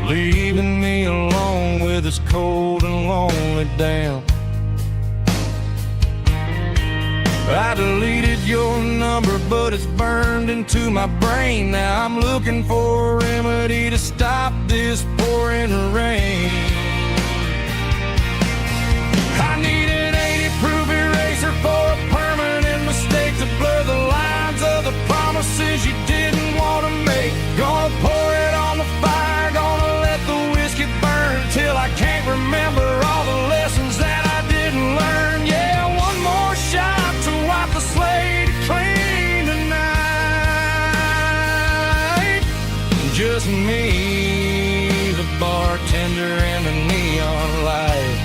leaving me alone with this cold and lonely damn. I deleted your number, but it's burned into my brain. Now I'm looking for a remedy to stop this pouring rain. I need an 80-proof eraser for a permanent mistake to blur the lines of the promises you didn't want to make. Gonna pour it on the fire, gonna let the whiskey burn till I can't remember all the lessons that I didn't learn. Yeah, one more shot to wipe the slate clean tonight. Just me, the bartender, and the neon light.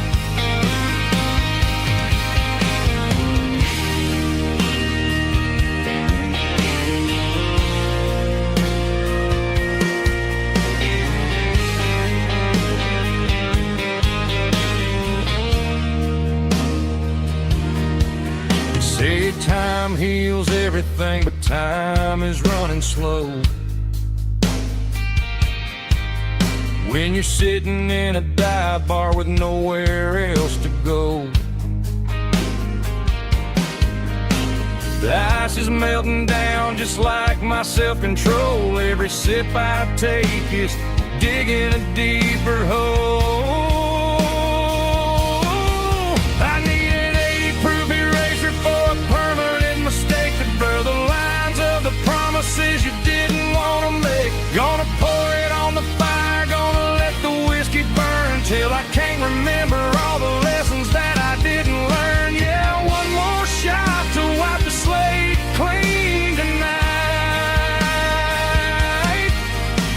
Say time heals everything, but time is running slow. When you're sitting in a dive bar with nowhere else to go. The ice is melting down just like my self-control. Every sip I take is digging a deeper hole. I need an 80-proof eraser for a permanent mistake to blur the lines of the promises you didn't want to make. Gonna pour it on the fire, gonna let the whiskey burn till I can't remember all the lessons that I didn't learn. Yeah, one more shot to wipe the slate clean tonight.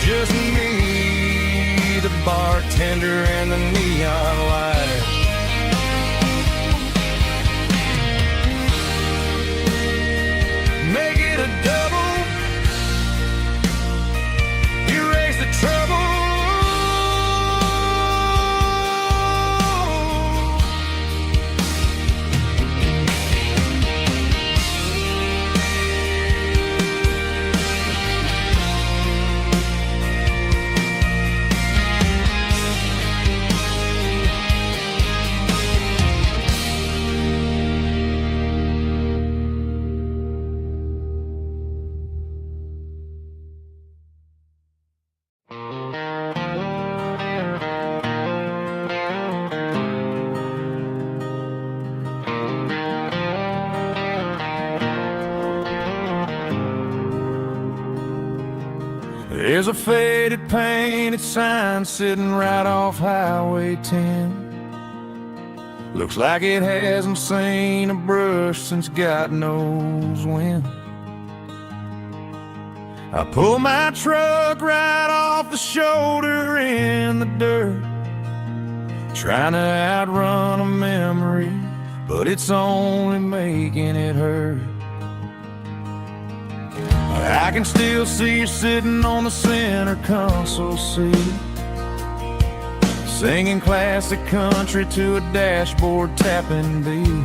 Just me, the bartender, and the neon light. Make it a double, erase the trouble. There's a faded painted sign sitting right off Highway 10. Looks like it hasn't seen a brush since God knows when. I pull my truck right off the shoulder in the dirt, trying to outrun a memory, but it's only making it hurt. I can still see you sitting on the center console seat, singing classic country to a dashboard tapping beat.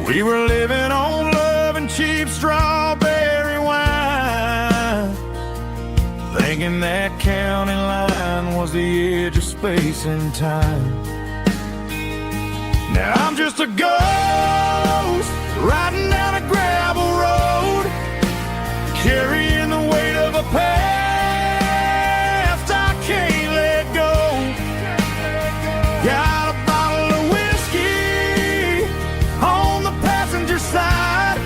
We were living on love and cheap strawberry wine, thinking that county line was the edge of space and time. Now I'm just a ghost riding down a gravel road, carrying the weight of a past I can't let go. Got a bottle of whiskey on the passenger side,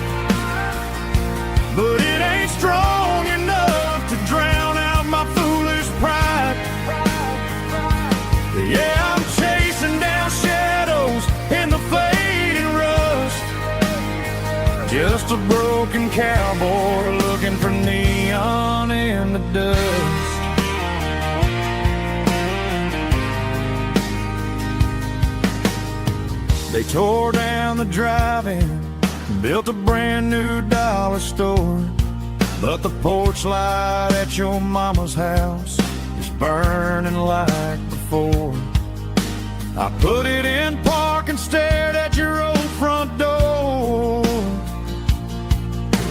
but it ain't strong enough to drown out my foolish pride. Yeah, I'm chasing down shadows in the fading rust, just a broken cowboy looking for neon in the dust. They tore down the drive-in, built a brand new dollar store, but the porch light at your mama's house is burning like before. I put it in park and stared at your old front door,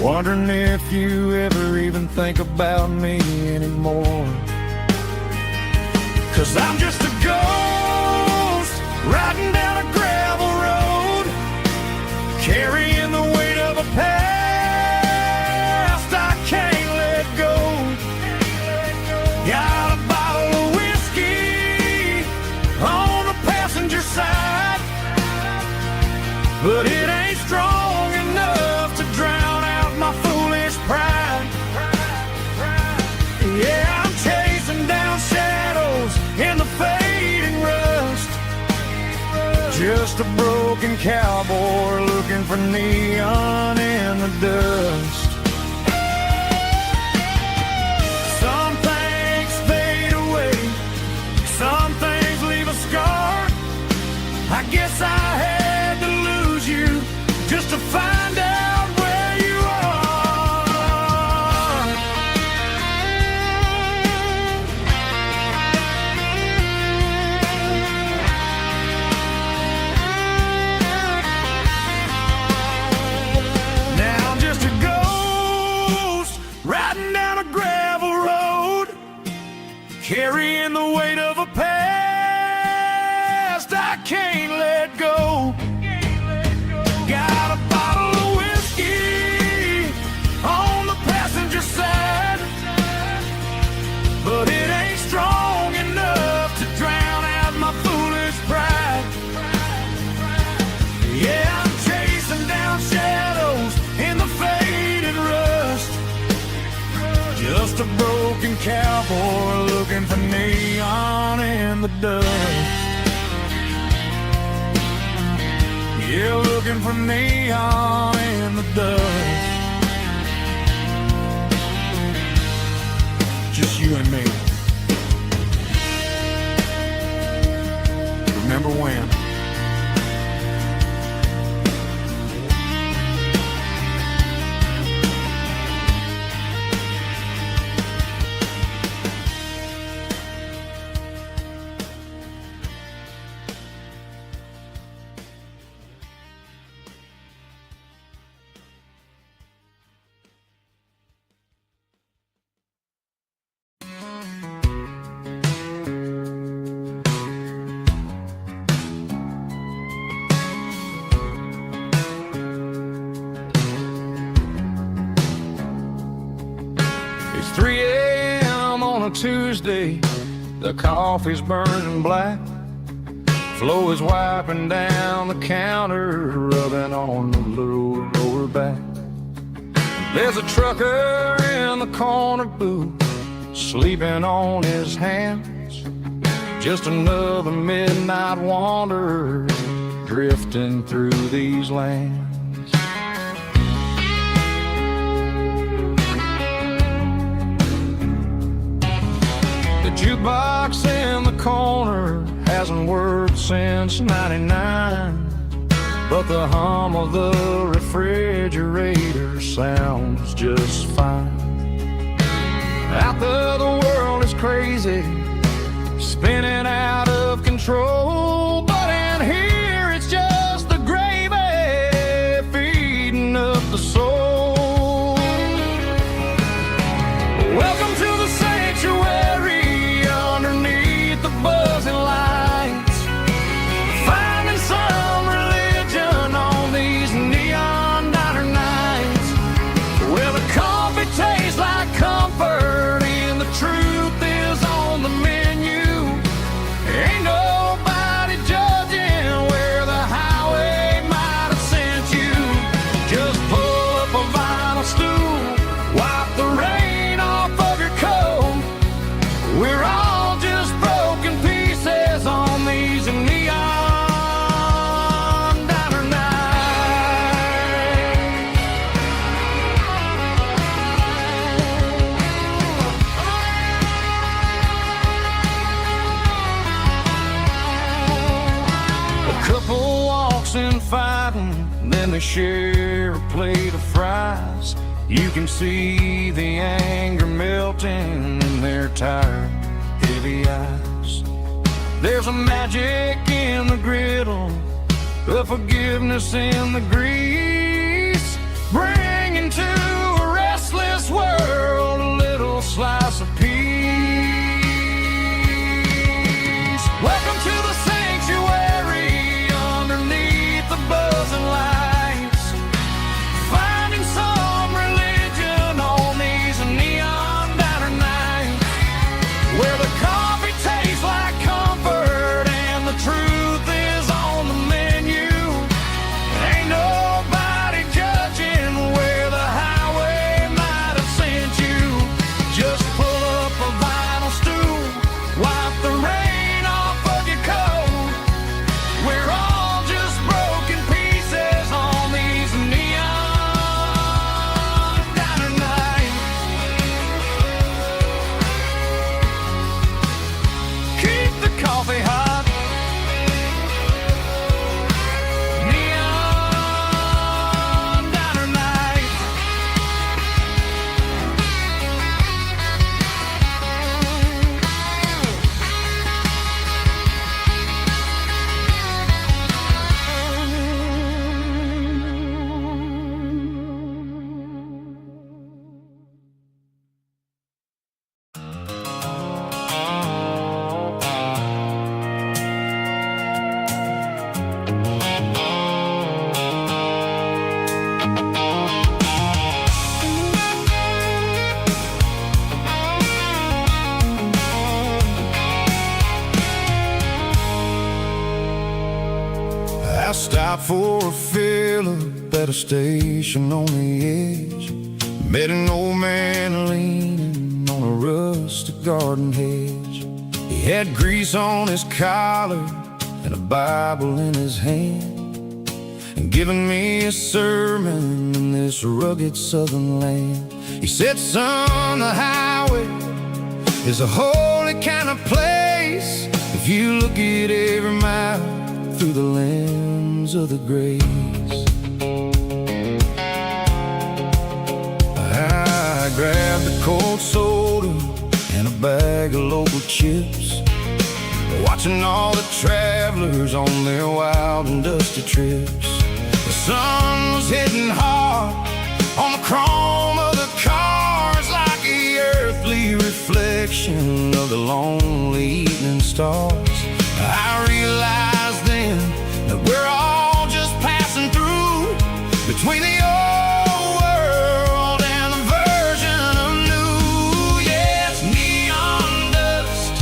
wondering if you ever even think about me anymore. 'Cause I'm just a ghost riding down a gravel road, carrying the weight of a past I can't let go. Got a bottle of whiskey on the passenger side, but it ain't strong enough to drown out my foolish pride. Yeah, I'm chasing down shadows in the fading rust, just a broken cowboy looking for neon in the dust. Some things fade away, some things leave a scar. I guess I had to lose you just to find out where you are. Now I'm just a ghost riding down a gravel road, carrying the weight of a past I can't let go. Got a bottle of whiskey on the passenger side, but it ain't strong enough to drown out my foolish pride. Yeah, I'm chasing down shadows in the faded rust, just a broken cowboy looking for neon in the dust. Yeah, looking for neon in the dust. Just you and me. Remember when? It's 3 a.m. on a Tuesday, the coffee's burning black. Flo is wiping down the counter, rubbing on the little lower back. There's a trucker in the corner booth, sleeping on his hands. Just another midnight wanderer, drifting through these lands. The jukebox in the corner hasn't worked since '99, but the hum of the refrigerator sounds just fine. Out there the world is crazy, spinning out of control, but in here it's just the gravy feeding up the soul. Welcome to the sanctuary underneath the buzzing lights, finding some religion on these neon diner nights, where the coffee tastes like comfort and the truth is on the menu. Ain't nobody judging where the highway might have sent you. Just pull up a vinyl stool, wipe the rain off of your coat. We're all just broken pieces on these neon diner nights. A couple walks in fighting, then they share a plate of fries. You can see the anger melting in their tired, heavy eyes. There's a magic in the griddle, a forgiveness in the grease, bringing to stopped for a fill-up at a station on the edge. Met an old man leaning on a rustic garden hedge. He had grease on his collar and a Bible in his hand, and giving me a sermon in this rugged southern land. He said, son, the highway is a holy kind of place if you look at every mile through the lens of the grace. I grabbed a cold soda and a bag of local chips, watching all the travelers on their wild and dusty trips. The sun was hitting hard on the chrome of the cars, like the earthly reflection of the lonely evening stars. I realized then that we're all just passing through between the old world and the version of new. Yeah, it's neon dust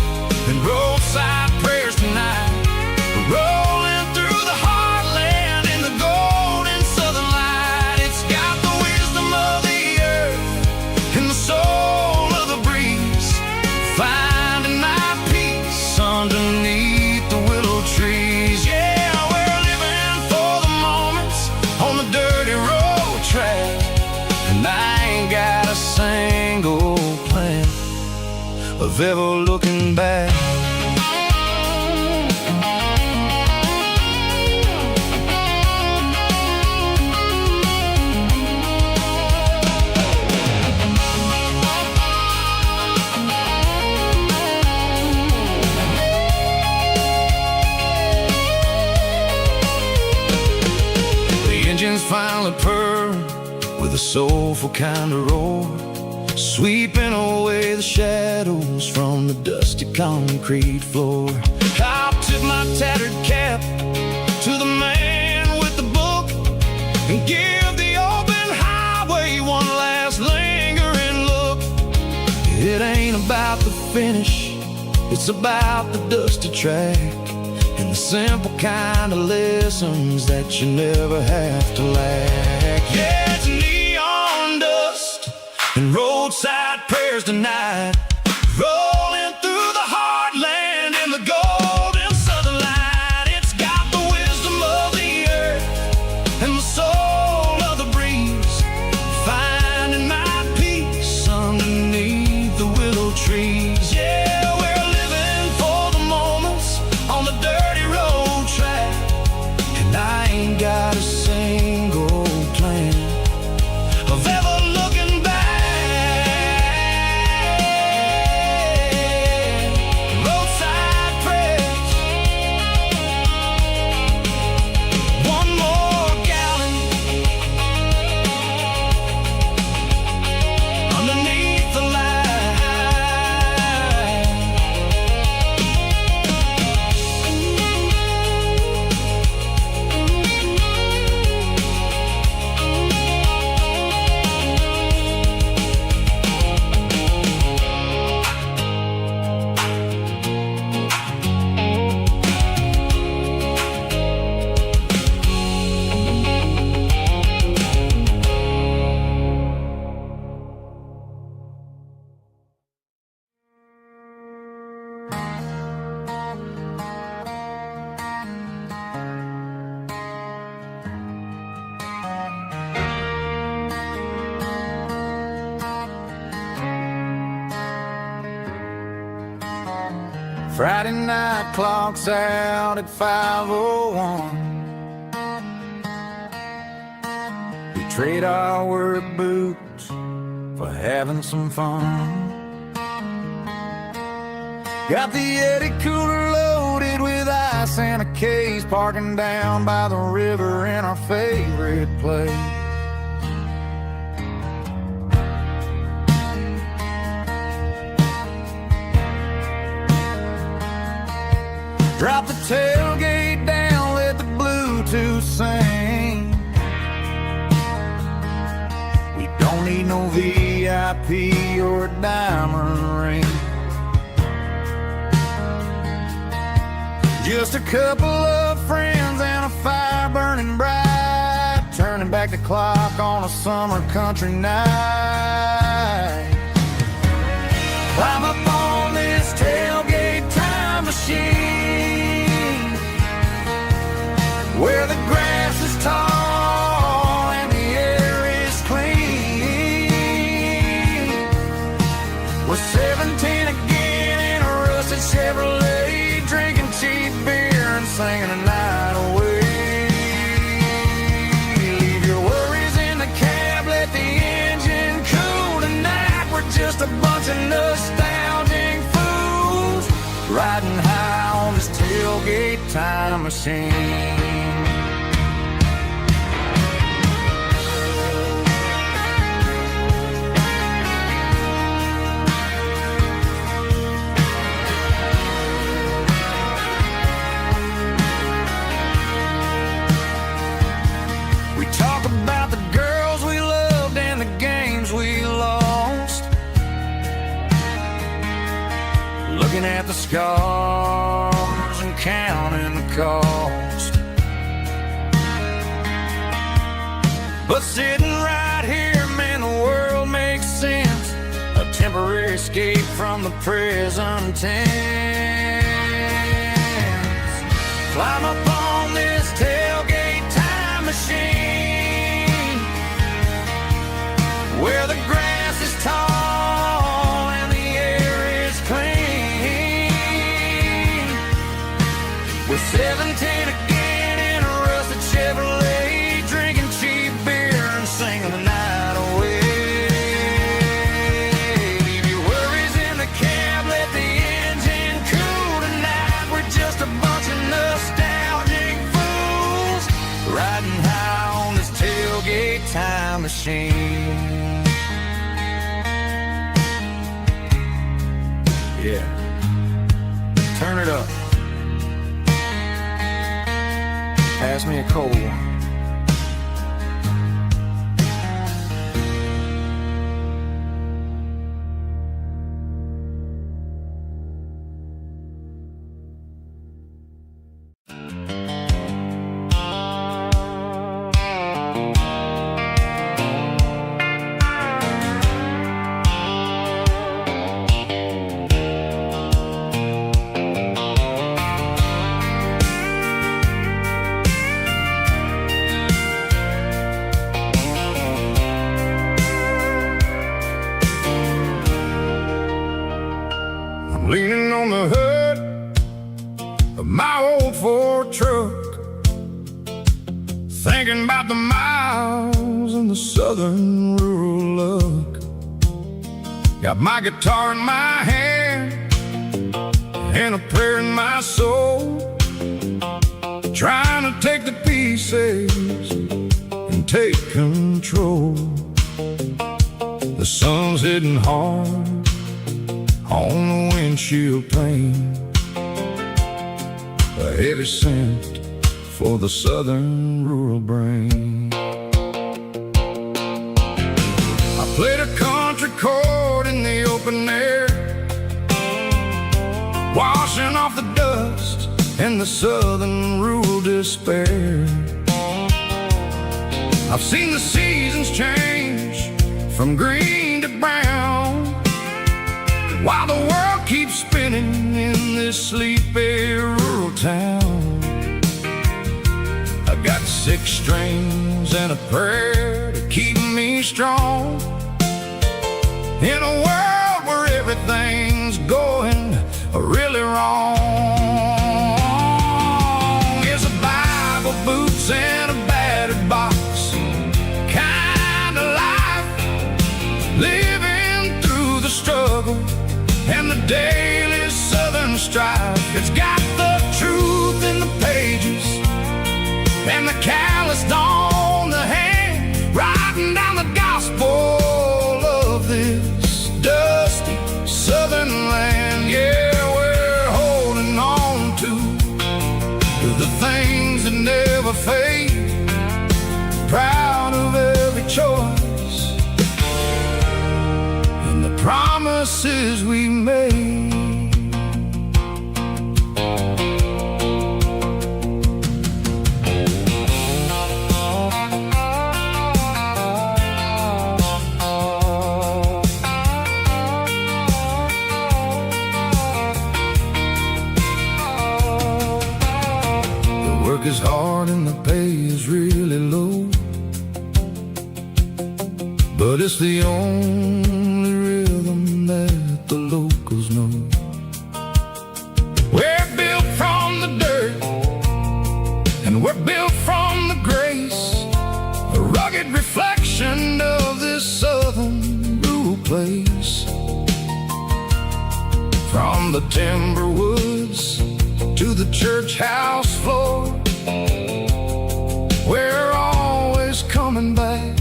and roadside prayers tonight. We're rolling through the heartland in the golden southern light. It's got the wisdom of the earth and the soul of the breeze, finding my peace underneath the willow trees. Yeah, we're living for the moments on the dirty road track, and I ain't got a single plan of ever looking back. Finally purred with a soulful kind of roar, sweeping away the shadows from the dusty concrete floor. I tip my tattered cap to the man with the book and give the open highway one last lingering look. It ain't about the finish, it's about the dusty track and the simple kind of lessons that you never have to lack. Yeah, it's neon dust and roadside prayers tonight, rolling through the heartland in the golden southern light. It's got the wisdom of the earth and the soul of the breeze, finding my peace underneath the willow trees. Yeah, we're living for the moments on the dirty road track, and I ain't got a single plan of ever looking back. Roadside prayers, one more gallon underneath the light. Friday night clocks out at 5:01. We trade our work boots for having some fun. Got the Eddie cooler loaded with ice and a case, parking down by the river in our favorite place. Drop the tailgate down, let the Bluetooth sing. We don't need no VIP or a diamond ring. Just a couple of friends and a fire burning back the clock on a summer country night. Climb up on this tailgate time machine, where the grass is tall and the air is clean. We're 17 again in a rusted Chevrolet, drinking cheap beer and singing the night away. Leave your worries in the cab, let the engine cool tonight. We're just a bunch of nostalgic fools riding high on this tailgate time machine. Talk about the girls we loved and the games we lost, looking at the scars and counting the cost. But sitting right here, man, the world makes sense, a temporary escape from the present tense. Climb up on this tailgate time machine, where the grass is tall and the air is clean. We're 17 again in a rusted Chevrolet, drinking cheap beer and singing the night away. Leave your worries in the cab, let the engine cool tonight. We're just a bunch of nostalgic fools riding high on this tailgate time machine. Yeah, turn it up. Pass me a cold one. Leaning on the hood of my old Ford truck, thinking about the miles and the southern rural look. Got my guitar in my hand and a prayer in my soul, trying to take the pieces and take control. The sun's hitting hard on the windshield pane, a heavy scent for the southern rural brain. I played a country chord in the open air, washing off the dust and the southern rural despair. I've seen the seasons change from green to brown, while the world keeps spinning in this sleepy rural town. I got 6 strings and a prayer to keep me strong, in a world where everything's going really wrong. It's a Bible, boots, and a battered box kind of life, living through the struggle and the daily southern strife. It's got the truth in the pages and the calloused on the hand, writing down the gospel of this dusty southern land. Yeah, we're holding on to the things that never fade, proud of every choice and the promises we made. Work is hard and the pay is really low, but it's the only rhythm that the locals know. We're built from the dirt, and we're built from the grace, a rugged reflection of this southern rural place. From the timber woods to the church house floor, we're always coming back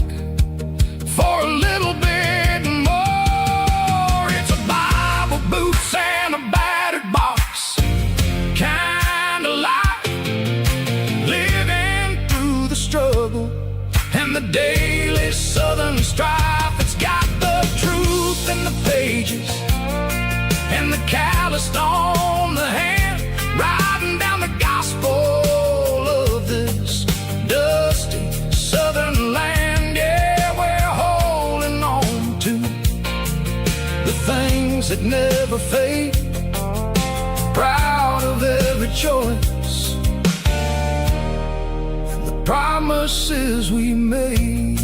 for a little bit more. It's a Bible, boots, and a battered box kind of life, living through the struggle and the daily southern strife. It's got the truth in the pages and the calloused on the hand, riding down the gospel of this dusty southern land. Yeah, we're holding on to the things that never fade, proud of every choice and the promises we made.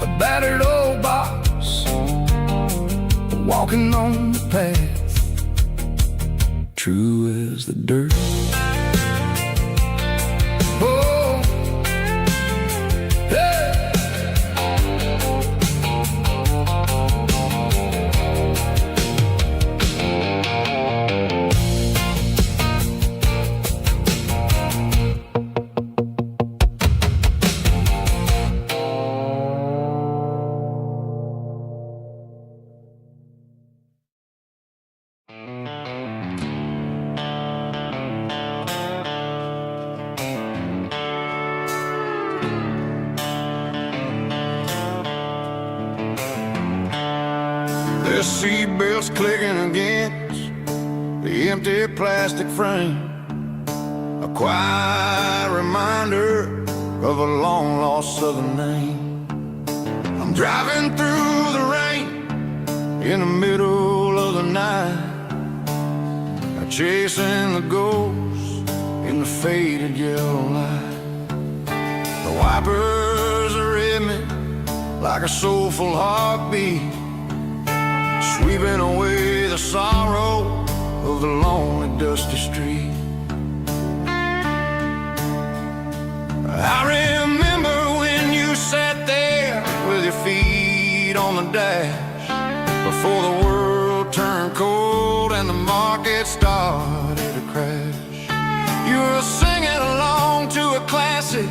A battered old box, walking on the path, true as the dirt. Oh, hey. The seatbelt's clicking against the empty plastic frame, a quiet reminder of a long-lost southern name. I'm driving through the rain in the middle of the night, chasing the ghosts in the faded yellow light. The wipers are in me like a soulful heartbeat, sweeping away the sorrow of the lonely, dusty street. I remember when you sat there with your feet on the dash, before the world turned cold and the market started to crash. You were singing along to a classic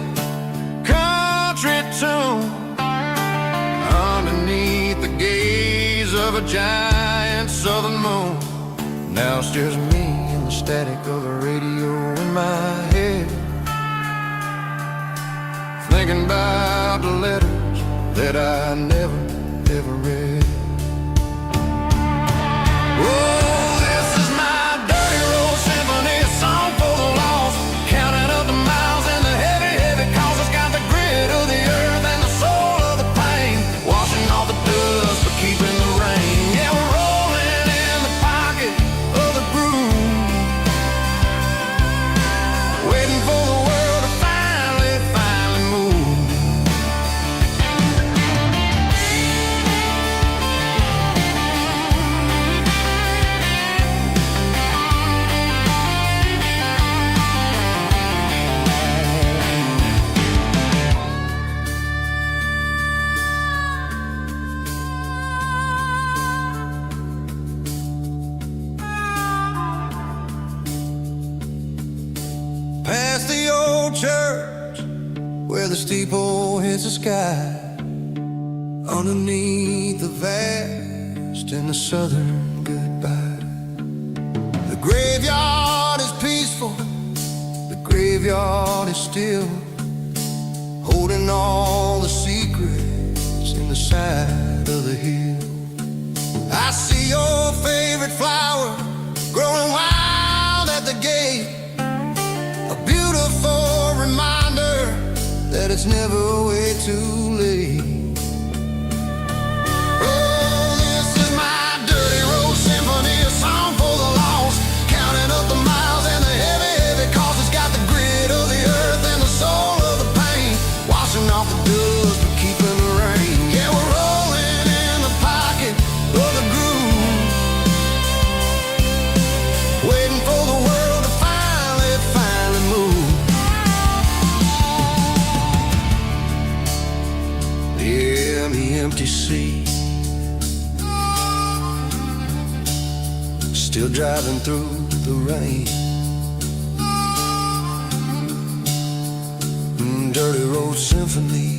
country tune underneath the gaze of a giant southern moon. Now it's just me and the static of the radio in my head, thinking about the letters that I never, ever read. Oh, this is my dirty road symphony, a song for the lost, counting up the miles and the heavy, heavy calls. It's got the grit of the earth and the soul of the pain, washing off the dust but keeping the rain. Yeah, we're rolling in the pocket of the groove, waiting for the world to finally move. Past the old church where the steeple hits the sky, underneath the vast and the southern goodbye. The graveyard is peaceful, the graveyard is still, holding all the secrets in the side of the hill. I see your favorite flower growing wild at the gate, a beautiful reminder that it's never way too late. Oh, this is my dirty road symphony, a song for the lost, and the empty sea. Still driving through the rain. Dirty Road Symphony.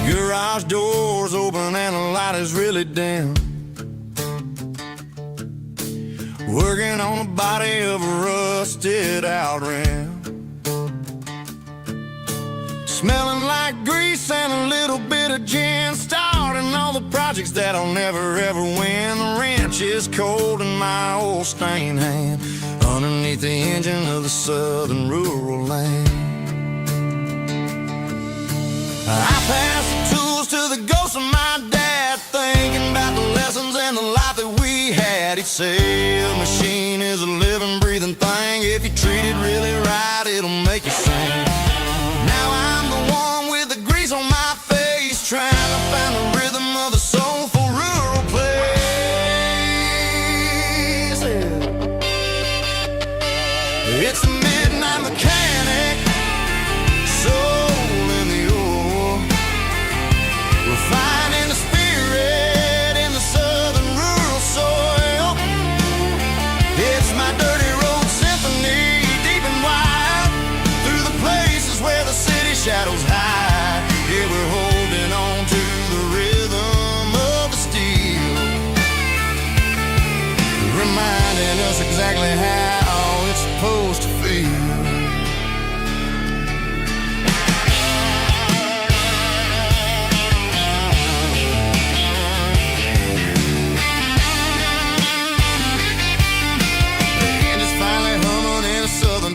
Garage doors open and the light is really dim. Working on the body of a rusted out rim. Smelling like grease and a little bit of gin. Starting all the projects that I'll never ever win. The wrench is cold in my old stained hand underneath the engine of the southern rural land. I pass the tools to the ghost of my dad, thinking about the lessons and the life that we had. He'd say a machine is a living, breathing thing. If you treat it really right, it'll make you sing. Now I'm the one with the grease on my face, trying to find the rhythm of the soulful rural place. It's a midnight mechanic, soul in the ore, refining the spirit in the southern rural soil. It's my dirty road symphony, deep and wide, through the places where the city shadows hide. Yeah, we're holding on to the rhythm of the steel, reminding us exactly how it's supposed to feel.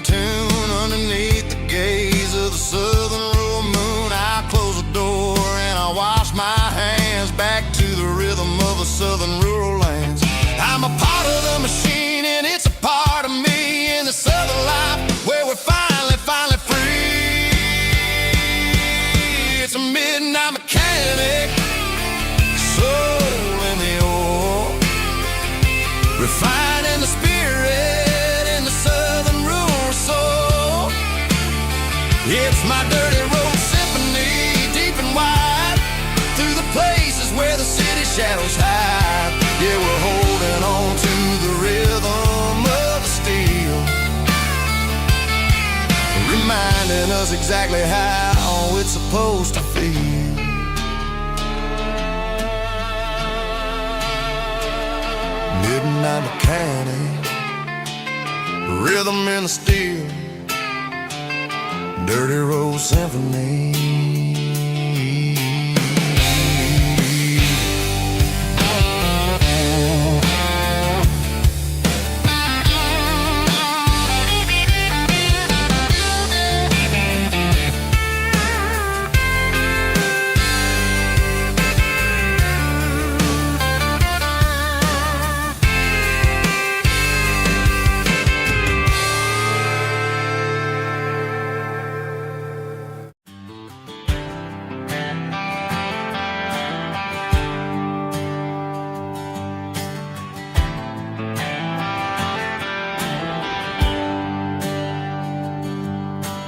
Tune underneath the gaze of the southern rural moon. I close the door and I wash my hands back to the rhythm of the southern rural lands. I'm a part of the machine and it's a part of me in the southern life where we're finally free. It's a midnight mechanic, soul in the ore, refining the spirit in the southern rural soul. It's my dirty road symphony, deep and wide, through the places where the city shadows hide. Yeah, we're holding on to the rhythm of the steel, reminding us exactly how it's supposed to feel. Midnight mechanic, rhythm in the steel, dirty road symphony.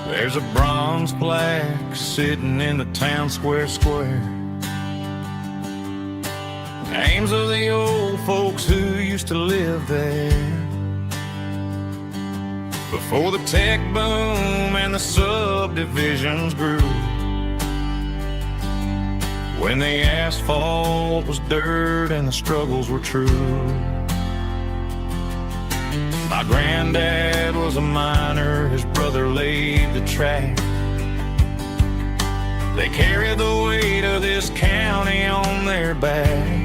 There's a bronze plaque sitting in the town square. Names of the old folks who used to live there before the tech boom and the subdivisions grew. when the asphalt was dirt and the struggles were true. My granddad was a miner, his brother laid the track. They carried the weight of this county on their back.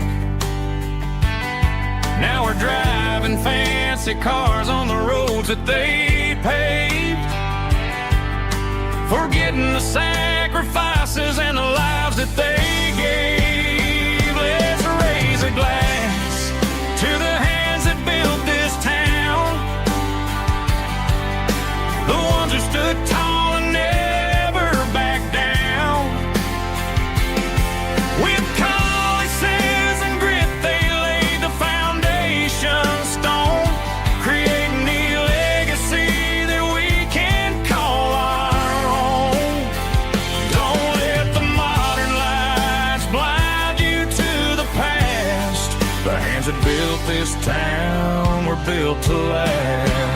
Now we're driving fancy cars on the roads that they paved, forgetting the sacrifices and the lives that they gave. Let's raise a glass to the hands that built this town, the ones who stood tall and never backed down. With calluses and grit they laid the foundation stone, creating the legacy that we can call our own. Don't let the modern lights blind you to the past. The hands that built this town were built to last.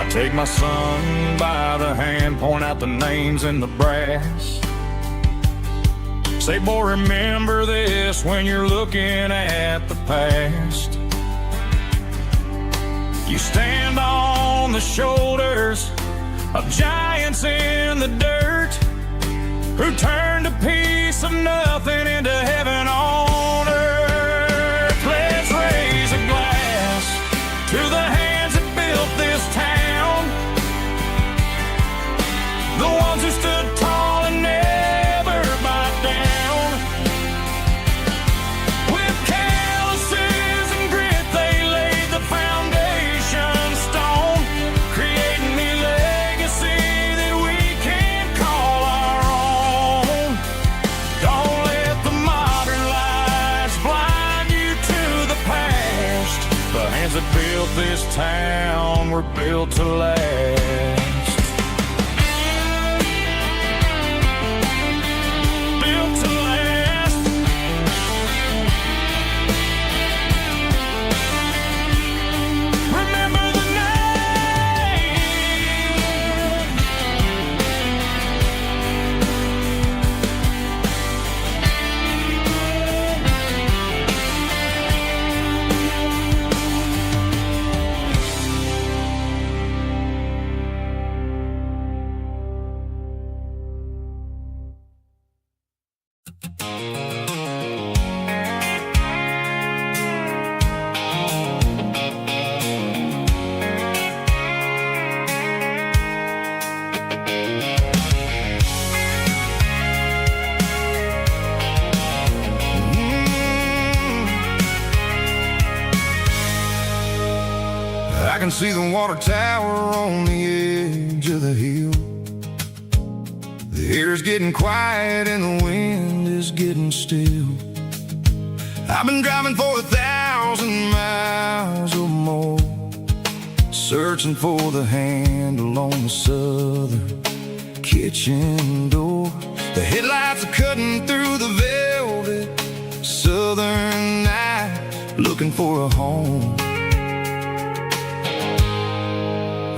Take my son by the hand, point out the names in the brass. Say, boy, remember this when you're looking at the past. You stand on the shoulders of giants in the dirt, who turned a piece of nothing into heaven on earth. Let's raise a glass to the hands that built this town, the ones who stood tall and never backed down. With calluses and grit they laid the foundation stone, creating the legacy that we can call our own. Don't let the modern lights blind you to the past. The hands that built this town were built to last. I can see the water tower on the edge of the hill. The air's getting quiet and the wind is getting still. I've been driving for 1,000 miles or more, searching for the handle on the southern kitchen door. The headlights are cutting through the velvet southern night, looking for a home,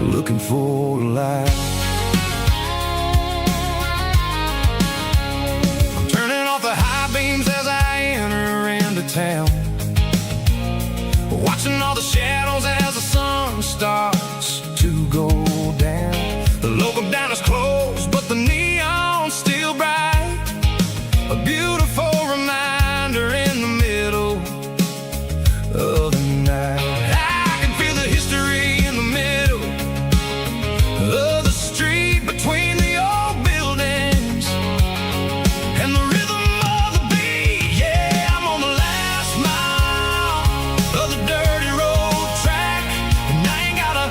looking for a light. I'm turning off the high beams as I enter into town, watching all the shadows as the sun starts to go down. The local dine is closed, but the neon's still bright, a beautiful reminder in the middle of the night. I can feel the history in the middle of the street, between the old buildings and the rhythm of the beat. Yeah, I'm on the last mile of the dirty road track, and I ain't got a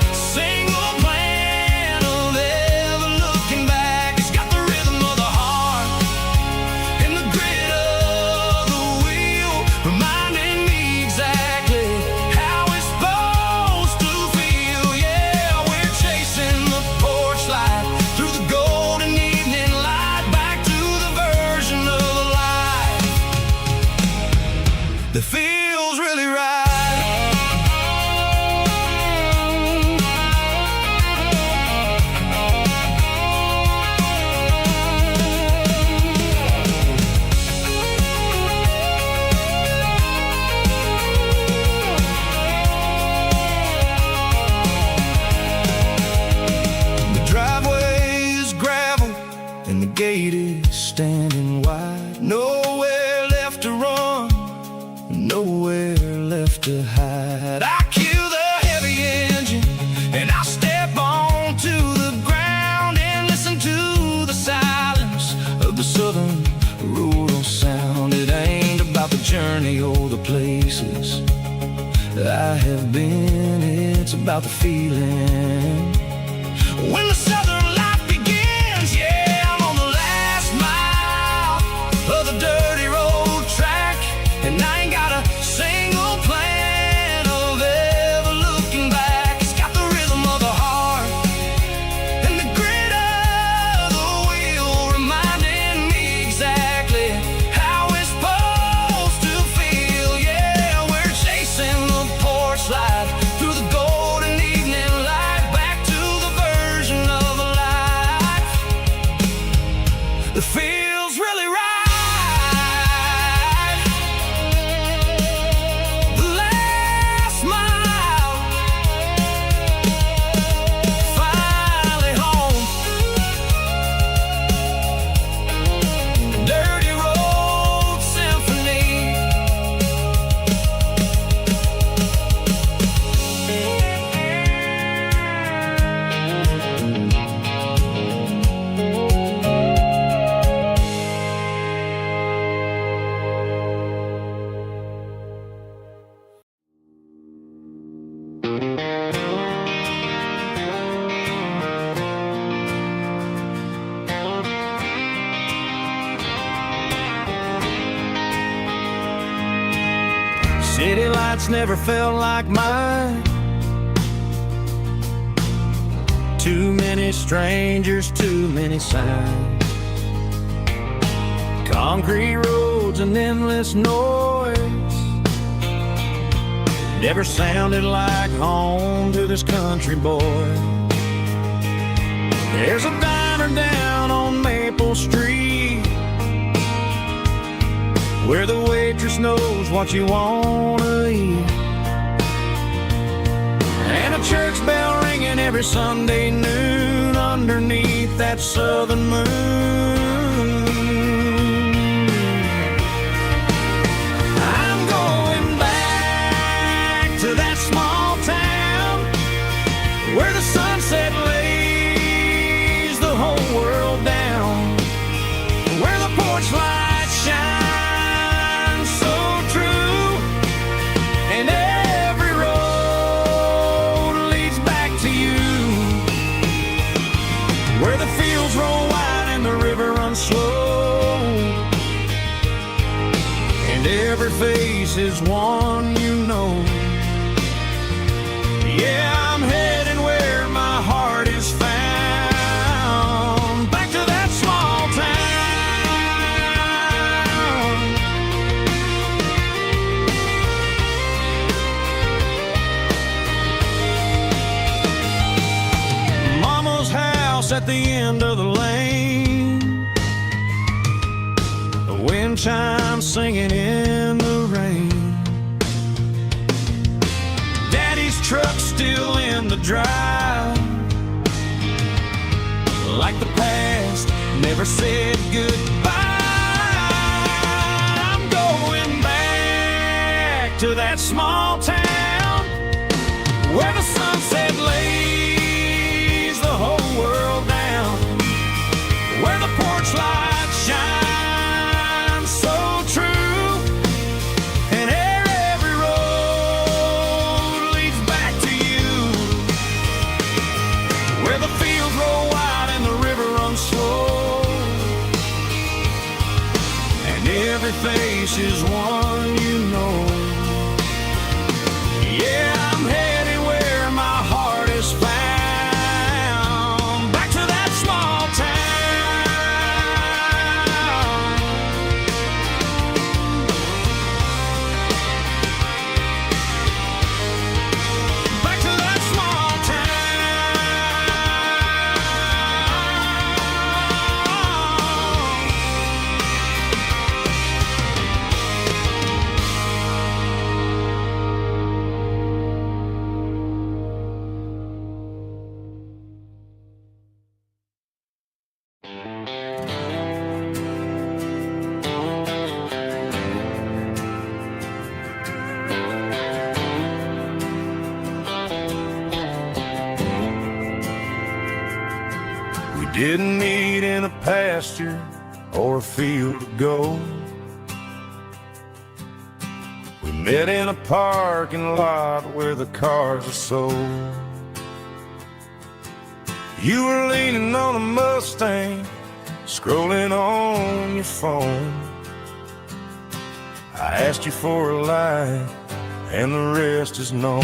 places I have been. It's about the feeling when the southern life begins. Yeah, I'm on the last mile of the dirty road track, and I ain't got a single plan of ever looking back. It's got the rhythm of the heart and the grit of the wheel, reminding me exactly how it's supposed to feel. Yeah, we're chasing the porch light through the golden evening light, back to the version of a life that feels really right. The last mile, finally home. Dirty road symphony. City lights never felt like mine. Too many strangers, too many signs. Concrete roads and endless noise never sounded like home to this country boy. There's a diner down on Maple Street where the waitress knows what you wanna eat, and a church bell ringing every Sunday noon underneath that southern moon. I'm going back to that small town where the sunset lays the whole world down, where the porch lights shine so true, and every road leads back to you, where the fields roll wide and the river runs slow, and every face is one you know. Yeah, I'm heading where my heart is found, back to that small town. Mama's house at the end of the lane, the wind chimes singing in the rain. Daddy's truck still in the drive, like the past never said goodbye. I'm going back to that small town where the sunset lays the whole world down, where the porch lights shine so true, and every road leads back to you, where the fields roll wide and the river runs slow, and every face is one you know. Yeah, I'm heading where my heart is found, back to that small town. Back to that small We didn't meet in a pasture or a field of gold. We Met in a parking lot where the cars are sold. You were leaning on a Mustang, scrolling on your phone. I asked you for a light, and the rest is known.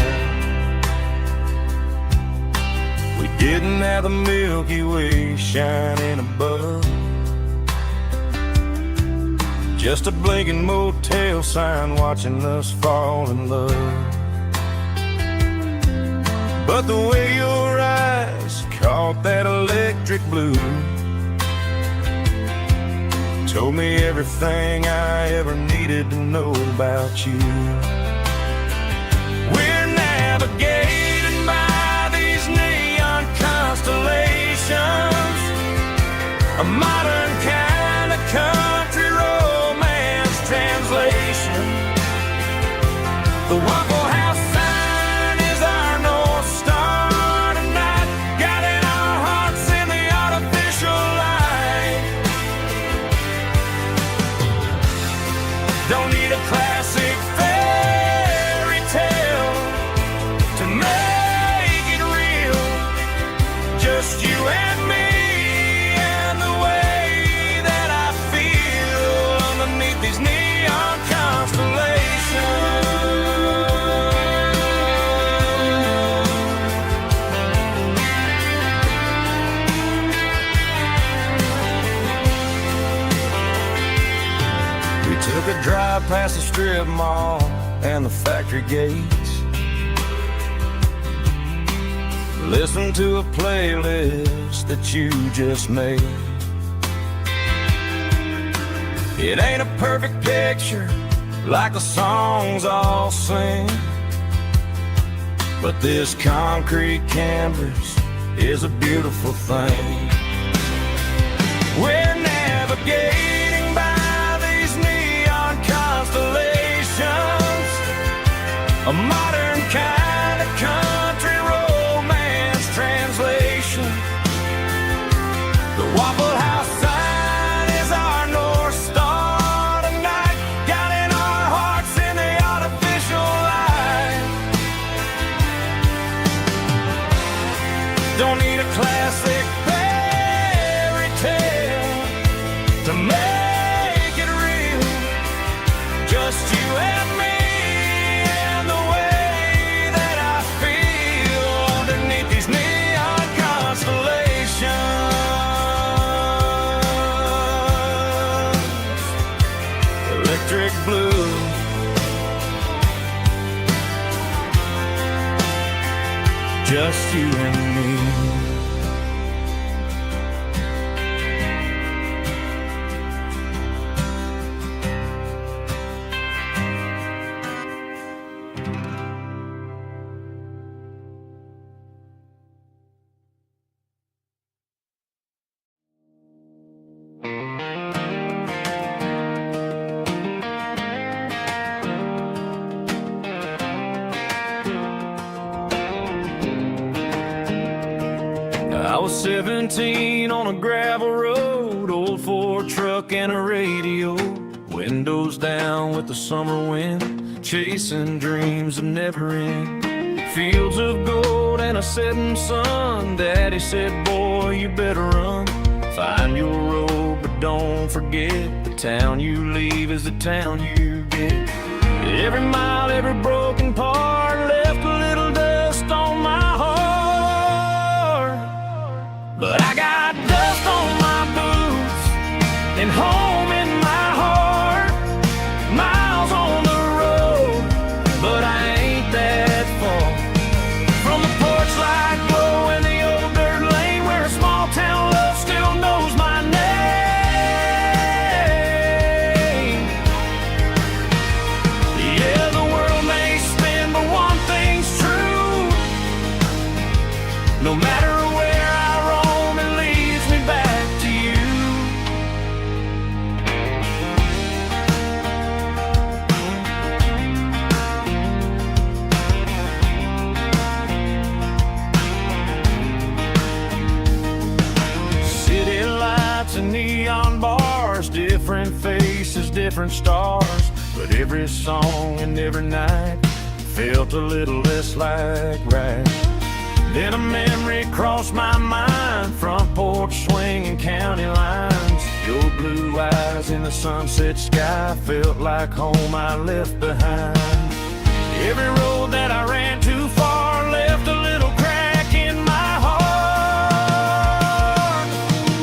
We didn't have the Milky Way shining above, just a blinking motel sign watching us fall in love. But the way your eyes caught that electric blue told me everything I ever needed to know about you. We're navigated by these neon constellations, a modern kind of country romance translation. The Waffle House sign is our North Star tonight, guiding our hearts in the artificial light. Don't need a classic fairy tale to make it real, just you and me and the way that I feel underneath these neon constellations. We took a drive past the strip mall and the factory gates, listened to a playlist that you just made. It ain't a perfect picture like the songs all sing, but this concrete canvas is a beautiful thing. We're navigating by these neon constellations, a modern kind of country romance translation. The Waffle House sign is our North Star tonight, guiding our hearts in the artificial light. Don't need a classic fairy tale to make it real, just you and me and the way that I feel underneath these neon constellations. Electric blue, just you and me. I was 17 on a gravel road, old Ford truck and a radio, windows down with the summer wind, chasing dreams of never end. Fields of gold and a setting sun, Daddy said, boy, you better run. Find your road, but don't forget, the town you leave is the town you get. Every mile, every broken part left a little dust on my heart, but I got dust on my boots and home in my heart. Miles on the road, but I ain't that far from the porch light glow in the old dirt lane where a small town love still knows my name. Yeah, the world may spin, but one thing's true. No matter where I roam, it leads me back to you. City lights and neon bars, different faces, different stars. but every song and every night felt a little less like right. Then a memory crossed my mind, front porch swinging county lines. Your blue eyes in the sunset sky felt like home I left behind. Every road that I ran too far left a little crack in my heart.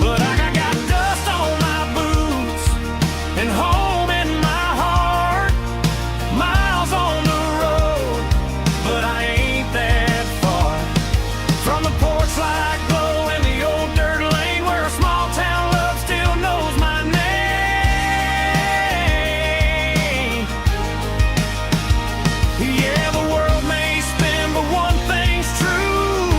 But I got dust on my boots and home in my heart. Miles on the road, but I ain't that far from the porch light glow in the old dirt lane where a small town love still knows my name. Yeah, the world may spin, but one thing's true.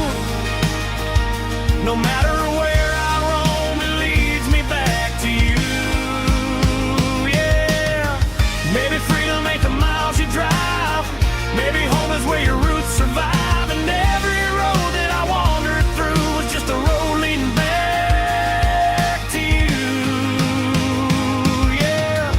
No matter where I roam, it leads me back to you. Yeah, maybe freedom ain't the miles you drive. Maybe home is where your roots survive. And every road that I wandered through was just a road leading back to you. Yeah.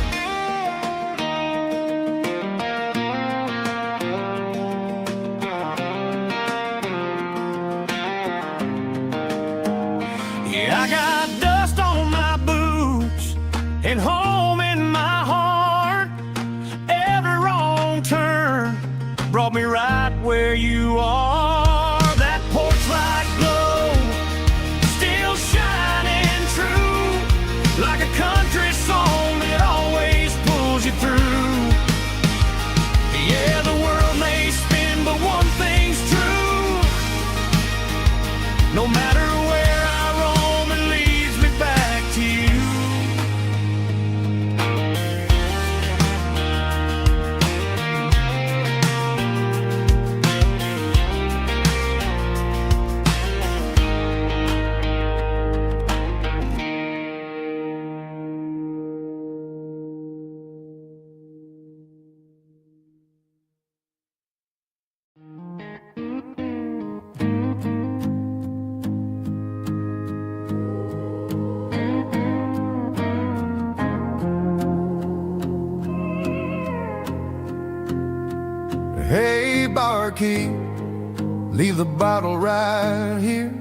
Yeah, I got dust on my boots and home in my heart. Every wrong turn brought me right where you are. That porch light glow still shining true, like a country song that always pulls you through. Yeah, the world may spin, but one thing's true. No matter where I roam, it leads me back to you. Hey, barkeep, leave the bottle right here.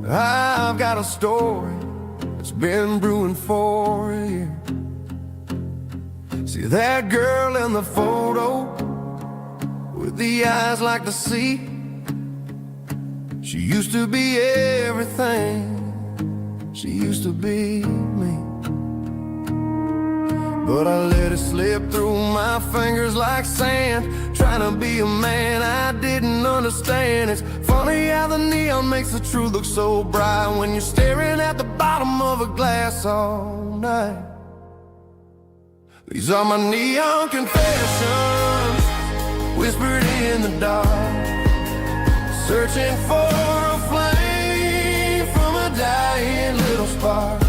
I've got a story that's been brewing for a year. See that girl in the photo with the eyes like the sea? She used to be everything. She used to be me. But I let it slip through my fingers like sand, trying to be a man I didn't understand. It's funny how the neon makes the truth look so bright when you're staring at the bottom of a glass all night. These are my neon confessions, whispered in the dark, searching for a flame from a dying little spark.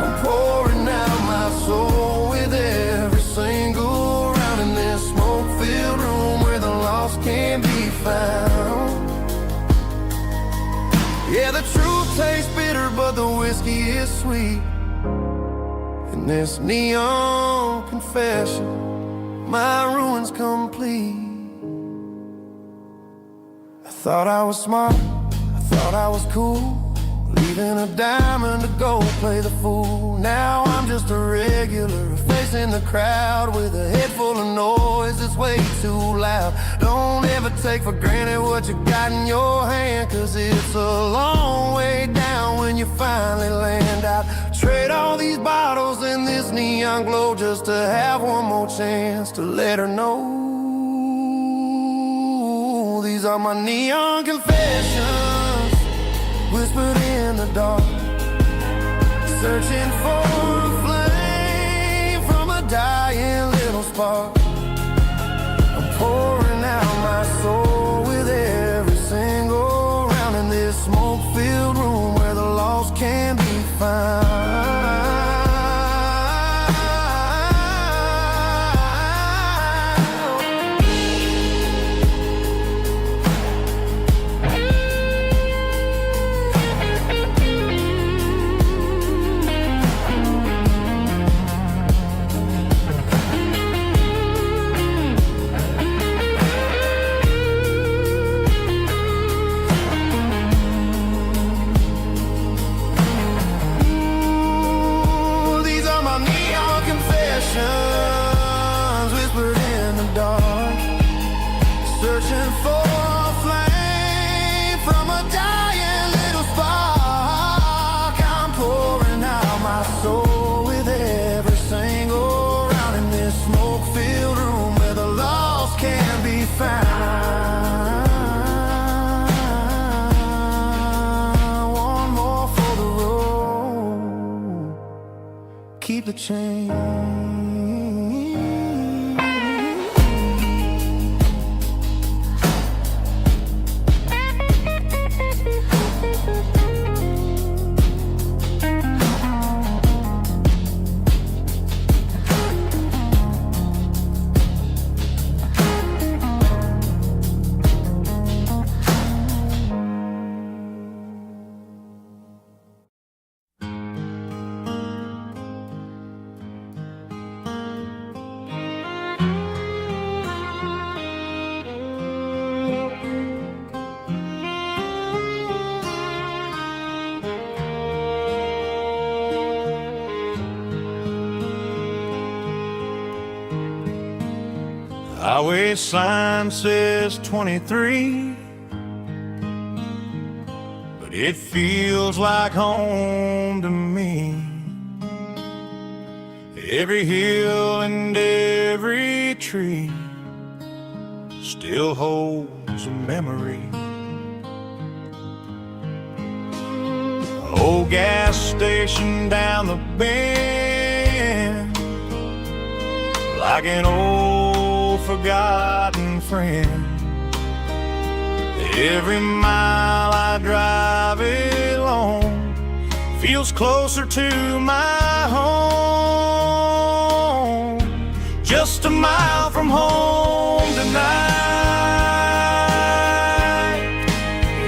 I'm pouring out my soul with every single round in this smoke-filled room where the lost can't be found. Yeah, the truth tastes bitter, but the whiskey is sweet. In this neon confession, my ruin's complete. I thought I was smart, I thought I was cool, leaving a diamond to go play the fool. Now I'm just a regular, facing the crowd with a head full of noise that's way too loud. Don't ever take for granted what you got in your hand, cause it's a long way down when you finally land out. Trade all these bottles and this neon glow just to have one more chance to let her know. These are my neon confessions, whispered in the dark, searching for a flame from a dying little spark. I'm pouring out my soul with every single round in this smoke-filled room where the lost can be found. keep the change. Highway sign says 23, but it feels like home to me. Every hill and every tree still holds a memory. Old gas station down the bend, like an old forgotten friend. Every mile I drive it along feels closer to my home. Just a mile from home tonight,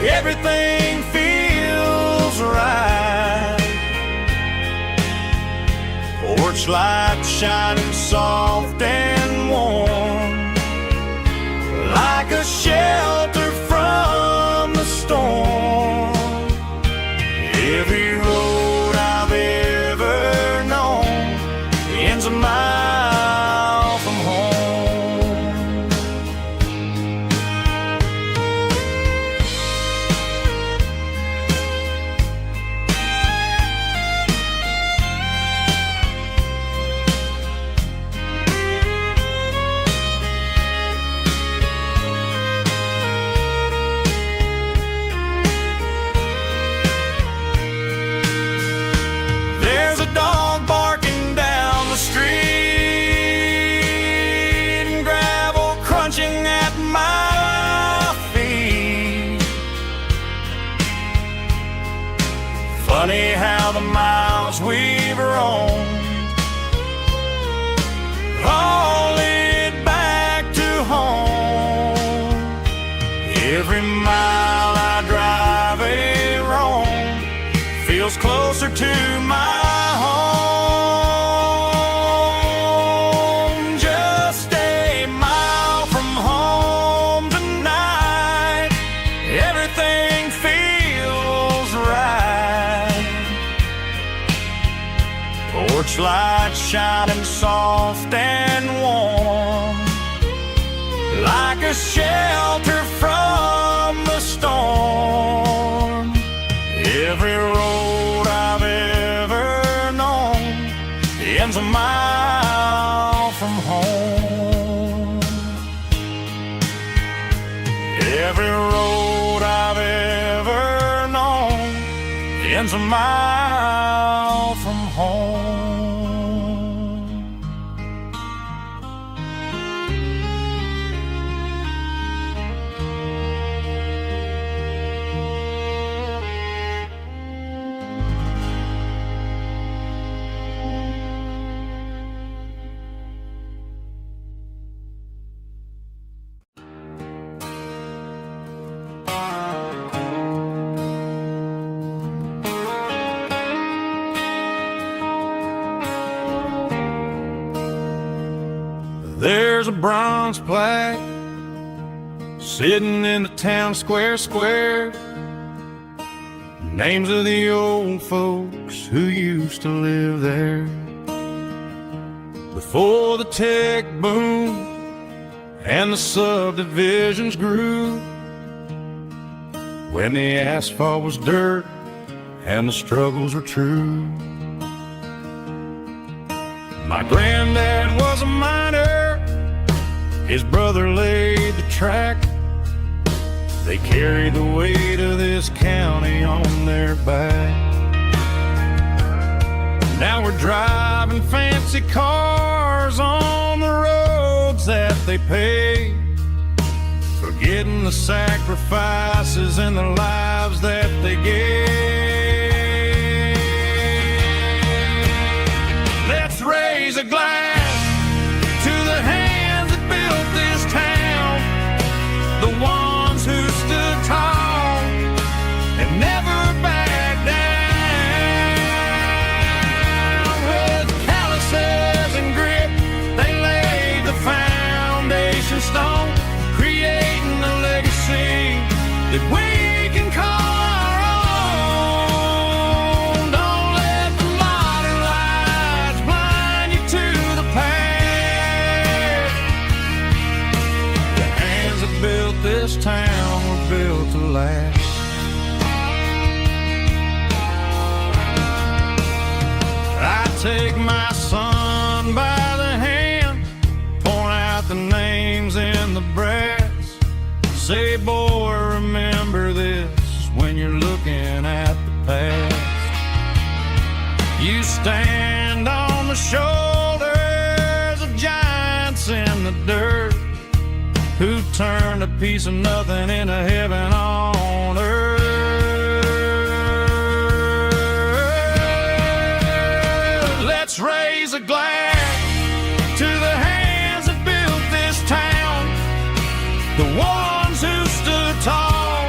everything feels right. Porch light shining soft and warm, like a shelter from the storm. Every road I've ever known ends a mile from home. There's a dog barking down the street, and gravel crunching at my feet. Funny how the miles we've roamed all lead back to home. Every mile I drive a roam feels closer to my home. Just a mile from home tonight, everything feels right. Porch light shining soft and warm, like a shelter from the storm. Every road I've ever known ends a mile from home. Every road I've ever known ends a mile from home. There's a bronze plaque sitting in the town square. Names of the old folks who used to live there before the tech boom and the subdivisions grew, when the asphalt was dirt and the struggles were true. My granddad was a miner, his brother laid the track. They carried the weight of this county on their back. Now we're driving fancy cars on the roads that they paved, forgetting the sacrifices and the lives that they gave. Let's raise a glass to the hands that built this town, the ones who stood tall and never backed down. With calluses and grit, they laid the foundation stone, creating a legacy that we can call our own. Don't let the modern lights blind you to the past. The hands that built this town were built to last. I take my son by the hand, point out the names in the brass, say, boy, remember this when you're looking at the past. You stand on the shoulders of giants in the dirt, who turned a piece of nothing into heaven on earth. Let's raise a glass to the hands that built this town, the ones who stood tall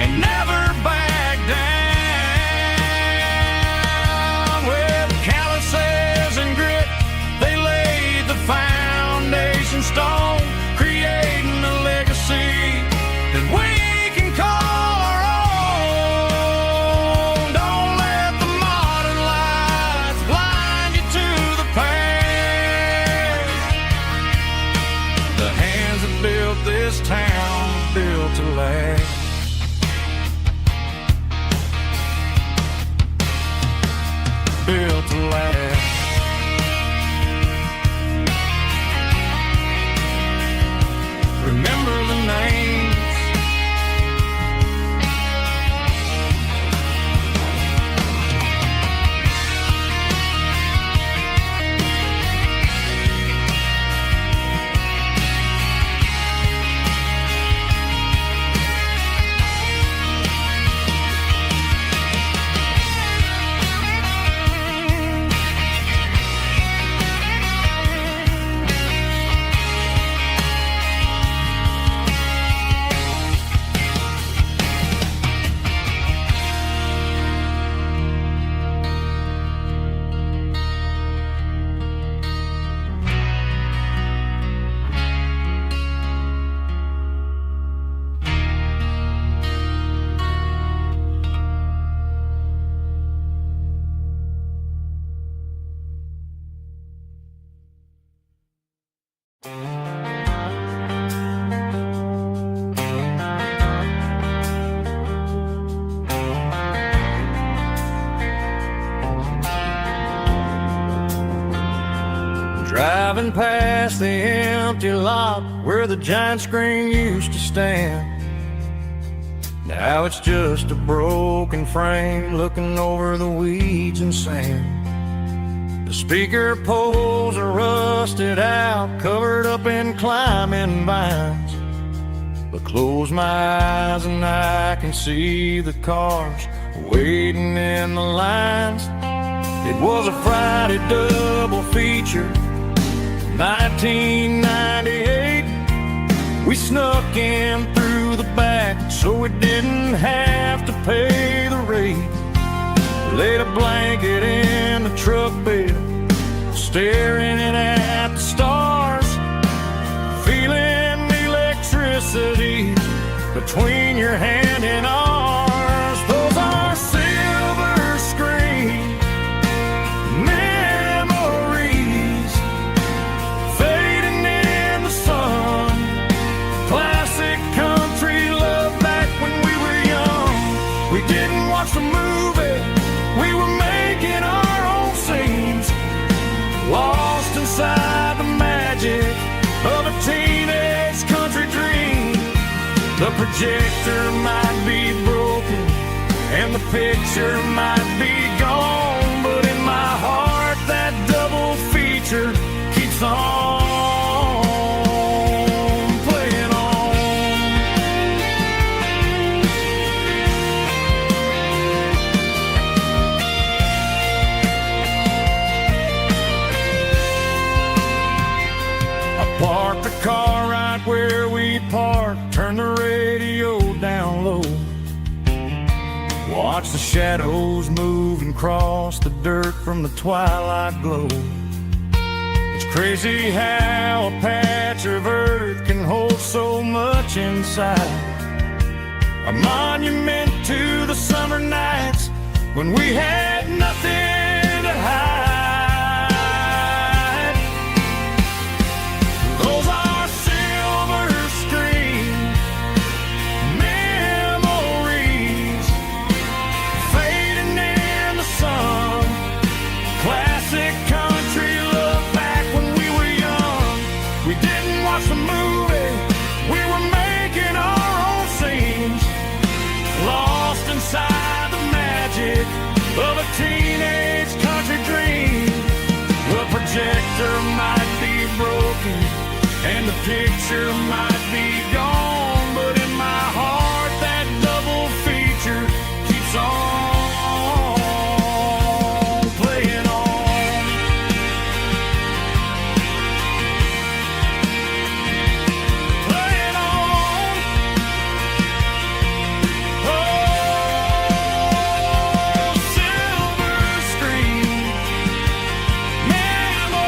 and never backed down. With calluses and grit, they laid the foundation stone, creating a legacy that we can call our own. Don't let the modern lights blind you to the past. The hands that built this town were built to last. Built to last. Remember the names. Driving past the empty lot where the giant screen used to stand. Now it's just a broken frame looking over the weeds and sand. The speaker poles are rusted out, covered up in climbing vines. But close my eyes and I can see the cars waiting in the lines. It was a Friday double feature, 1998. We snuck in through the back so we didn't have to pay the rate. Laid a blanket in the truck bed, staring at the stars, feeling the electricity between your hand and ours. Those are silver screen memories fading in the sun. Classic country love back when we were young. We didn't watch the movie, we were making our own scenes, lost inside the magic of a teenage country dream. The projector might be broken and the picture might be gone, but in my watch the shadows move and cross the dirt from the twilight glow. It's crazy how a patch of earth can hold so much inside. A monument to the summer nights when we had nothing to hide. Those are silver screen memories fading in the sun. Classic country look back when we were young. We didn't watch the movie, we were making our own scenes, lost inside the magic of a teenage country dream. The projector might be broken and the picture might be gone, but in my heart that double feature keeps on playing on. Playing on. Oh, silver screen memories.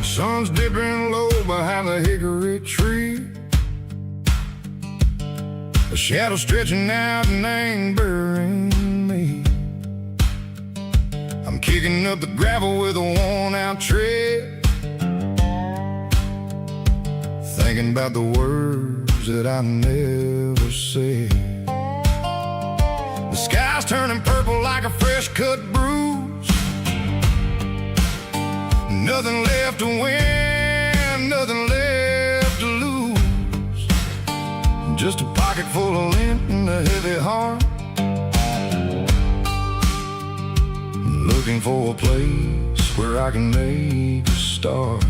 Sun's dipping low behind the hickory tree. A shadow stretching out and angering me. I'm kicking up the gravel with a worn-out tread, thinking about the words that I never said. The sky's turning purple like a fresh-cut bruise. Nothing left to win, nothing left to lose. Just a pocket full of lint and a heavy heart, looking for a place where I can make a start.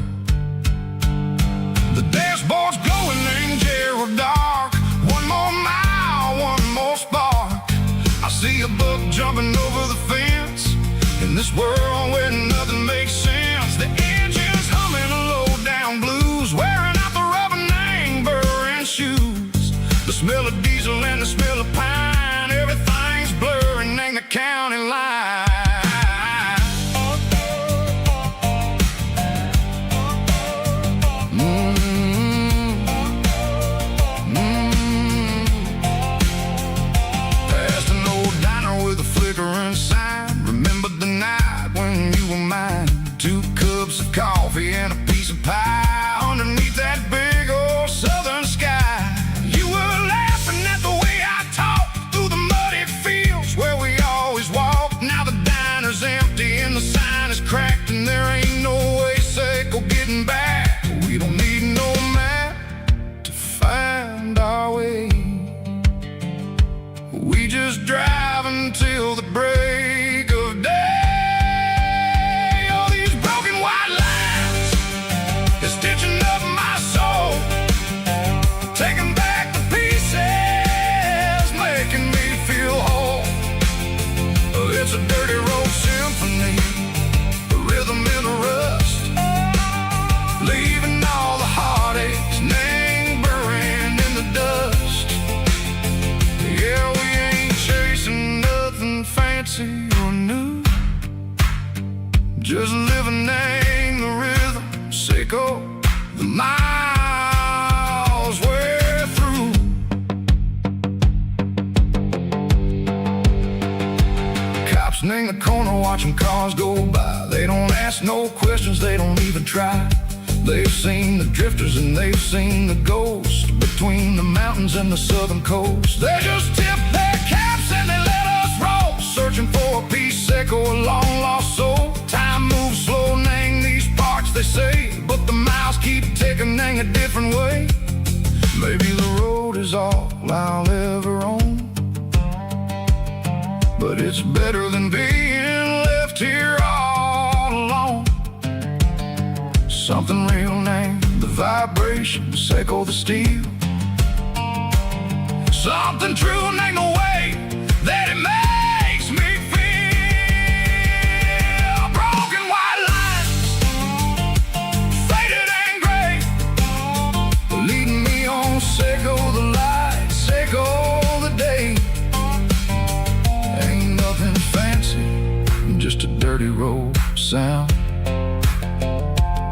The dashboard's glowing in Gerald dark. One more mile, one more spark. I see a buck jumping over the fence in this world where nothing makes sense. The engine's humming a low-down blues, wearing out the rubber name burring shoes. The smell of diesel and the smell of pine, everything's blurring in the county line. Past an old diner with a flickering sign. Remember the night when you were mine. 2 cups of coffee and a piece of pie underneath that big old southern sky. You were laughing at the way I talked through the muddy fields where we always walked. Now the diner's empty and the sign is cracked, and there ain't no way safe or getting back. We don't need no map to find our way. We just drive until the break of day. Stitching up my soul, taking back the pieces, making me feel whole. It's a dirty road symphony, a rhythm in the rust, leaving all the heartaches, name burning in the dust. Yeah, we ain't chasing nothing fancy or new, just living in the rhythm. Sicko, the miles we're through. Cops in the corner watching cars go by. They don't ask no questions, they don't even try. They've seen the drifters and they've seen the ghosts between the mountains and the southern coast. They just tip their caps and they let us roll, searching for a piece of echo a long-lost soul. Time moves slow, nang these parts, they say, but the miles keep ticking, nang a different way. Maybe the road is all I'll ever own, but it's better than being left here all alone. Something real, name the vibrations, echo the steel. Something true, name the way that it makes me feel. Broken white lines, faded and gray, leading me on, echo the light, echo the day. Ain't nothing fancy, just a dirty road sound,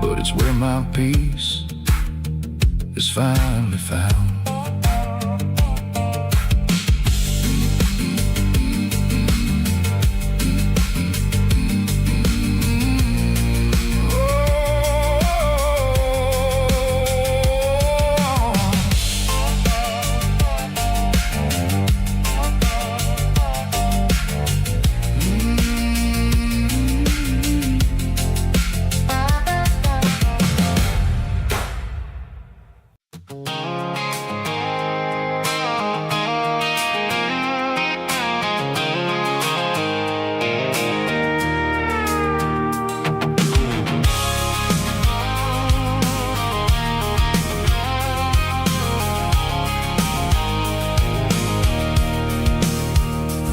but it's where my peace is finally found.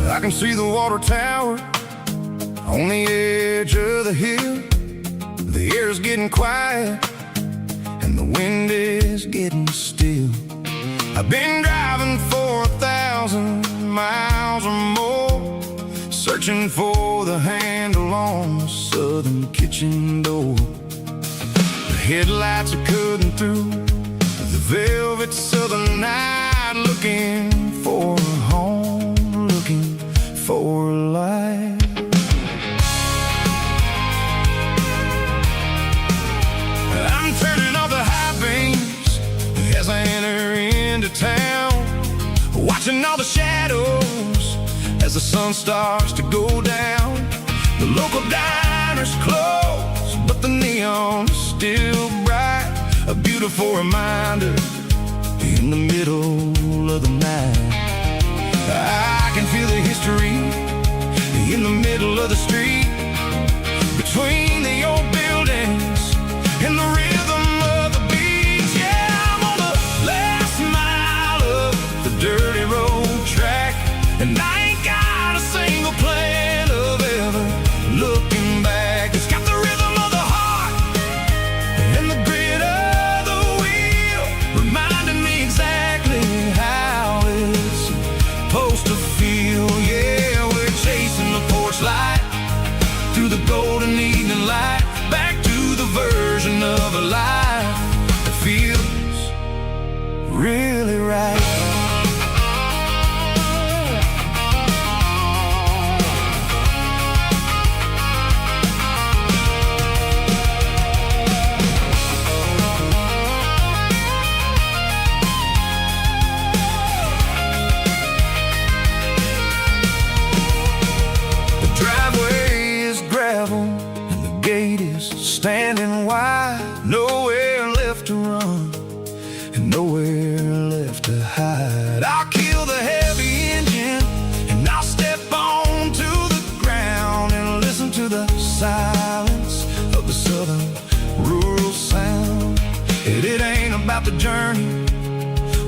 I can see the water tower on the edge of the hill. The air's getting quiet and the wind is getting still. I've been driving for 1,000 miles or more, searching for the handle on the southern kitchen door. The headlights are cutting through the velvet southern night, looking for a home, looking for life. I'm turning off the high beams as I enter into town, watching all the shadows as the sun starts to go down. The local diner's closed, but the neon is still bright, a beautiful reminder in the middle of the night. I can feel the history in the middle of the street, between the old buildings and the rhythm of the beats. Yeah, I'm on the last mile of the dirty road track, and I ain't got a single plan of ever looking back. It's got the rhythm of the heart and the grit of the wheel, reminding me exactly how it's supposed to feel. Yeah, we're chasing the porch light through the golden evening light, back to the version of a life that feels really right. Standing wide, nowhere left to run and nowhere left to hide. I'll kill the heavy engine and I'll step onto the ground and listen to the silence of the southern rural sound. It ain't about the journey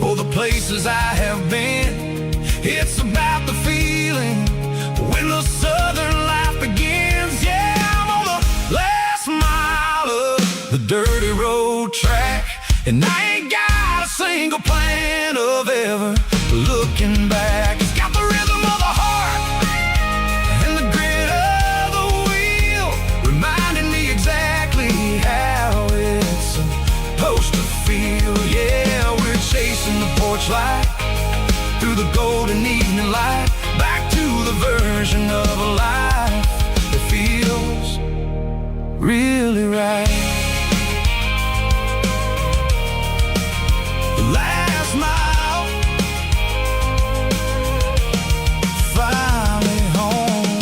or the places I have been, it's about the feeling when the southern life begins. Yeah, I'm on the last mile of the dirty road track, and I ain't got a single plan of ever looking back. It's got the rhythm of the heart and the grit of the wheel, reminding me exactly how it's supposed to feel. Yeah, we're chasing the porch light through the golden evening light, back to the version of a life that feels really right. The last mile, finally home.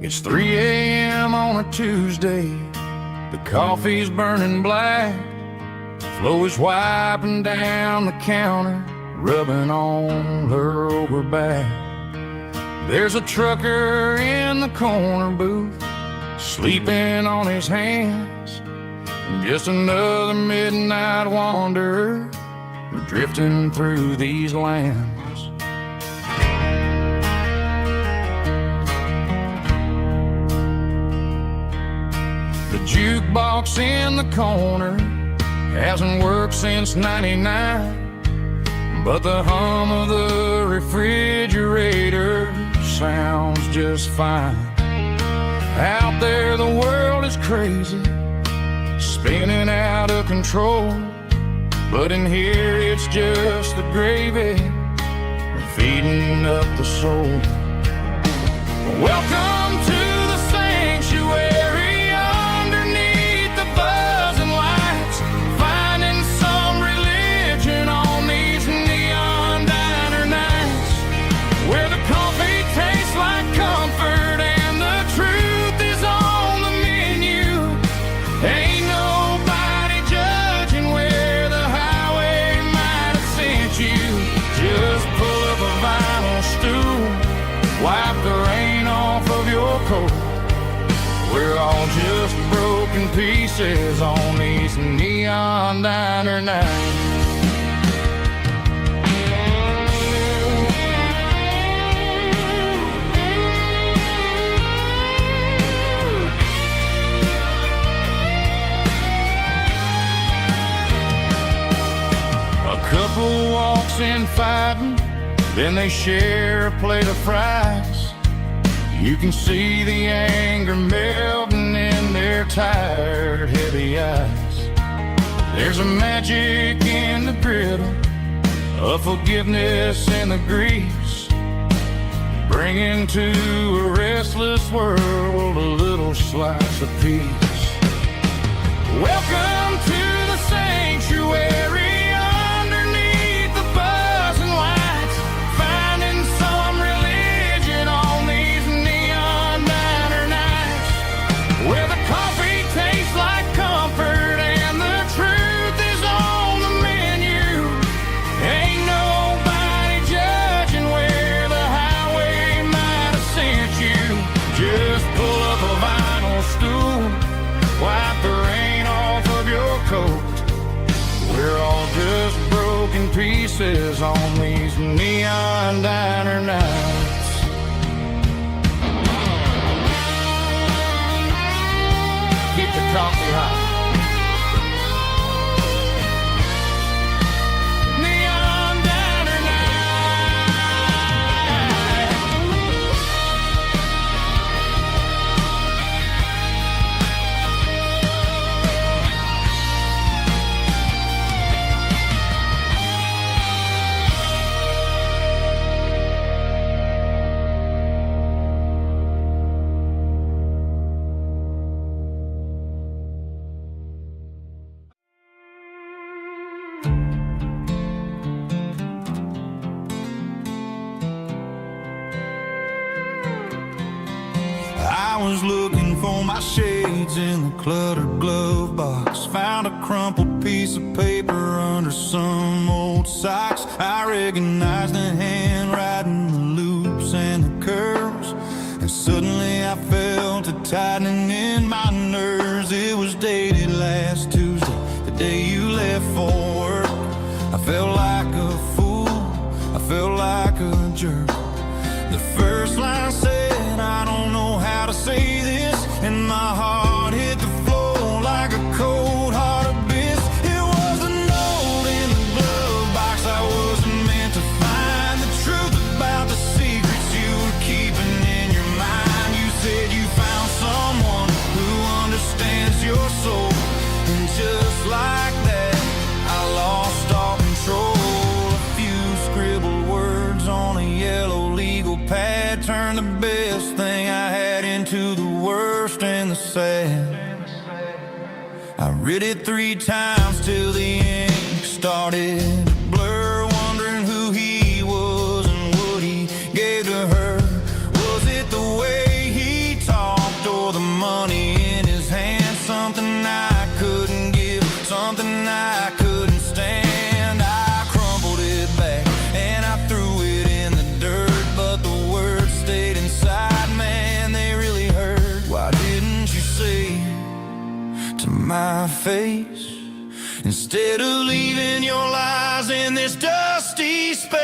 It's 3 a.m. on a Tuesday. The coffee's burning black. Flo is wiping down the counter, rubbing on her over back. There's a trucker in the corner booth, sleeping on his hands. Just another midnight wanderer, drifting through these lands. The jukebox in the corner hasn't worked since '99, but the hum of the refrigerator sounds just fine. Out there the world is crazy, spinning out of control, but in here it's just the gravy feeding up the soul. Welcome to the sanctuary underneath the buzzing lights, finding some religion on these neon diner nights, where the coffee tastes like comfort and the truth is on the menu. Ain't nobody judging where the highway might have sent you. Just pull up a vinyl stool, wipe the rain off of your coat. We're all just broken pieces on these neon diner nights. A couple walks in fighting, then they share a plate of fries. You can see the anger melting in their tired, heavy eyes. There's a magic in the griddle, a forgiveness in the grease, bringing to a restless world a little slice of peace. Welcome to the sanctuary. Pieces on these neon diner nights. Keep the coffee hot. Neon diner I was looking for my shades in the cluttered glove box. Found a crumpled piece of paper under some old socks. I recognized the handwriting, the loops and the curves, and suddenly I felt a tightening in my nerves. It was dated last Tuesday, the day you left for work. I felt like a fool, I felt like a jerk. The first line said, I don't know how to say this, and my heart hit the floor like a cold heart abyss. It was a note in the glove box. I wasn't meant to find the truth about the secrets you were keeping in your mind. You said you found someone who understands your soul, and just like that, I lost all control. A few scribbled words on a yellow legal pad turned the best thing I had into the worst and the sad. I read it 3 times till the ink started to blur, wondering who he was and what he gave to her. Was it the way he talked? my face, instead of leaving your lies in this dusty space.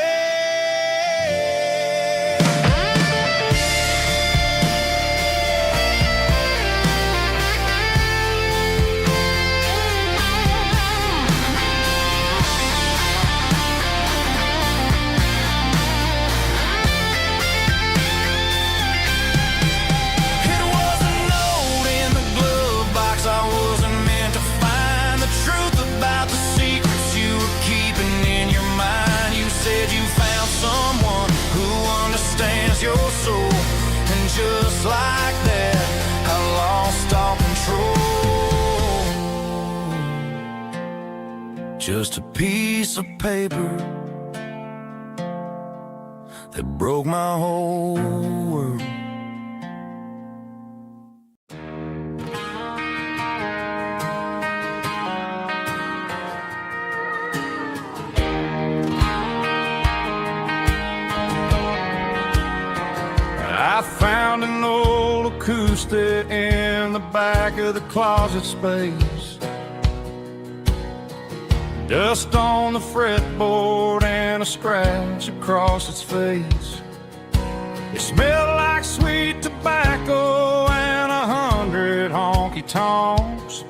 Just like that, I lost all control. Just a piece of paper that broke my whole world. I found an old acoustic in the back of the closet space. Dust on the fretboard and a scratch across its face. It smelled like sweet tobacco and 100 honky-tonks.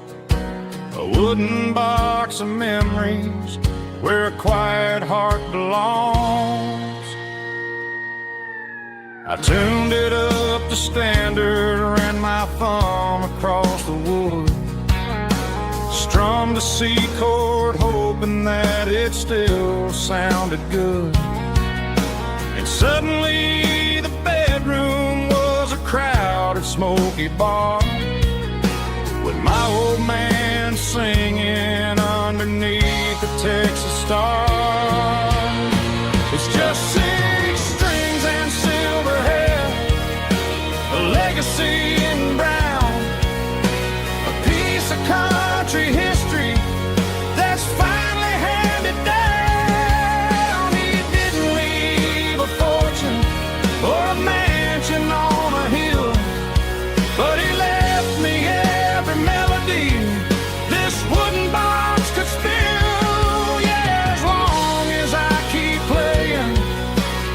A wooden box of memories where a quiet heart belongs. I tuned it up to standard, ran my thumb across the wood, strummed a C chord, hoping that it still sounded good. And suddenly the bedroom was a crowded, smoky bar, with my old man singing underneath the Texas stars. It's just six strings and silver hair, a legacy in brown, a piece of country history that's finally handed down. He didn't leave a fortune or a mansion on a hill, but he left me every melody this wooden box could spill. Yeah, as long as I keep playing,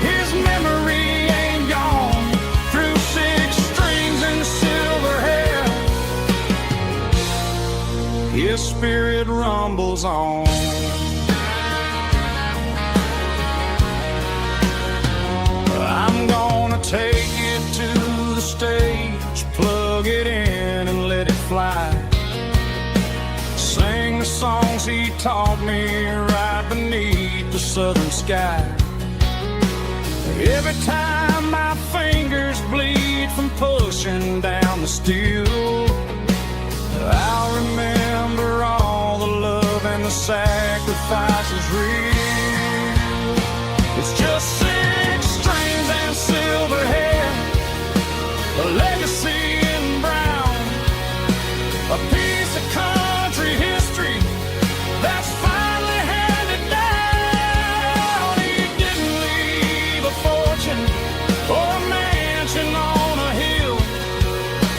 his memory ain't gone. Through six strings and silver hair, his spirit rumbles on. I'm gonna take it to the stage, plug it in and let it fly. Sing the songs he taught me right beneath the southern sky. Every time my fingers bleed from pushing down the steel, I'll remember all the love and the sacrifices real. It's just six strings and silver hair, a legacy in brown, a piece of country history that's finally handed down. He didn't leave a fortune or a mansion on a hill,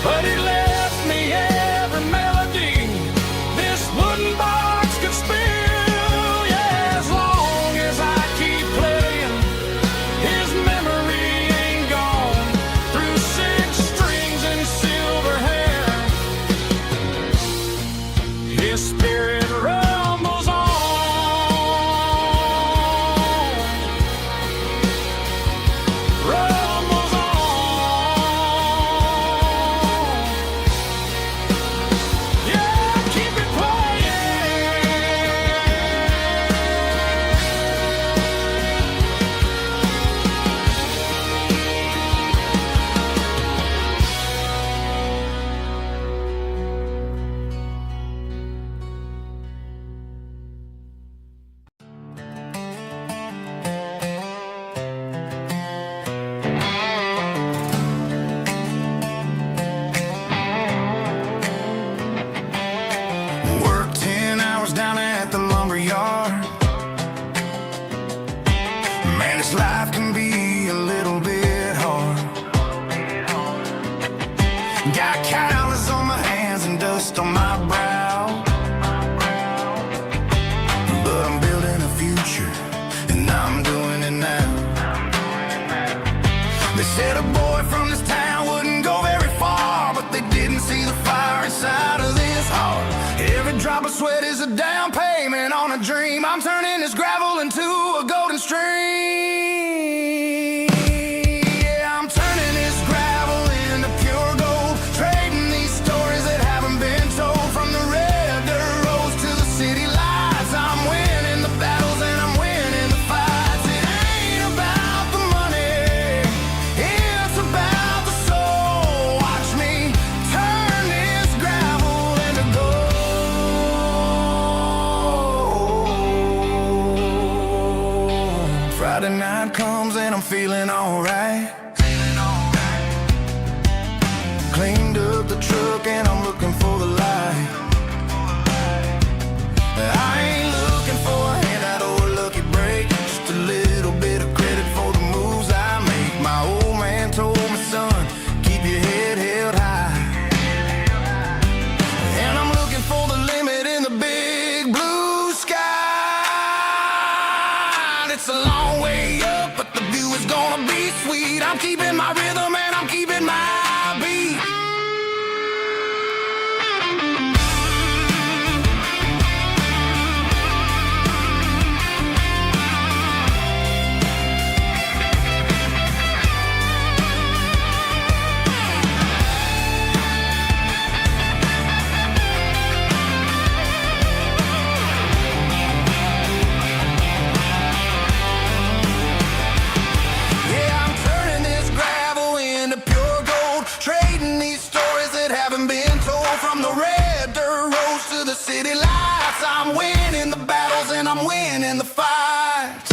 but he left me every melody this wooden box could spill. Yeah, as long as I keep playing, his memory ain't gone. Through six strings and silver hair, his spirit rumbles on. Rumbles on. Yeah, keep it playing. Work 10 hours down at the lumber yard. Man, this life can be a little bit hard. Got calluses on my hands and dust on my brow. feeling alright. Cleaned up the truck and I'm looking for the light. I ain't looking for a handout or a lucky break, just a little bit of credit for the moves I make. My old man told me, son, keep your head held high. And I'm looking for the limit in the big blue sky. It's a long way up, but the view is gonna be sweet. I'm keeping my rhythm and I'm keeping my beat. From the red dirt roads to the city lights, I'm winning the battles and I'm winning the fights.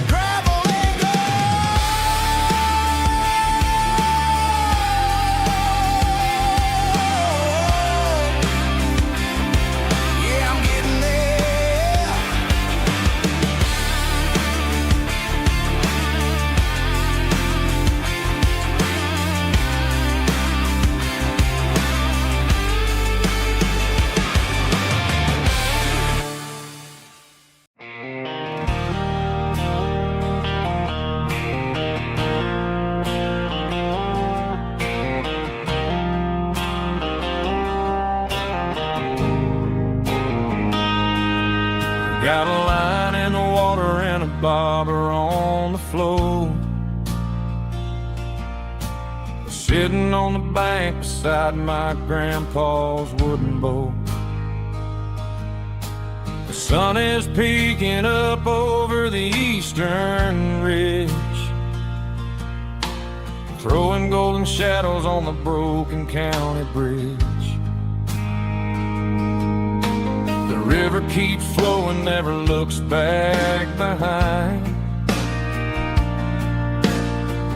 Gravel and gold. Yeah, I'm getting there. Got a line in the water and a bobber on the floor, sitting on the bank beside my grandpa's wooden boat. The sun is peeking up over the eastern ridge, throwing golden shadows on the broken county bridge. The river keeps flowing, never looks back behind,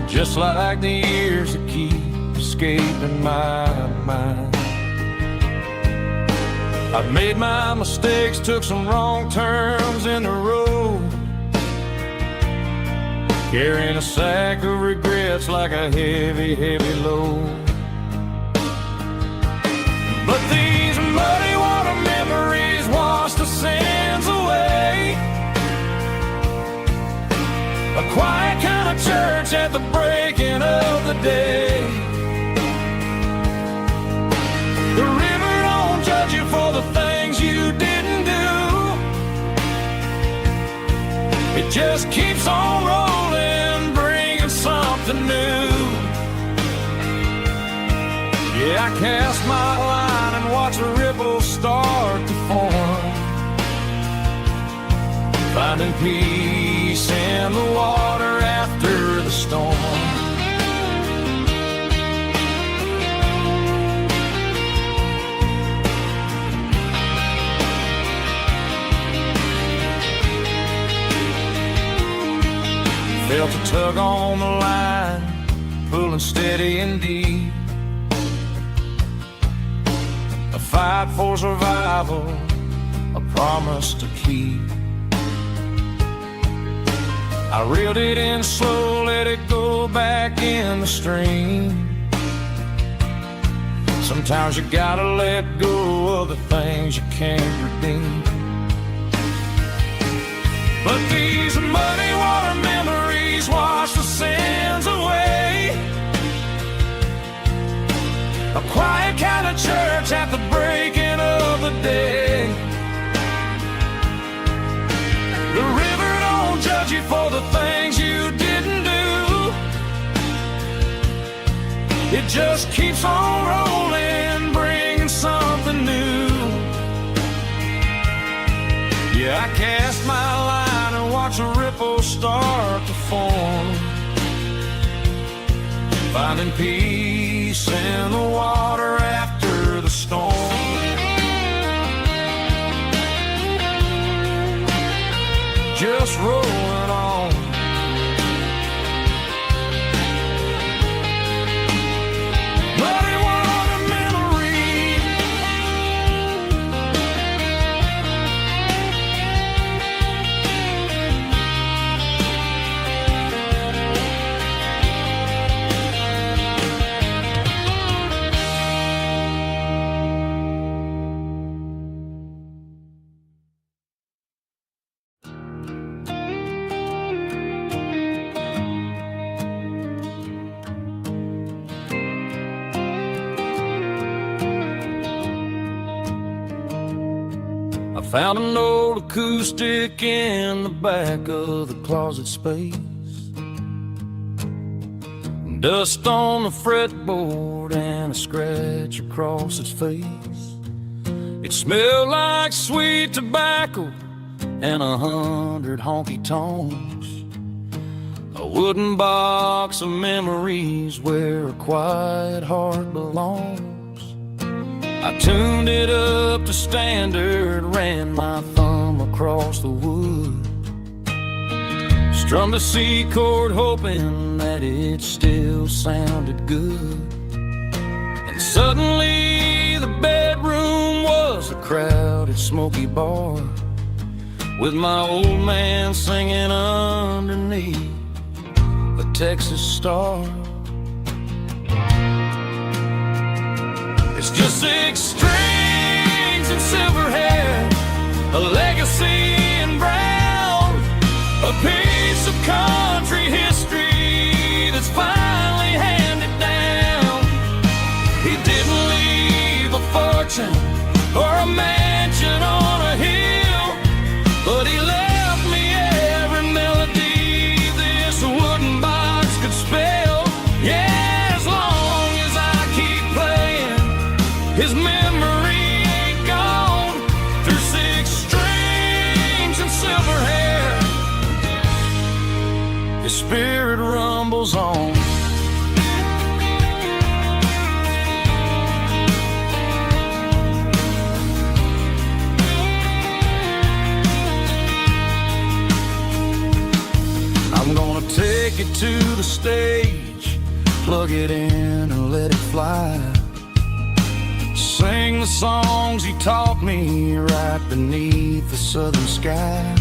just like the years that keep escaping my mind. I've made my mistakes, took some wrong turns in the road, carrying a sack of regrets like a heavy, heavy load. But these muddy water memories wash the sins away. A quiet kind of church at the breaking of the day. The river don't judge you for the things you didn't do. It just keeps on rolling, bringing something new. Yeah, I cast my line and watch the ripples start to form, finding peace in the water after the storm. Felt a tug on the line, pulling steady and deep. A fight for survival, a promise to keep. I reeled it in slow, let it go back in the stream. Sometimes you gotta let go of the things you can't redeem. But these muddy water memories wash the sins away. A quiet kind of church at the breaking of the day. The river don't judge you for the things you didn't do. It just keeps on rolling, bringing something new. Yeah, I cast my line and watch the ripples start to form, finding peace in the water after the storm. Just rolling on, Found an old acoustic in the back of the closet space. Dust on the fretboard and a scratch across its face. It smelled like sweet tobacco and 100 honky-tonks. A wooden box of memories where a quiet heart belongs. I tuned it up to standard, ran my thumb across the wood. Strummed a C chord hoping that it still sounded good. And suddenly the bedroom was a crowded smoky bar, with my old man singing underneath a Texas star. It's just 6 strings and silver hair, a legacy in brown, a piece of country history that's finally handed down. He didn't leave a fortune or a mansion on a hill, but he left me every melody this wooden box could spell. Yeah, as long as I keep playing, his memory ain't gone. Through 6 strings and silver hair, his spirit rumbles on. I'm gonna take it to the stage, plug it in and let it fly. Sing the songs he taught me right beneath the southern sky.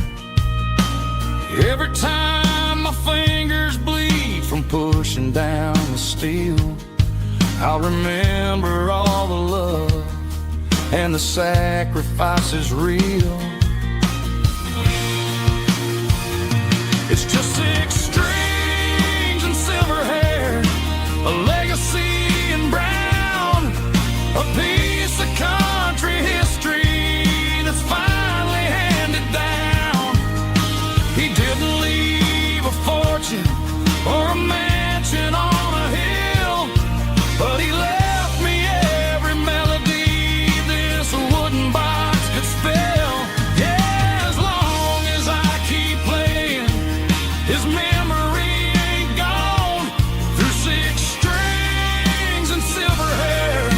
Every time my fingers bleed from pushing down the steel, I'll remember all the love and the sacrifices real. It's just 6 strings and silver hair, a legacy in brown, a piece of country history that's finally handed down. He didn't leave a fortune or a mansion on a hill, but he left me every melody this wooden box could spell. Yeah, as long as I keep playing, his memory ain't gone. Through 6 strings and silver hair,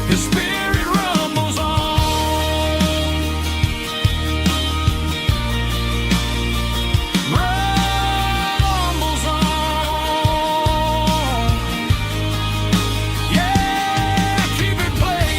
his spirit rumbles on. Rumbles on. Yeah, keep it playing.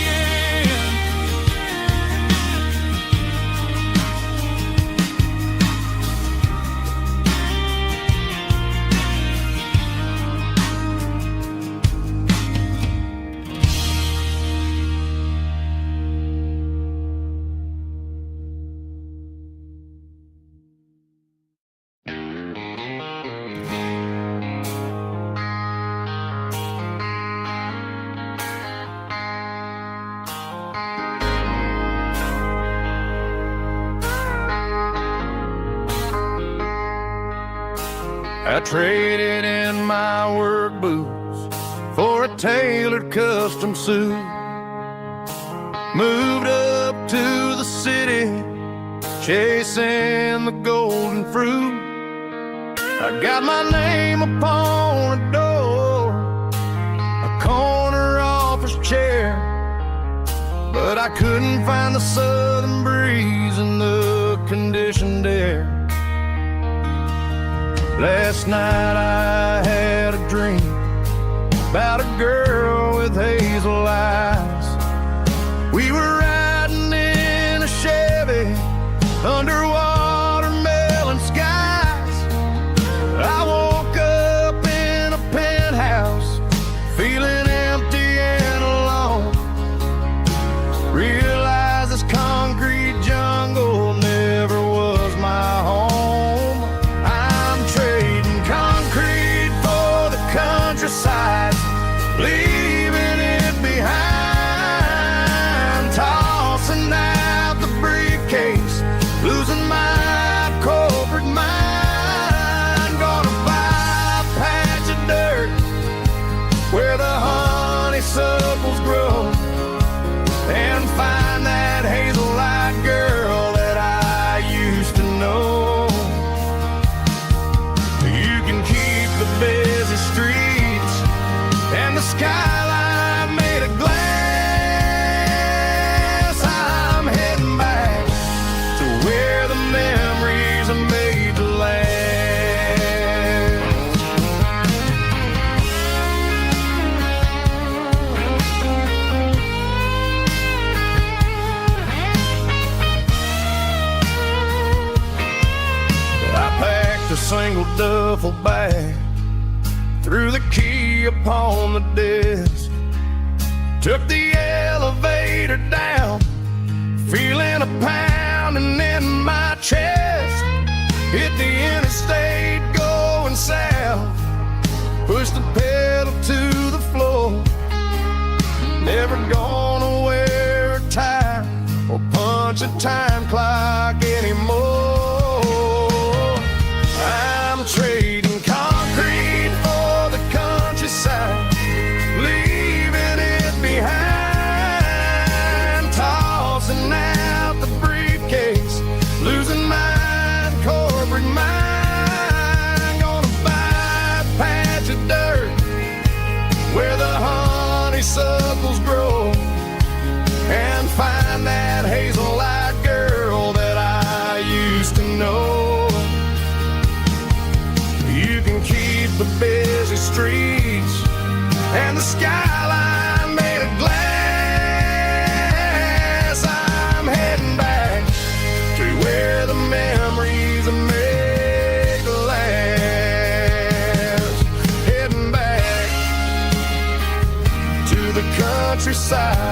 I traded in my work boots for a tailored custom suit. Moved up to the city, chasing the golden fruit. I got my name upon a door, a corner office chair, but I couldn't find the southern breeze in the conditioned air. Last night I had a dream about a girl with hazel eyes. We were riding in a Chevy under watermelon skies. I woke up in a penthouse feeling empty and alone. Realized this concrete jungle never was my home. Countryside, leaving it behind. the skyline made of glass. I'm heading back to where the memories are made to last. A single duffel bag, threw the key upon the desk, took the elevator down, feeling a pounding in my chest. Hit the interstate going south, pushed the pedal to the floor. Never gonna wear a tie or punch a time clock anymore. I'm trading concrete for the countryside, leaving it behind, tossing out the briefcase, losing my corporate mind. Gonna buy a patch of dirt where the honeysuckles grow and find that hazel-eyed girl that I used to know. Keep the busy streets and the skyline made of glass. I'm heading back to where the memories are made to last. Heading back to the countryside.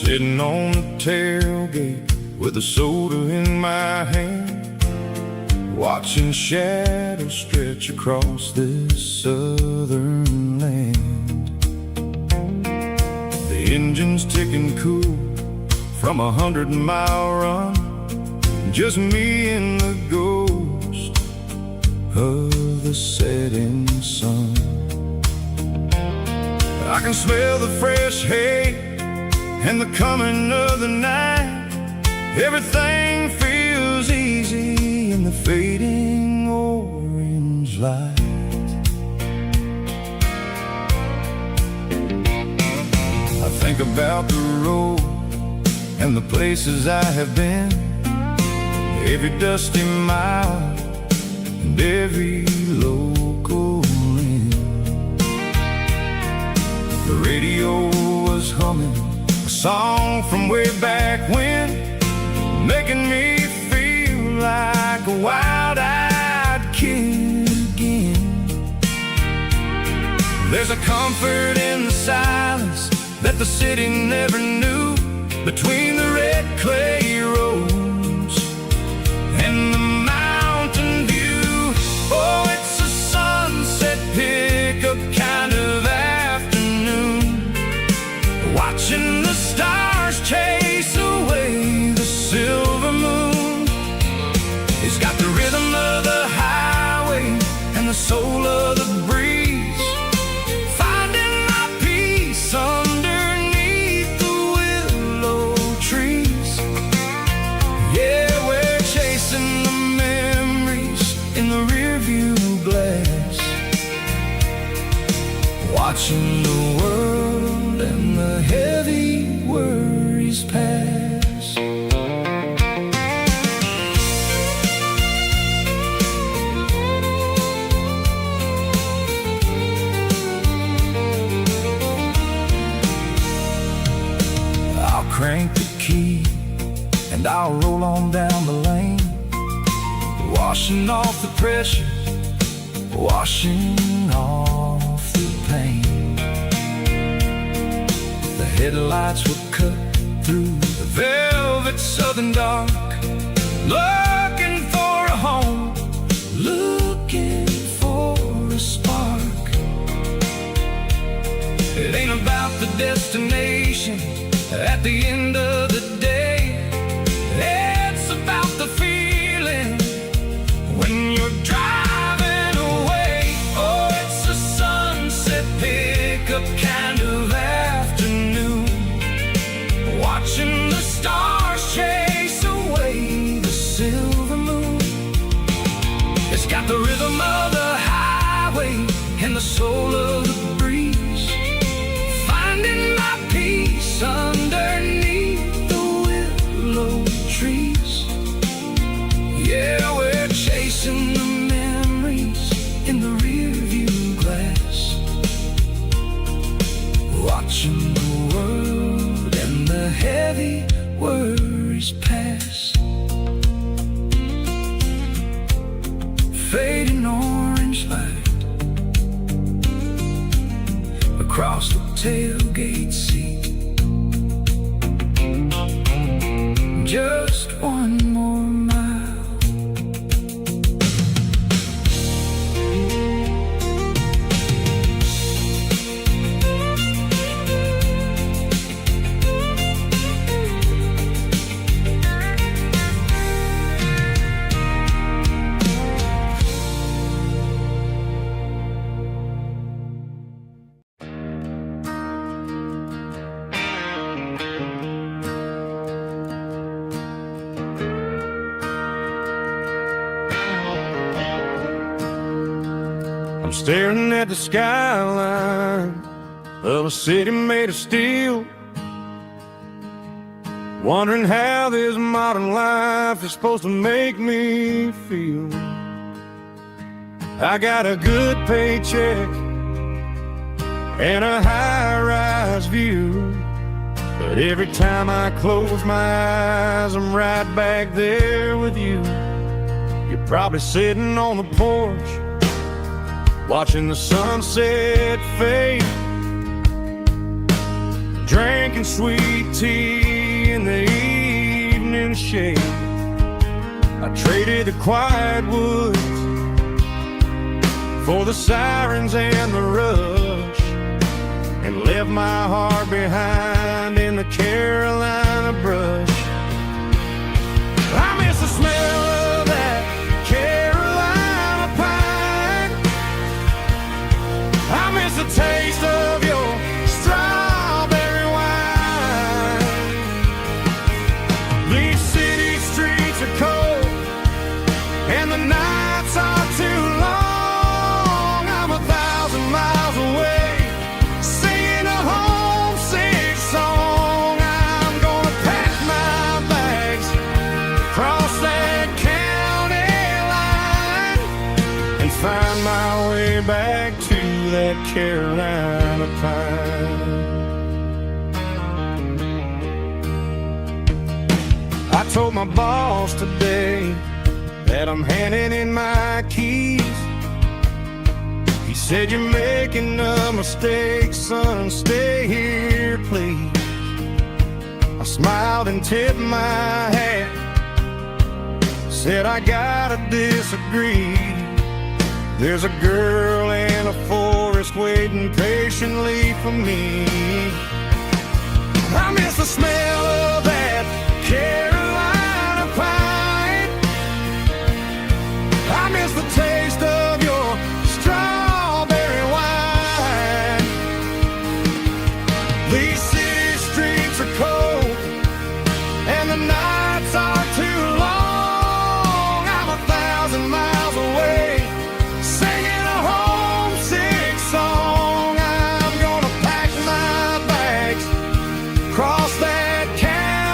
Sitting on the tailgate with a soda in my hand, watching shadows stretch across this southern land. The engine's ticking cool from 100-mile run, just me and the ghost of the setting sun. I can smell the fresh hay and the coming of the night. Everything feels easy in the fading orange light. I think about the road and the places I have been, every dusty mile and every local inn. The radio was humming a song from way back when, making me feel like a wild-eyed kid again. There's a comfort in the silence that the city never knew, between the red clay roads and the mountain view. Oh, it's a sunset pickup kind of afternoon, watching the stars chase away the silver moon. It's got the rhythm of the highway and the soul of the breeze, finding my peace underneath the willow trees. Yeah, we're chasing the memories in the rearview glass, watching the world and the heavy worries pass. I'll crank the key and I'll roll on down the lane, washing off the pressure, washing Headlights were cut through the velvet southern dark, looking for a home, looking for a spark. It ain't about the destination at the end of the day. It's about the feeling when you're driving away. Oh, it's a sunset pickup kind of afternoon, watching the stars chase away the silver moon. It's got the rhythm of the highway and the soul of the breeze, finding my peace underneath the willow trees. Yeah, we're chasing the memories in the rearview glass, watching the world and the heavy worries pass. Fading orange light across the tailgate seat. Just one more mile. I'm staring at the skyline of a city made of steel, wondering how this modern life is supposed to make me feel. I got a good paycheck and a high-rise view, but every time I close my eyes, I'm right back there with you. You're probably sitting on the porch, watching the sunset fade, drinking sweet tea in the evening shade. I traded the quiet woods for the sirens and the rush, and left my heart behind in the Carolina brush. I miss the smell of that Carolina pine. I miss the taste of your strawberry wine. These city streets are cold and the nights are too long. I'm 1,000 miles away, singing a homesick song. I'm gonna pack my bags, cross that county line, and find my way back to that Carolina pine. I told my boss today that I'm handing in my keys. He said, "You're making a mistake, son, stay here, please." I smiled and tipped my hat, said, "I gotta disagree. There's a girl in a forest waiting patiently for me." I miss the smell of that Carolina pine. I miss the taste of your strawberry wine. These city streets are cold and the nights are too long. I'm 1,000 miles away, singing a homesick song. I'm gonna pack my bags, cross that county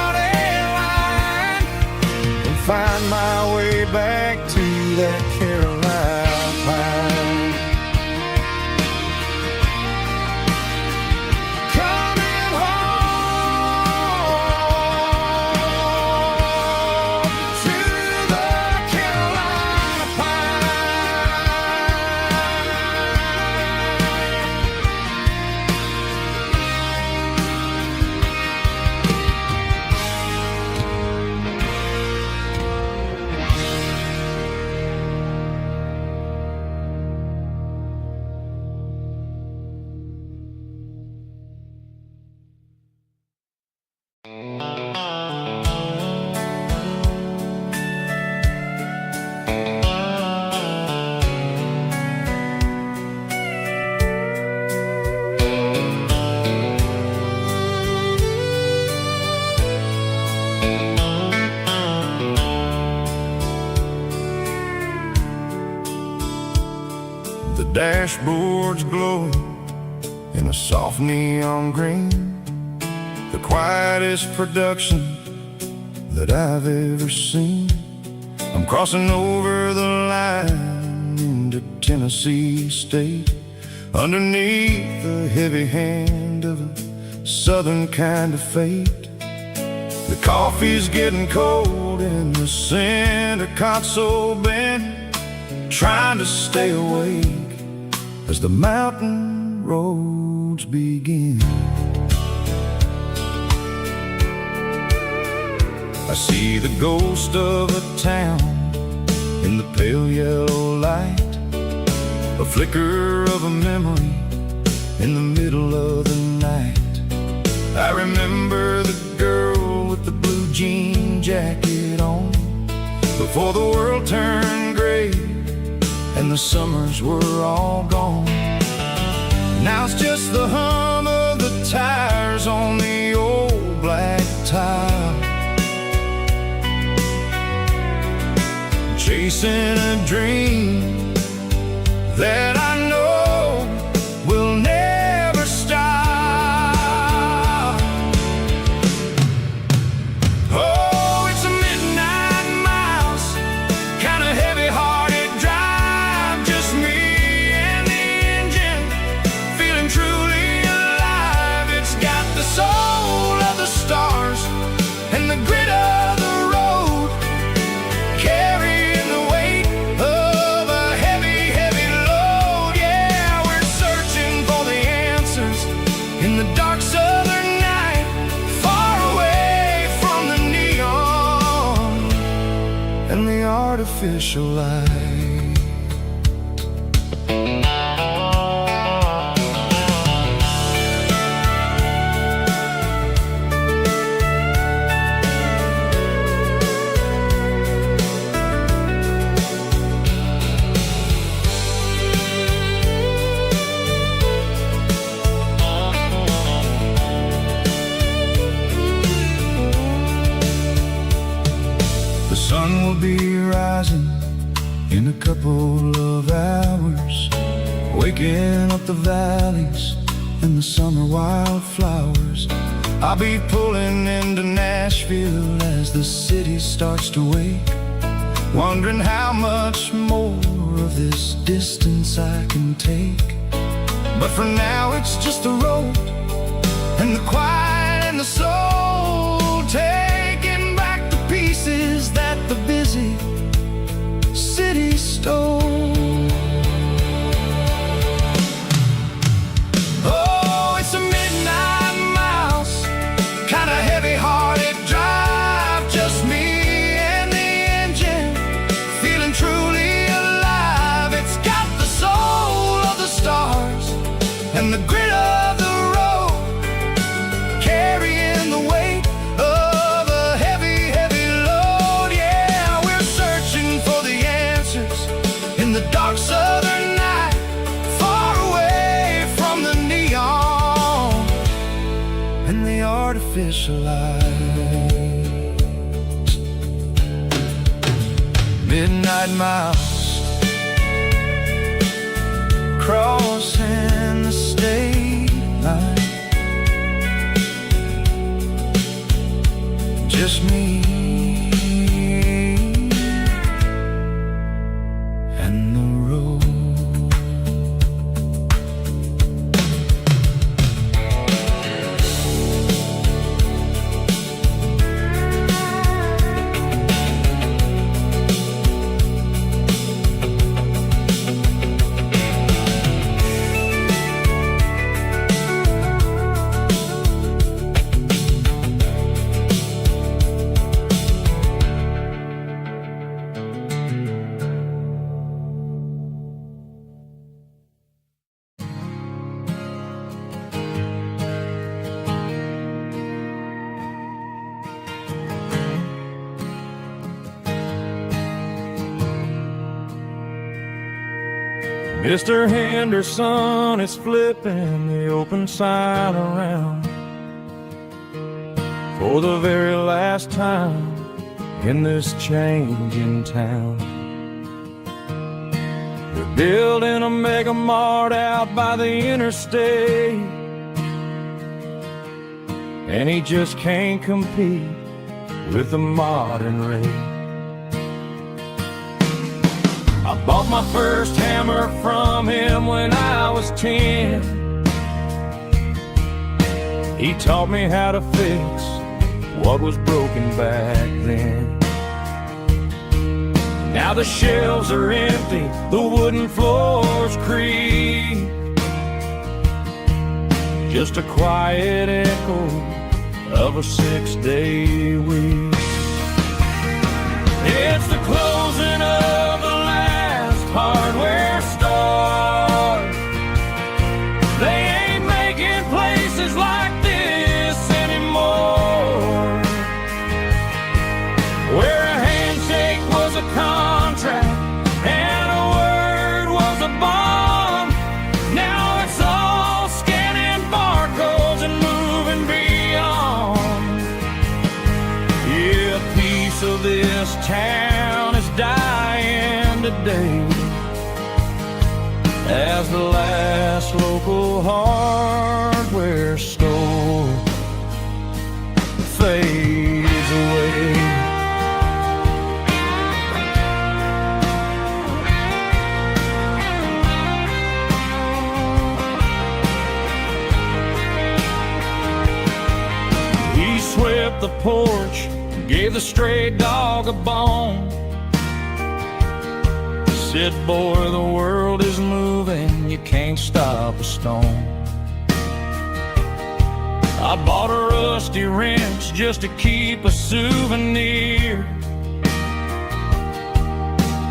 The dashboard's glowing in a soft neon green, the quietest production that I've ever seen. I'm crossing over the line into Tennessee State, underneath the heavy hand of a southern kind of fate. The coffee's getting cold in the center console bin, trying to stay awake as the mountain roads begin. I see the ghost of a town in the pale yellow light, a flicker of a memory in the middle of the night. I remember the girl with the blue jean jacket on, before the world turned gray and the summers were all gone. Now it's just the hum of the tires on the old black tile, chasing a dream that I know will never stop. Oh, it's a midnight miles, kind of heavy-hearted drive, just me and the engine, feeling truly alive. It's got the soul of the stars and the grit of the road, carrying the weight of a heavy, heavy load. Yeah, we're searching for the answers in the dark southern night, far away from the neon and the artificial light. The sun will be rising in a couple of hours, waking up the valleys and the summer wildflowers. I'll be pulling into Nashville as the city starts to wake, wondering how much more of this distance I can take. But for now it's just the road and the quiet and the soul, taking back the pieces that the busy city stole. Oh, it's a midnight miles, kind of heavy-hearted drive, just me and the engine, feeling truly alive. It's got the soul of the stars and the grit of the road, carrying the weight of a heavy, heavy load. Yeah, we're searching for the answers in the dark southern night, far away from the neon and the artificial light. Midnight miles, crossing the state line, just me and the road. Mr. Henderson is flipping the open sign around for the very last time in this changing town. The building a mega mart out by the interstate, and he just can't compete with the modern rate. I bought my first hammer from him when I was 10. He taught me how to fix what was broken back then. Now the shelves are empty, the wooden floors creak, just a quiet echo of a 6-day week. It's the closing of the last hardware store. They ain't making places like this anymore, where a handshake was a contract and a word was a bond. Now it's all scanning barcodes and moving beyond. Yeah, a piece of this town is dying today as the last local hardware store fades away. He swept the porch, gave the stray dog a bone, said, boy, the world is moving, you can't stop a stone. I bought a rusty wrench just to keep a souvenir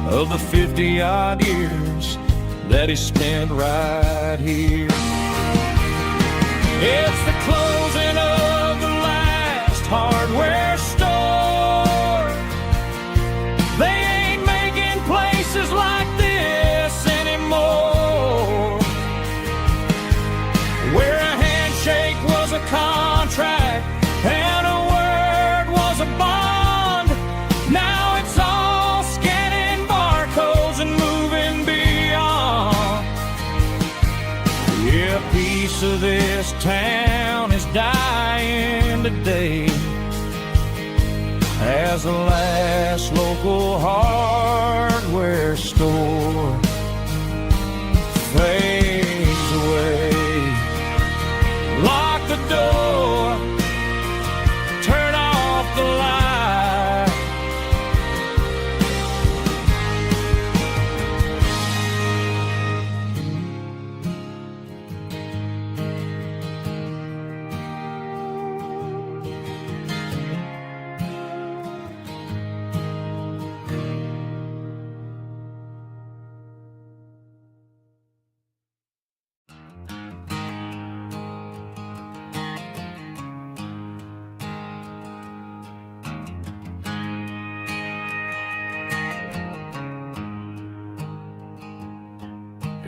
of the 50-odd years that he spent right here. It's the closing of the last hardware store. They ain't making places like this anymore, where a handshake was a contract and a word was a bond. Now it's all scanning barcodes and moving beyond. Yeah, a piece of this town is dying today as the last local hardware store fades away. Lock the door, turn off the light.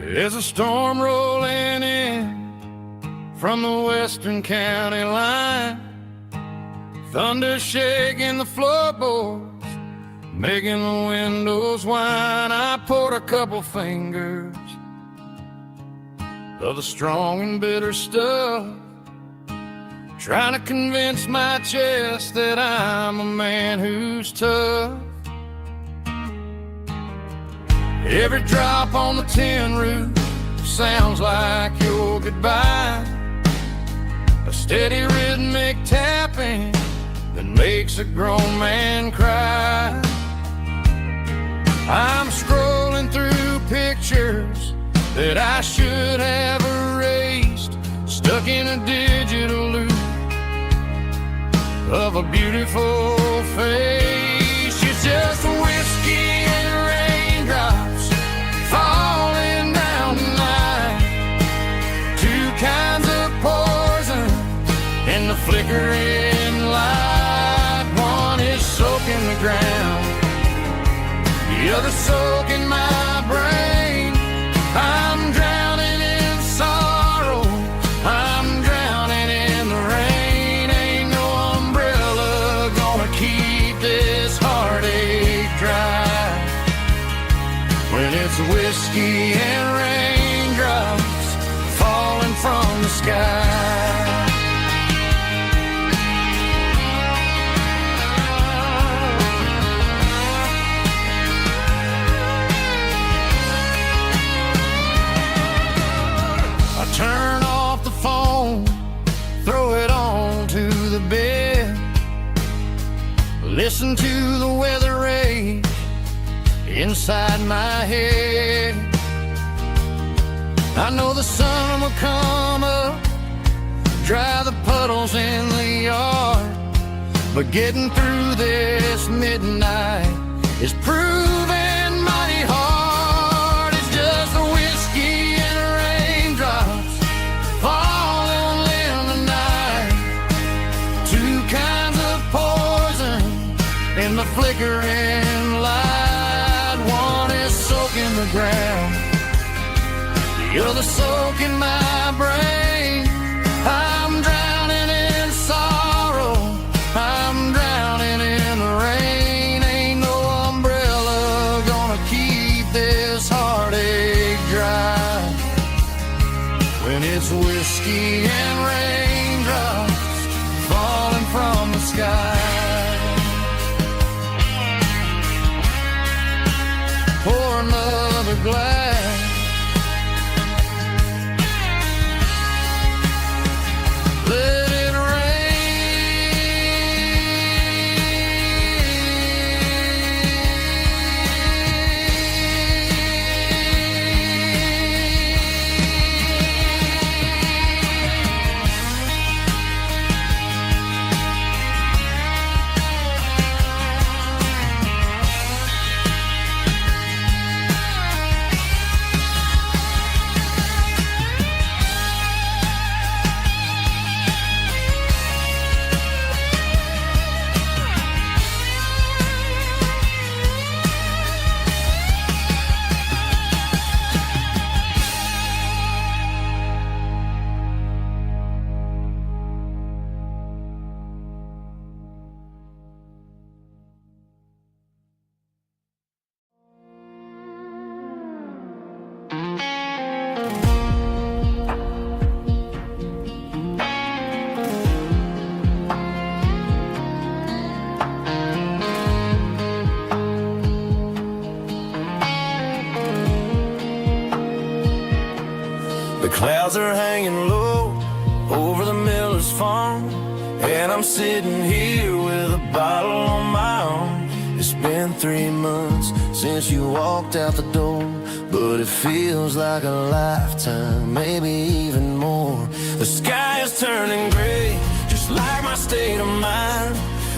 There's a storm rolling in from the western county line, thunder shaking the floorboards, making the windows whine. I poured a couple fingers of the strong and bitter stuff, trying to convince my chest that I'm a man who's tough. Every drop on the tin roof sounds like your goodbye, a steady rhythmic tapping that makes a grown man cry. I'm scrolling through pictures that I should have erased, stuck in a digital loop of a beautiful face. It's just whiskey and raindrops falling down tonight, two kinds of poison in the flickering light. One is soaking the ground, the other soaking my brain. I'm drowning in sorrow, I'm drowning in the rain. Ain't no umbrella gonna keep this heartache dry when it's whiskey listen to the weather rage inside my head. I know the sun will come up, dry the puddles in the yard, but getting through this midnight is proving mighty hard. It's just the whiskey and raindrops falling in the night, two kinds of poison in the flickering light. One is soaking the ground, the other soaking my brain. I'm drowning in sorrow, I'm drowning in the rain. Ain't no umbrella gonna keep this heartache dry when it's whiskey and raindrops falling from the sky. Pour another glass, let it The clouds are hanging low over the miller's farm, and I'm sitting here with a bottle on my arm. It's been 3 months since you walked out the door, but it feels like a lifetime, maybe even more. The sky is turning gray, just like my state of mind,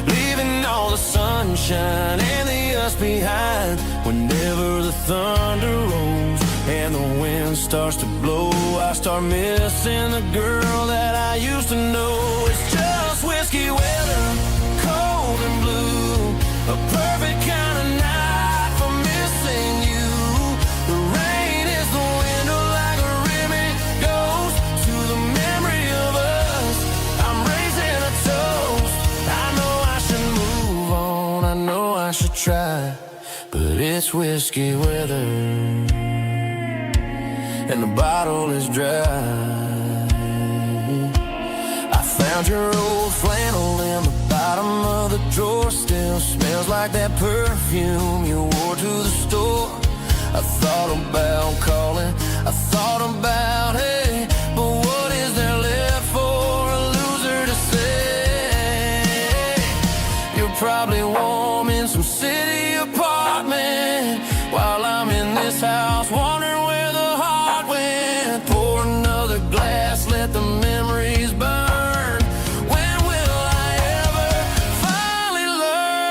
leaving all the sunshine and the us behind. Whenever the thunder rolls and the wind starts to blow, I start missing the girl that I used to know. It's just whiskey weather, cold and blue, a perfect kind of night for missing you. The rain is the window like a ribbon goes to the memory of us. I'm raising a toast. I know I should move on, I know I should try, but it's whiskey weather and the bottle is dry. I found your old flannel in the bottom of the drawer, still smells like that perfume you wore to the store. I thought about calling, I thought about, hey, but what is there left for a loser to say? You're probably warm in some city apartment, while I'm in this house wondering where the heart went. Pour another glass, let the memories burn. When will I ever finally learn?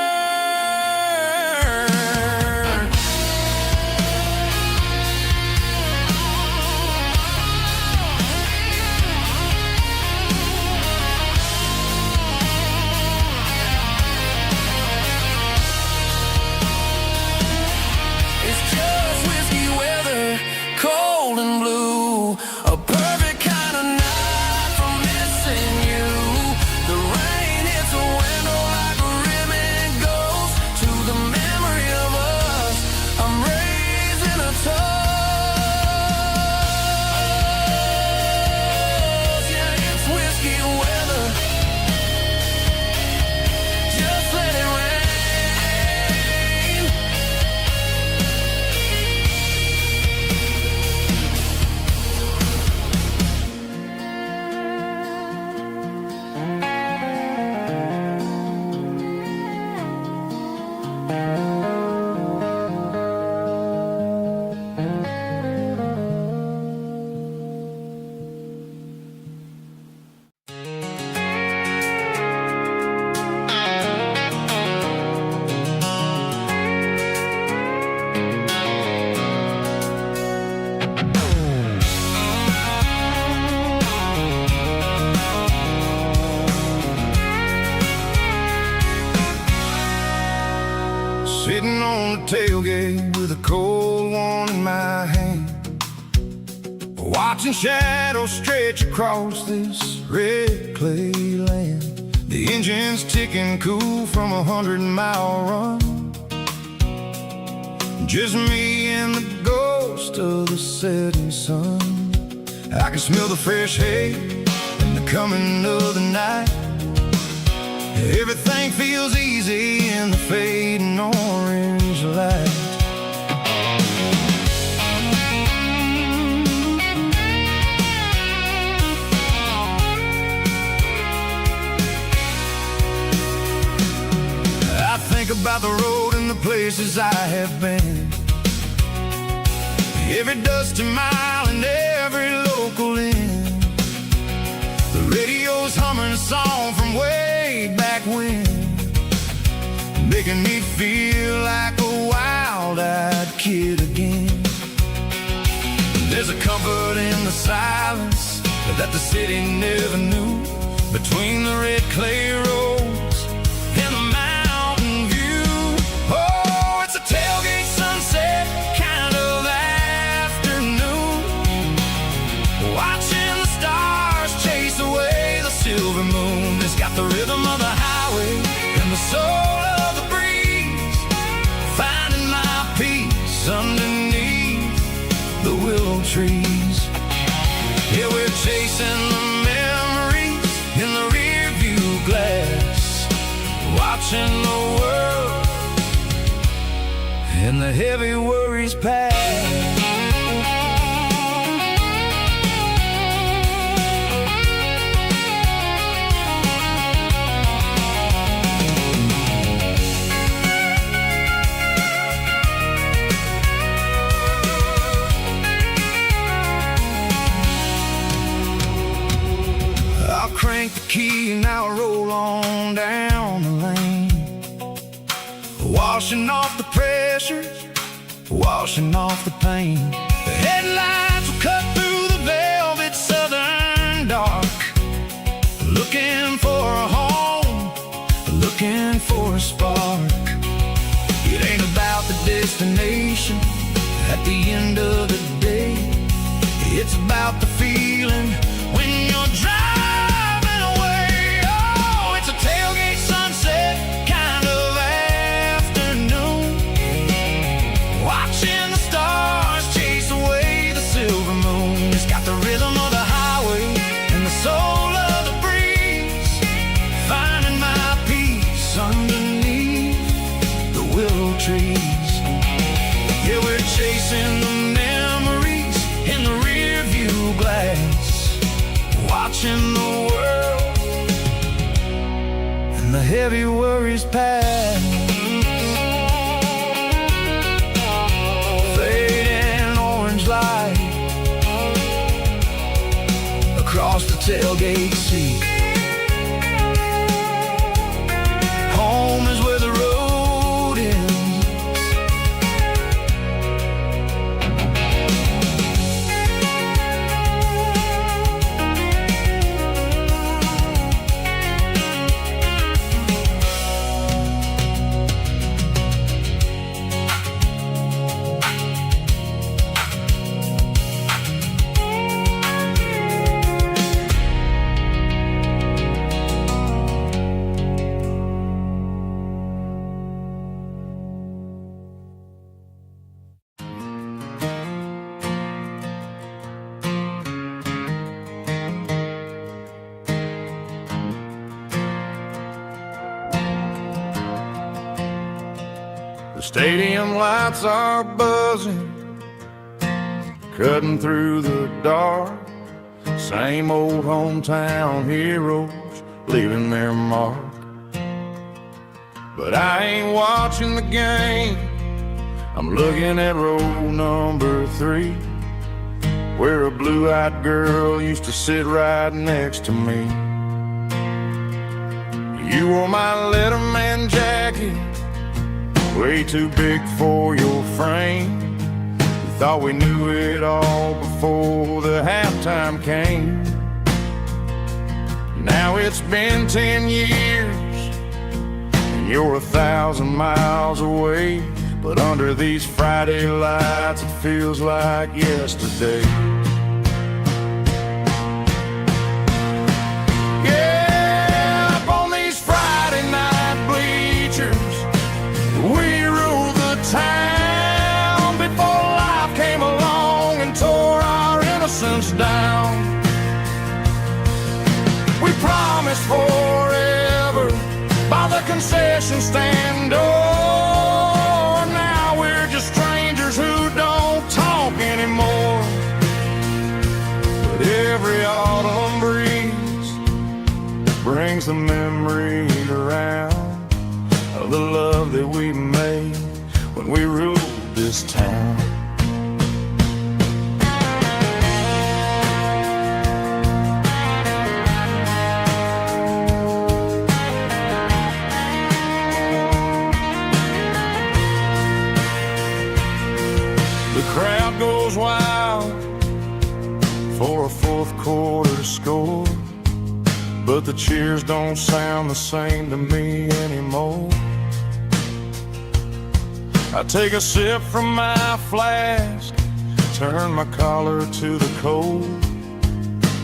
tailgate with a cold one in my hand, watching shadows stretch across this red clay land. The engine's ticking cool from a 100-mile run. Just me and the ghost of the setting sun. I can smell the fresh hay and the coming of the night. Everything feels easy in the fading orange light. I think about the road and the places I have been, every dusty mile and every local inn. The radio's humming a song from way back when, making me feel like a wild-eyed kid again. There's a comfort in the silence that the city never knew, between the red clay roads and the mountain view. Oh, it's a tailgate sunset kind of afternoon, watching the stars chase away the silver moon. It's got the rhythm of the highway and the soul of the breeze, finding my peace underneath the willow trees. Yeah, we're chasing the memories in the rear view glass, watching the world and the heavy worries pass. Crank the key and I'll roll on down the lane, washing off the pressure, washing off the pain. The headlights will cut through the velvet southern dark, looking for a home, looking for a spark. It ain't about the destination at the end of the day, it's about the feeling when you're driving. Tailgate sunset kind of afternoon, watching the stars chase away the silver moon. It's got the rhythm of the highway and the soul of the breeze, finding my peace underneath the willow trees. Yeah, we're chasing the memories in the rear view glass, watching the world and the heavy worries pass. Fading orange light across the tailgate seat. Home is where the road ends. The stadium lights are buzzing, cutting through the dark. Same old hometown heroes leaving their mark. But I ain't watching the game, I'm looking at row number 3, where a blue-eyed girl used to sit right next to me. You wore my Letterman jacket, way too big for your frame. We thought we knew it all before the halftime came. Now it's been 10 years, and you're 1,000 miles away. but under these Friday lights it feels like yesterday. Yeah, up on these Friday night bleachers, we ruled the town before life came along and tore our innocence down. We promised forever by the concession stand door. Now we're just strangers who don't talk anymore. But every autumn breeze brings the memory around of the love that we made when we ruled this town. The crowd goes wild for a fourth quarter score, but the cheers don't sound the same to me anymore. I take a sip from my flask, turn my collar to the cold.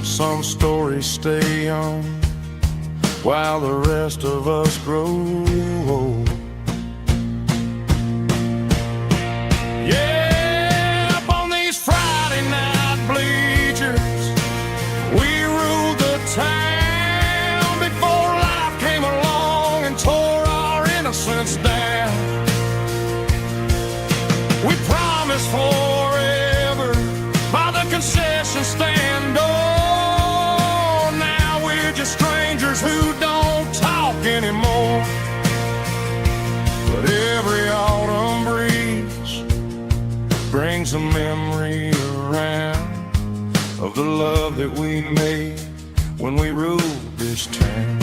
Some stories stay young while the rest of us grow old. Down. We promised forever by the concession stand door. Now we're just strangers who don't talk anymore. But every autumn breeze brings a memory around of the love that we made when we ruled this town.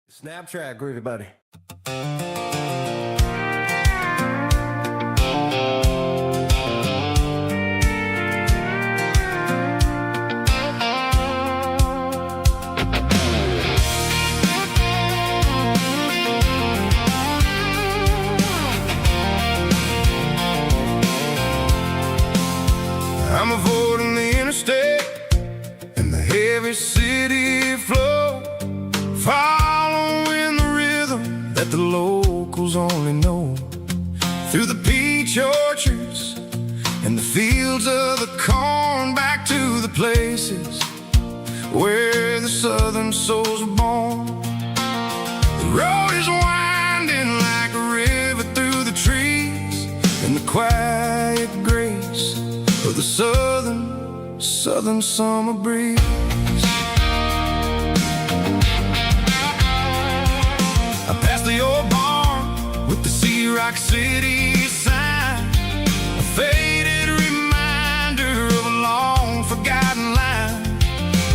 Snap track, groovy buddy. I'm avoiding the interstate and the heavy city flow, following the rhythm that the locals only know. Through the peach orchards and the fields of the corn, back to the places where the southern souls were born. The road is winding like a river through the trees, and the quiet grace of the southern summer breeze. I passed the old barn with the Rock City sign, a faded reminder of a long forgotten line.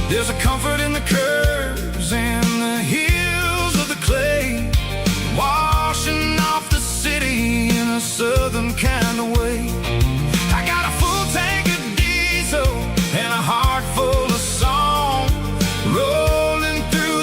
There's a comfort in the curves and the hills of the clay, washing off the city in a southern kind of way. I got a full tank of diesel and a heart full of song, rolling through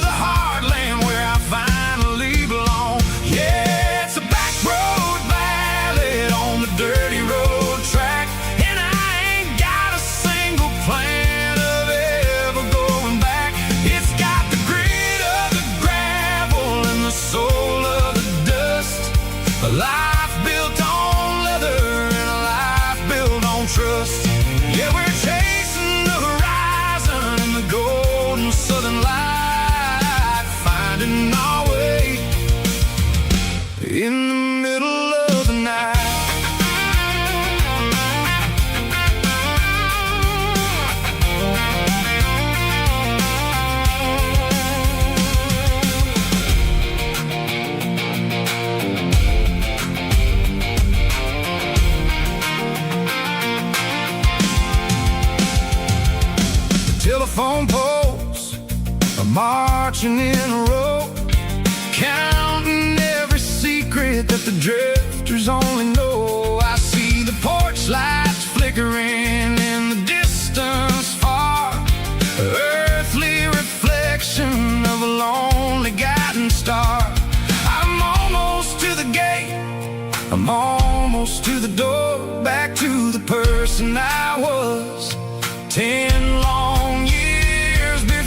marching in a row, counting every secret that the drifters only know. I see the porch lights flickering in the distance far, earthly reflection of a lonely guiding star. I'm almost to the gate, I'm almost to the door, back to the person I was 10 long years before.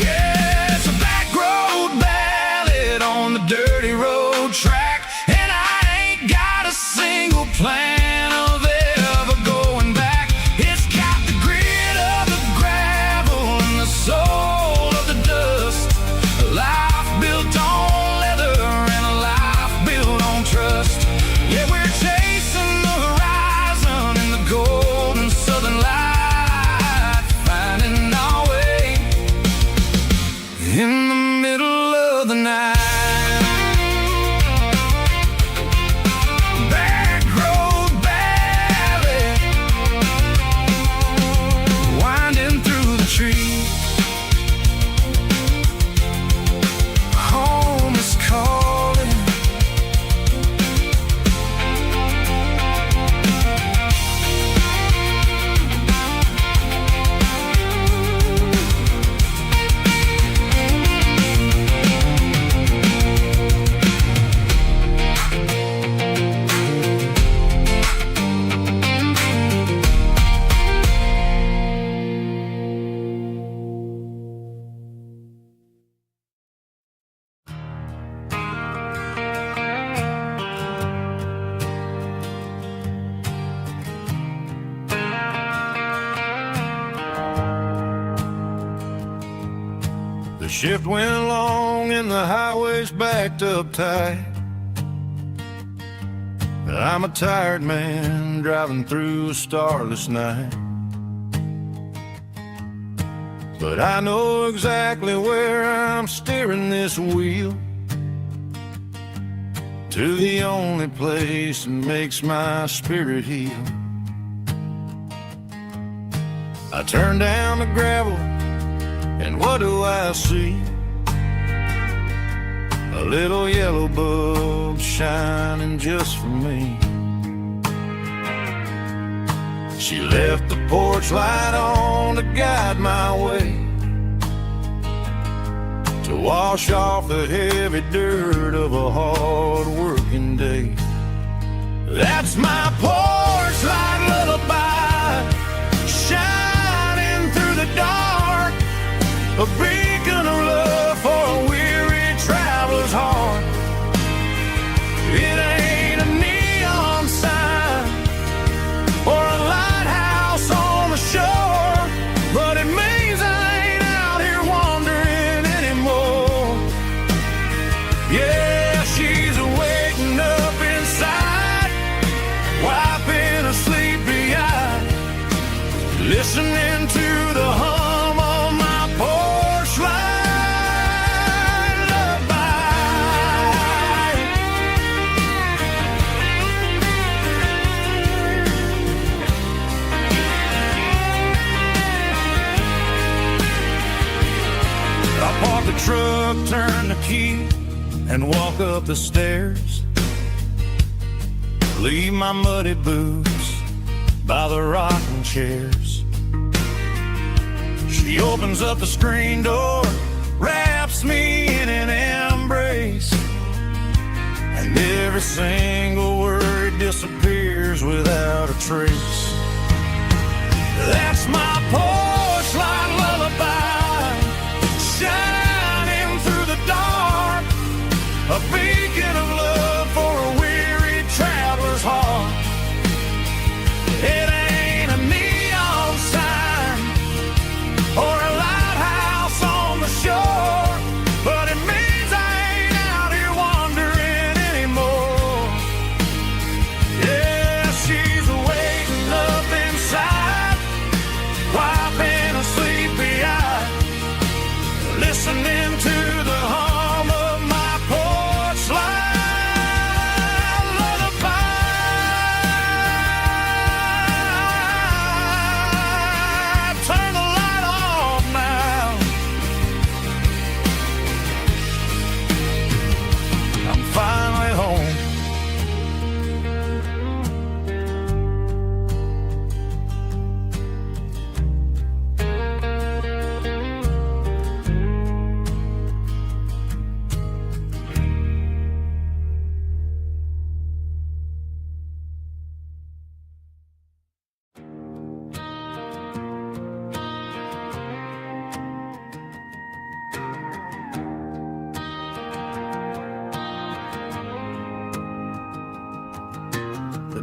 Yeah, it's a back road ballad on the dirty road track, and I ain't got a single plan of ever going back. It's got the grit of the gravel and the soul of the dust, a life built on leather and a life built on trust. Yeah, we're chasing the horizon in the golden southern light, finding our way in the middle of the night. Back road ballad, winding through the trees. Home is calling. The shift went along and the highway's backed up tight. I'm a tired man driving through a starless night, but I know exactly where I'm steering this wheel, to the only place that makes my spirit heal. I turn down the gravel, and what do I see? A little yellow bulb shining just for me. She left the porch light on to guide my way, to wash off the heavy dirt of a hard working day. That's my porch light lullaby, shining through the dark, a beacon of love for a weary traveler's heart. It ain't a neon sign or a lighthouse on the shore, but it means I ain't out here wandering anymore. Yeah, she's waiting up inside, wiping a sleepy eye, listening to the hum of my porch light lullaby. I park the truck, turn the key, and walk up the stairs. Leave my muddy boots by the rocking chairs. She opens up the screen door, wraps me in an embrace, and every single word disappears without a trace. That's my porch light lullaby, shining through the dark, a beacon of love for a weary traveler's heart. It ain't a neon sign or a lighthouse on the shore, but it means I ain't out here wandering anymore. Yeah, she's waiting up inside, wiping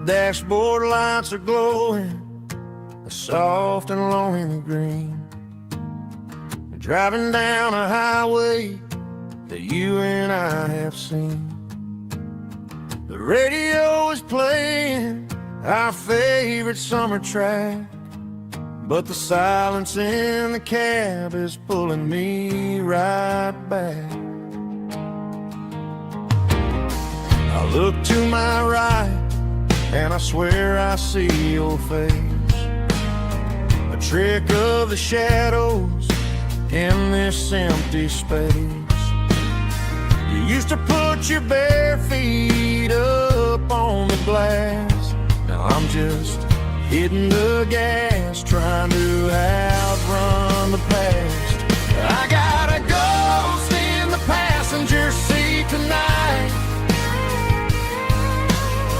dashboard lights are glowing a soft and lonely green. Driving down a highway that you and I have seen. The radio is playing our favorite summer track, but the silence in the cab is pulling me right back. I look to my right and I swear I see your face, a trick of the shadows in this empty space. You used to put your bare feet up on the glass. Now I'm just hitting the gas, trying to outrun the past. I got a ghost in the passenger seat tonight,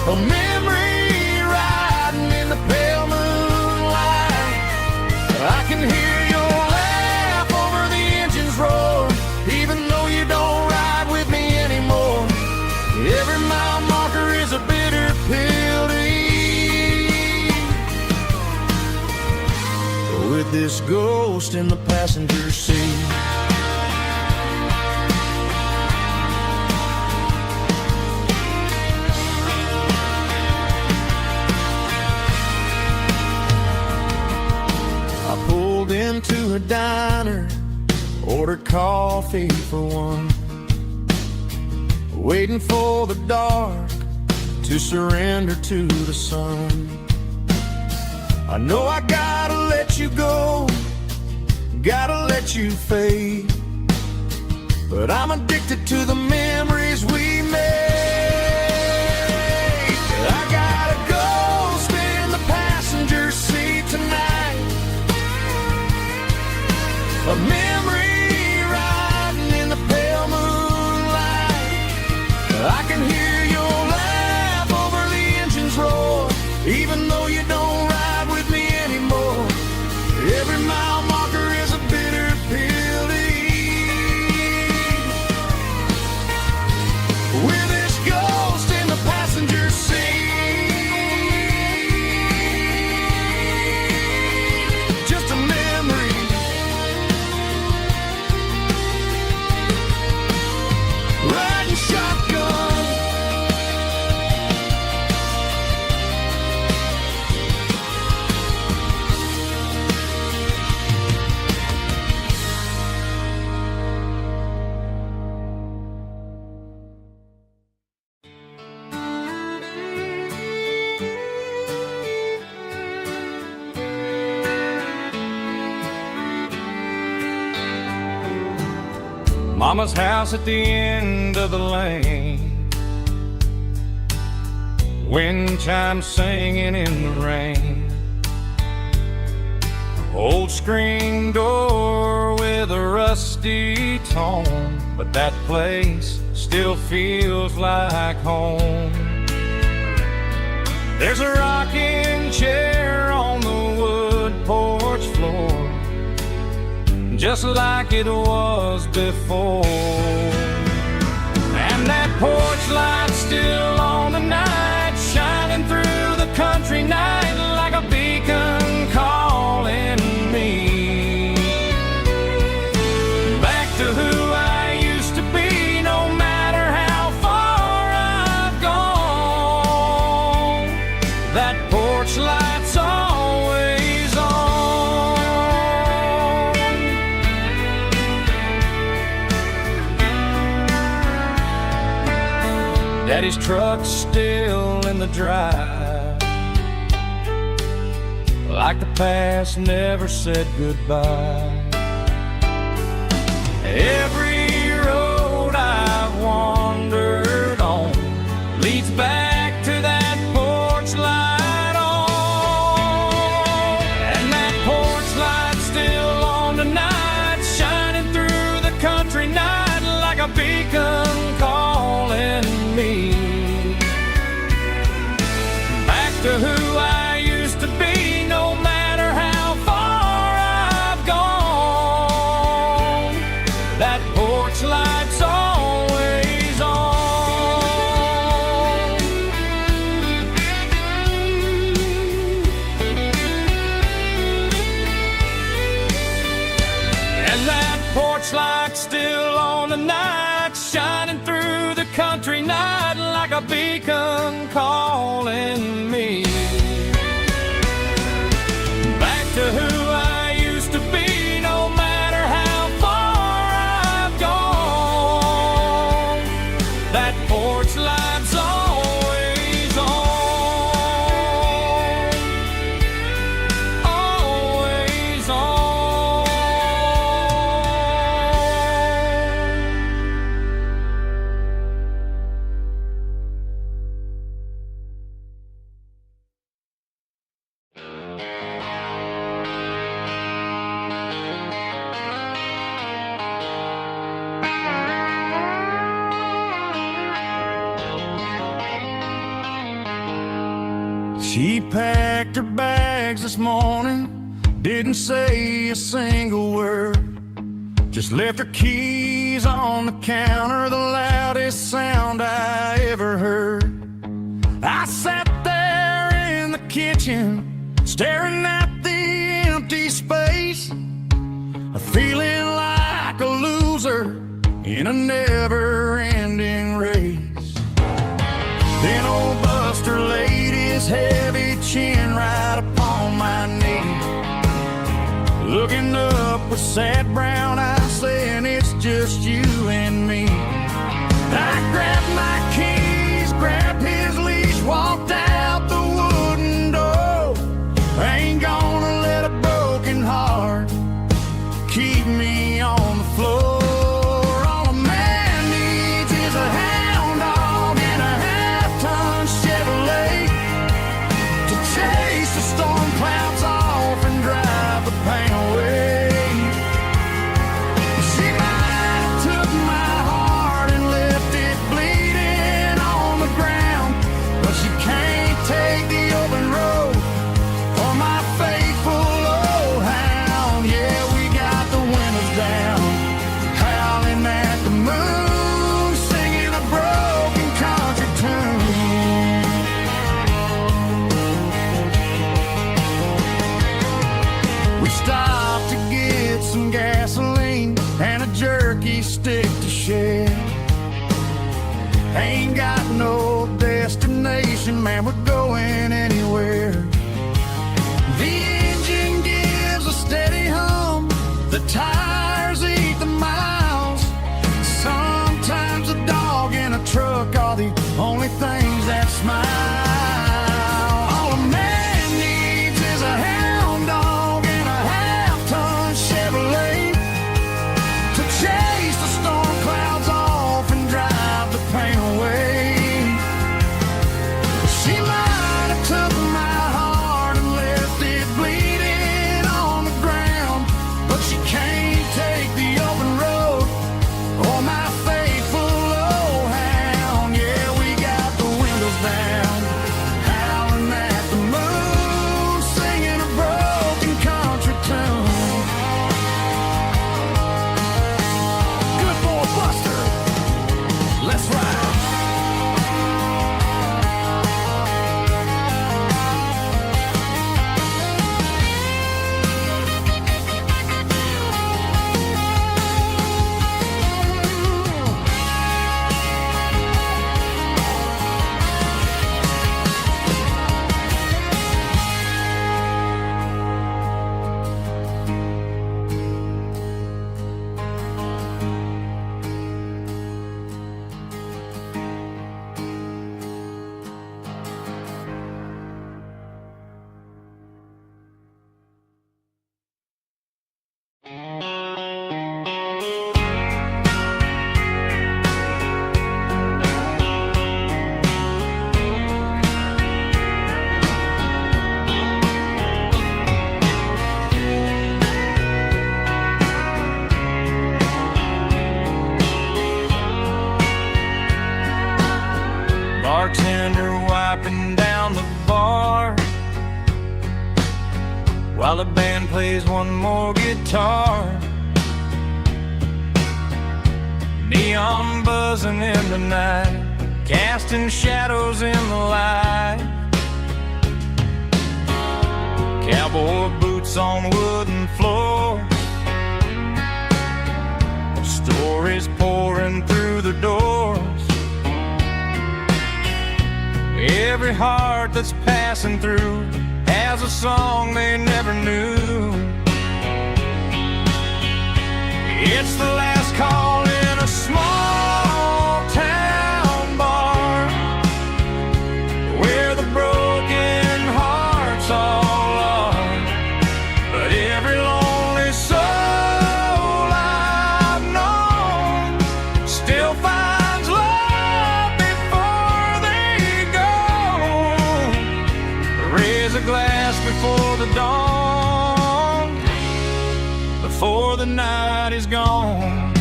a memory riding in the pale moonlight. I can hear your laugh over the engine's roar, even though you don't ride with me anymore. Every mile marker is a bitter pill to eat, with this ghost in the passenger seat. I pulled into a diner, ordered coffee for one, waiting for the dark to surrender to the sun. I know I gotta let you go, gotta let you fade, but I'm addicted to the memories we made. I got a ghost in the passenger seat tonight, a memory riding in the pale moonlight. I can hear your laugh over the engine's roar, even though you don't ride with me anymore. Every mile marker is a bitter pill to eat, with this ghost in the passenger seat. Just a memory, riding shotgun. Mama's house at the end of the lane, wind chimes singing in the rain. Old screen door with a rusty tone, but that place still feels like home. There's a rocking chair on the wood porch floor, just like it was before. And that porch light's still on tonight, shining through the country night like a beacon calling me back to who I used to be. No matter how far I've gone, that porch light's always on. Daddy's truck's still in the drive, like the past never said goodbye. Every road I've wandered on leads back to that porch light on. And that porch light's still on tonight, shining through the country night like a beacon calling me back to who I used to be. No matter how far I've gone, that porch light's always on. like a beacon calling me back to who I used to be. No matter how far I've gone, that porch light's always on, always on. She packed her bags this morning, didn't say a single word, just left her keys on the counter, the loudest sound I ever heard. I sat there in the kitchen, staring at the empty space, feeling like a loser in a never-ending race. Then old Buster laid his heavy chin right upon my knee, looking up with sad brown eyes, saying it's just you and me. I grabbed my keys, grabbed his leash, walked out the wooden door. I ain't gonna let a broken heart keep me on the floor. All a man needs is a hound dog and a half-ton Chevrolet to chase the storm clouds off and drive the pain away. She might have took my heart and left it bleeding on the ground, but she can't take the open road or my faithful old hound. Yeah, we got the windows down, howling at the moon, singing a broken country tune. We stopped to get some gasoline and a jerky stick to share. Ain't got no destination, man, we're going anywhere. The engine gives a steady hum, the tires eat the miles. Sometimes a dog and a truck are the only things that smile. All a man needs is a hound dog and a half-ton Chevrolet to chase the storm clouds off and drive the pain away. She might have took my heart and left it bleeding on the ground, but she can't take the open road or my faithful old hound. Yeah, we got the windows down, howling at the moon, singing a broken country tune. Good boy Buster, let's ride. Bartender wiping down the bar while the band plays one more guitar. Neon buzzing in the night, casting shadows in the light. Cowboy boots on wooden floors, stories pouring through the doors. every heart that's passing through has a song they never knew. It's the last call in a small town bar, where the broken hearts all are. But every lonely soul I've known still finds love before they go. Raise a glass before the dawn, before the night is gone.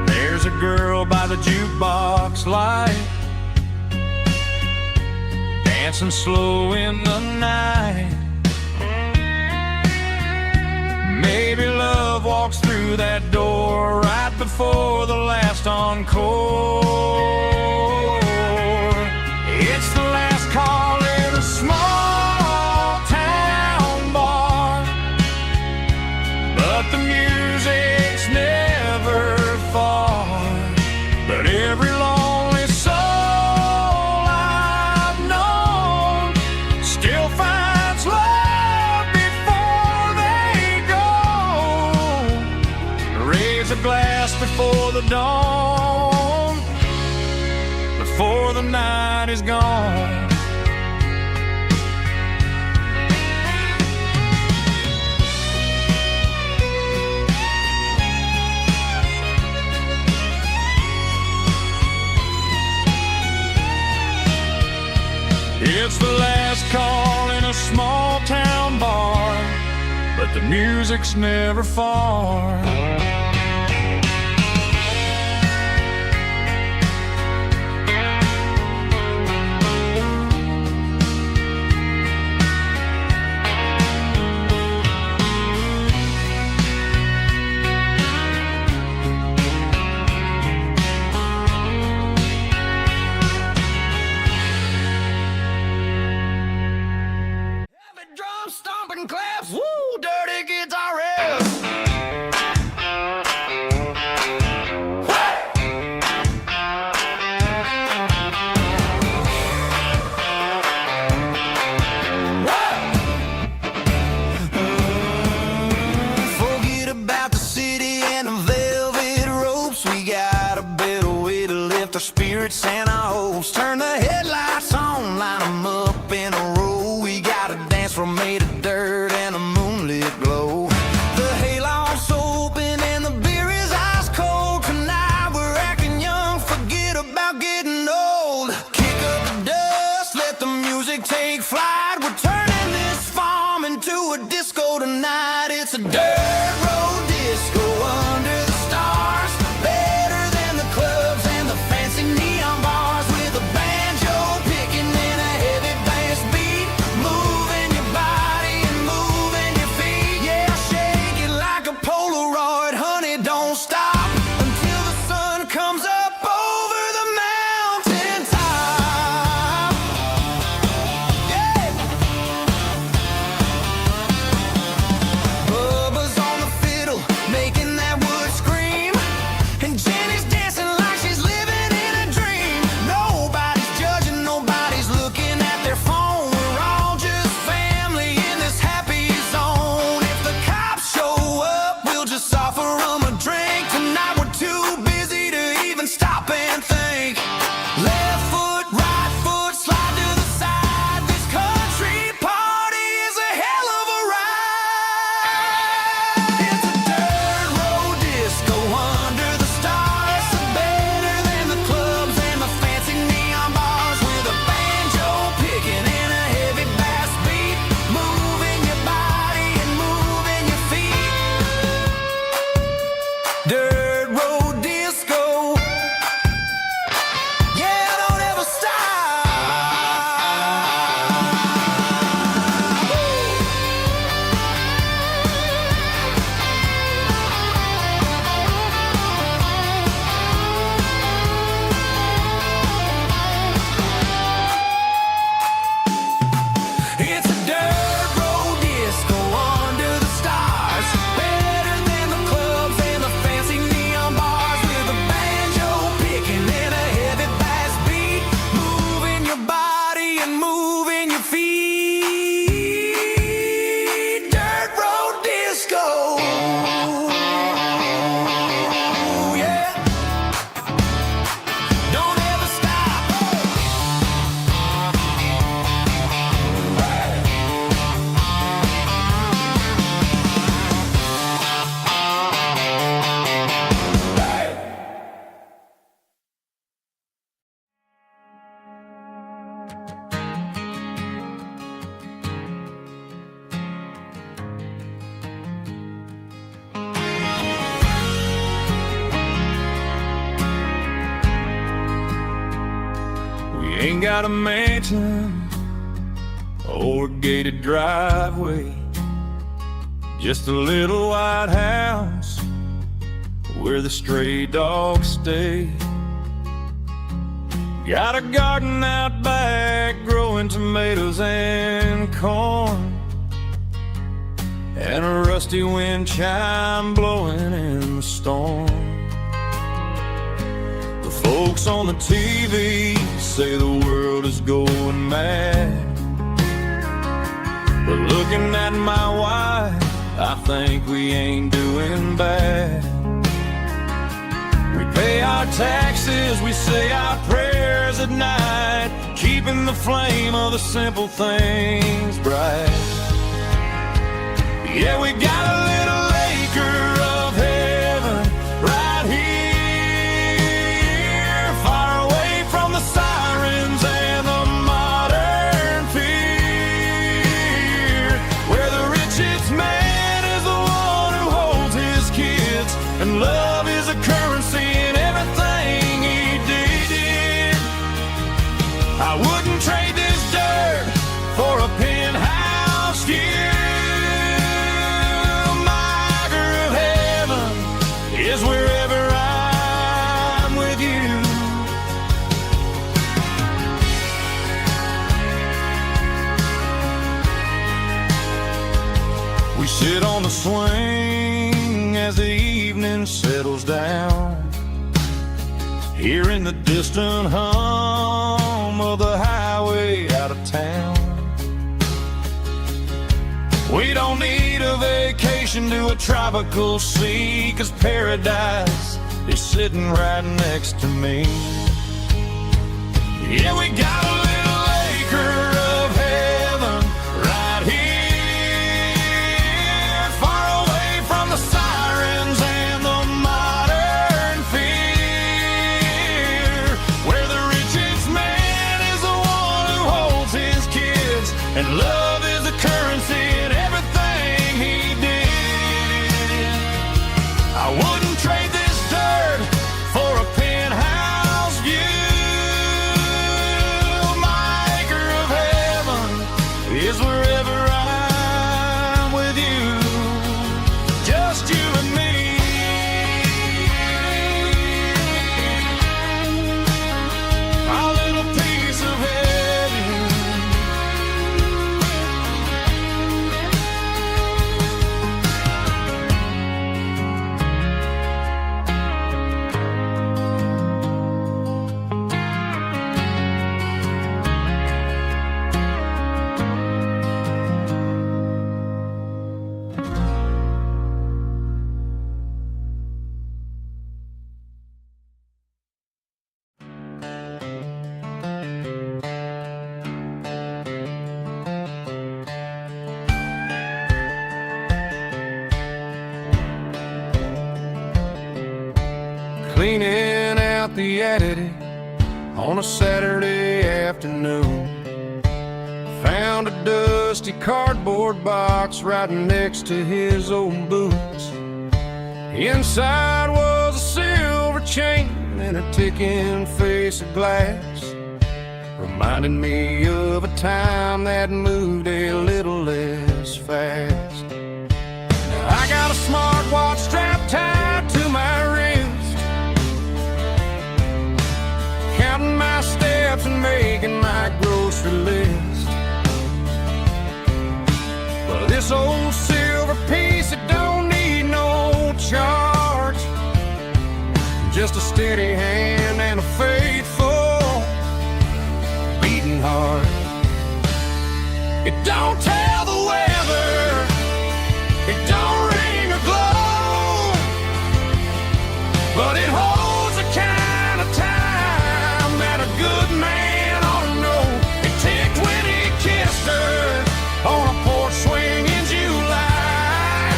There's a girl by the jukebox light, dancing slow in the night. Maybe love walks through that door right before the last encore. It's the last call in a small town bar, but the music's never far. But every lonely soul I've known still finds love before they go. Raise a glass before the dawn, before the night is gone. It's the last call in a small town bar, but the music's never far. Drum stomping claps, woo, dirty guitar riffs. Forget about the city and the velvet ropes. We got a better way to lift our spirits and our hopes. Turn the headlights on, line them up in a row. We got a dance floor made of dirt and a moonlit glow. The hayloft's open and the beer is ice cold. Tonight we're acting young, forget about getting old. Kick up the dust, let the music take flight. We're turning this farm into a disco tonight. It's a dirt road disco under the stars, better than the clubs and the fancy neon bars, with a banjo picking and a heavy Ain't got a mansion or a gated driveway, just a little white house where the stray dogs stay. Got a garden out back growing tomatoes and corn, and a rusty wind chime blowing in the storm. The folks on the TV say the world is going mad, but looking at my wife, I think we ain't doing bad. We pay our taxes, we say our prayers at night, keeping the flame of the simple things bright. Yeah, we got a little acre of heaven right here, far away from the sirens and the modern fear, where the richest man is the one who holds his kids, and love is a currency in everything he did. I wouldn't trade this dirt for a penthouse view. Is wherever I'm with you. We sit on the swing as the evening settles down, hearing the distant hum of the highway out of town. We don't need a vacation to a tropical sea, 'cause paradise is sitting right next to me. Yeah, we got a little acre of heaven right here, far away from the sirens and the modern fear, where the richest man is the one who holds his kids, and love is the currency in everything he did. I wouldn't trade this dirt for a penthouse view. My acre of heaven is wherever I'm with you, just you and me. Our little piece of heaven. Cleaning out the attic on a Saturday afternoon, found a dusty cardboard box right next to his old boots. Inside was a silver chain and a ticking face of glass, reminding me of a time that moved a little less fast. Now I got a smartwatch strapped tied to my wrist, counting my steps and making my grocery list. But this old silver piece, it don't need no charge, just a steady hand and a faithful beating heart. It don't tell the weather, it don't ring or glow, but it holds the kind of time that a good man ought to know. It ticked when he kissed her on a porch swing in July.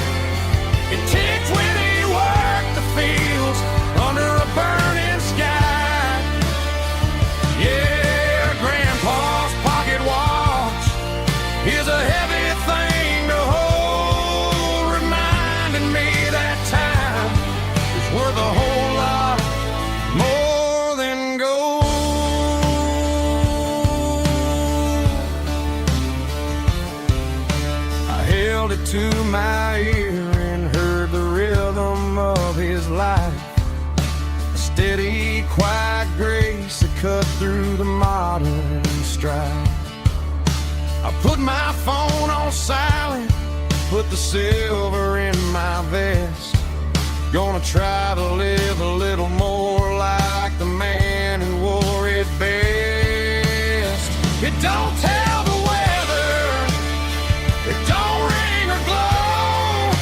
It ticked when he worked the fields under a burning sky. Yeah, Grandpa's pocket watch is a cut through the modern strife. I put my phone on silent, put the silver in my vest. Gonna try to live a little more like the man who wore it best. It don't tell the weather, it don't ring or glow,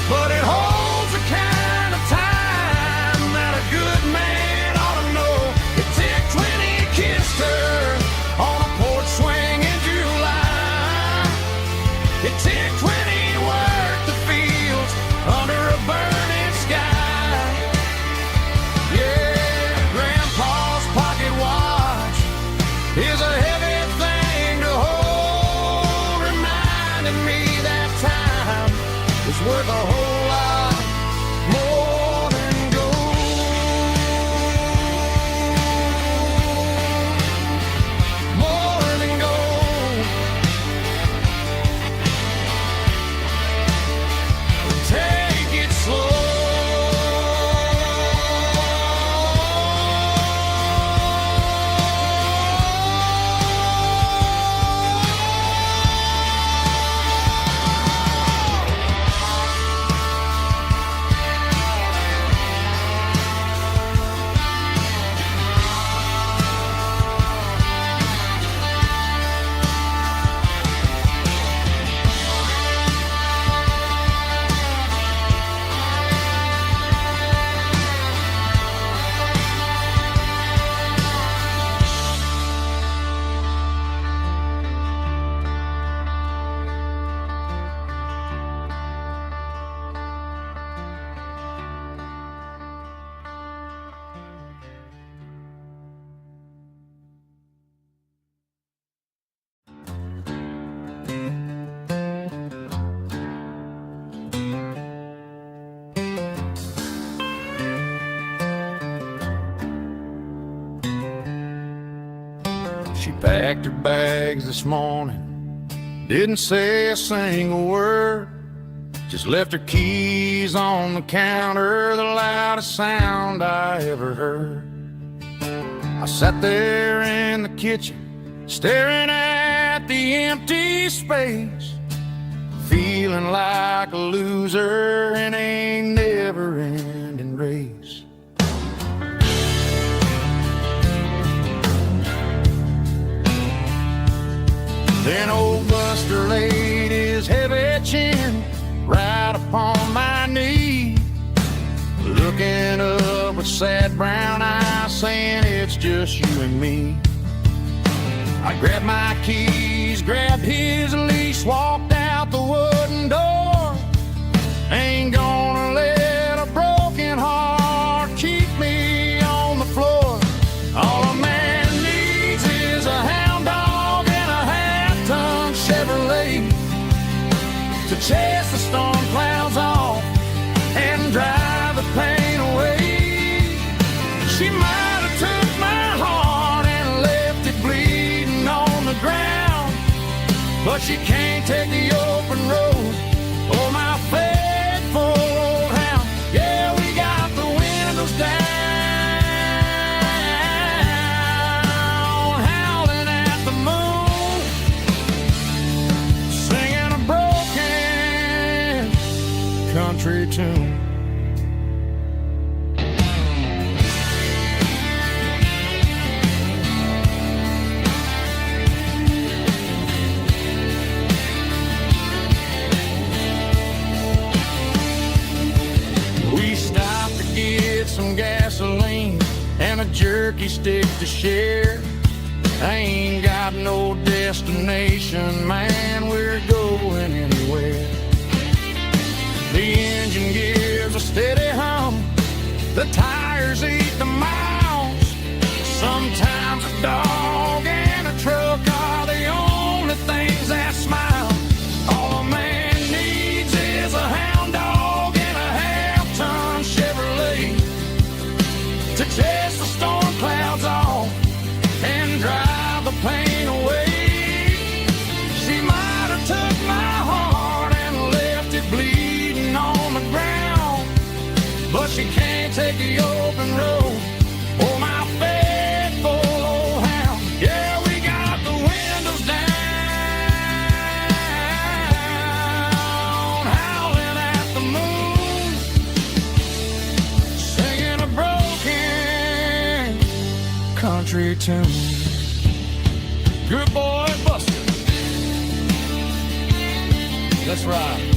but it holds the kind of time that a good man ought to know. It ticked when he kissed her on a porch swing in July. It ticked when he worked the fields under a burning sky. Yeah, Grandpa's pocket watch is a heavy thing to hold, reminding me that time is worth a whole lot more than gold. More than gold. Take it slow. She packed her bags this morning, didn't say a single word, just left her keys on the counter, the loudest sound I ever heard. I sat there in the kitchen, staring at the empty space, feeling like a loser in a never-ending race. Then old Buster laid his heavy chin right upon my knee, looking up with sad brown eyes, saying it's just you and me. I grabbed my keys, grabbed his leash, walked out the wooden door. Ain't gonna let a broken heart keep me on the floor. All a man needs is a hound dog and a half-ton Chevrolet to chase the storm clouds off and drive the pain away. She might have took my heart and left it bleeding on the ground, but she can't take the open road or my faithful old hound. Yeah, we got the windows down, howling at the moon, singing a broken country tune. We stopped to get some gasoline and a jerky stick to share. I ain't got no destination, man, we're going anywhere. The engine gives a steady hum, the tires eat the miles. Sometimes a dog and a truck are the only things that smile. All a man needs is a hound dog and a half-ton Chevrolet to chase the storm clouds off and drive the pain away. She might have took my heart and left it bleeding on the ground, but she can't take the open road country tune. Good boy, Buster. Let's ride.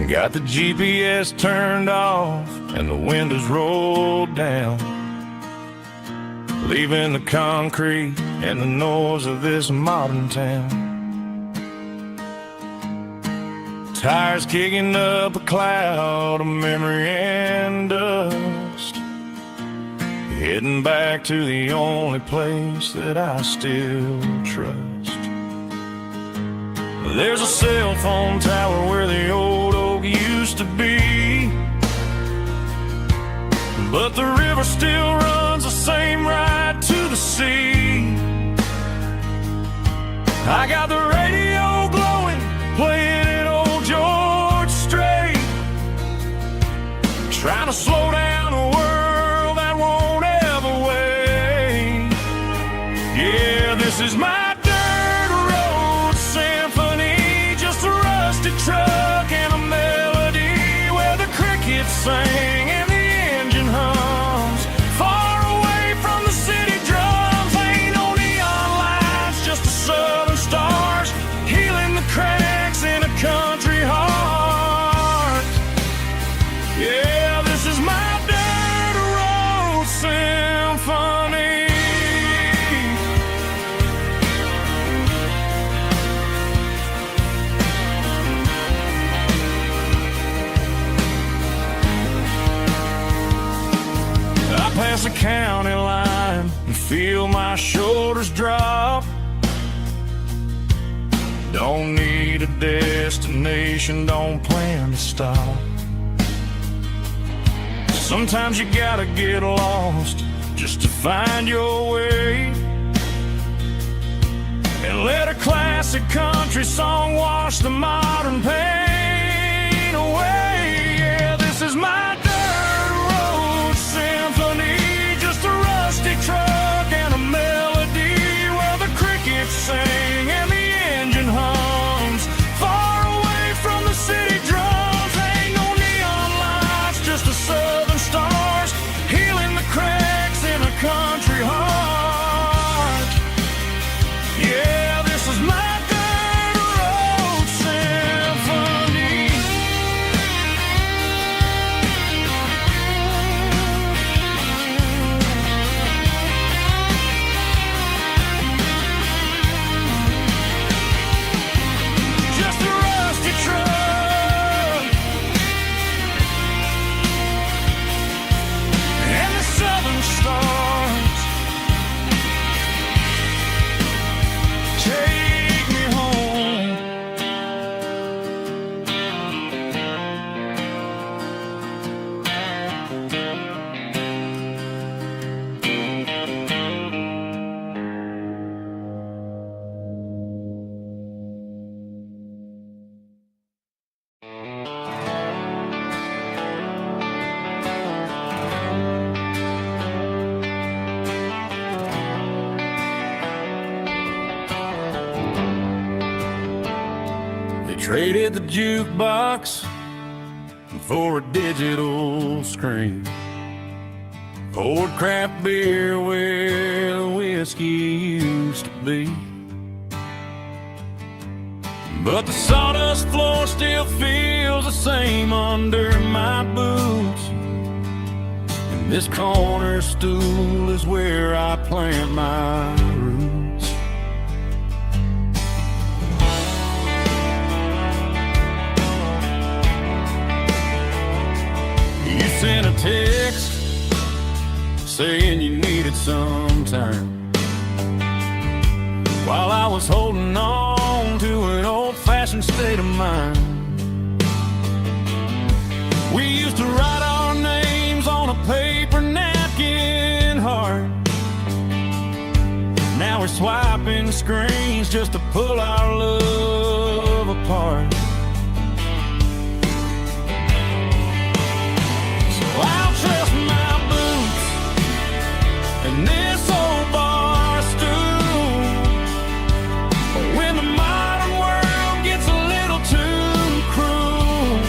Got the GPS turned off and the windows rolled down, leaving the concrete and the noise of this modern town. Tires kicking up a cloud of memory and dust, heading back to the only place that I still trust. There's a cell phone tower where the old oak used to be, but the river still runs the same right to the sea. I got the radio glowing, playing it old George Strait, trying to slow down a world that won't ever wait. Yeah, this is my dirt road symphony, just a rusty truck and a melody where the crickets sing and the engine hums. Far away from the city drums, ain't no neon lights, just the southern stars healing the cracks in a country heart. Yeah, this is my dirt road symphony. I pass the county line and feel my shoulders drop. Don't need a destination, don't plan to stop. Sometimes you gotta get lost just to find your way, and let a classic country song wash the modern pain away. Yeah, this is my dirt road symphony, just a rusty truck and a melody where the crickets sing and the engine hums. Far away from the city drums, ain't no neon lights, just the southern stars healing the cracks in a country heart. Yeah, this is my dirt road symphony. Just a rusty truck and the southern stars take me home. They traded the jukebox for a digital screen, poured craft beer where the whiskey used to be. But the sawdust floor still feels the same under my boots, and this corner stool is where I plant my roots. You sent a text saying you needed some time, while I was holding on to an old-fashioned state of mind. We used to write our names on a paper now. swiping screens just to pull our love apart. So I'll trust my boots and this old bar stool. But when the modern world gets a little too cruel,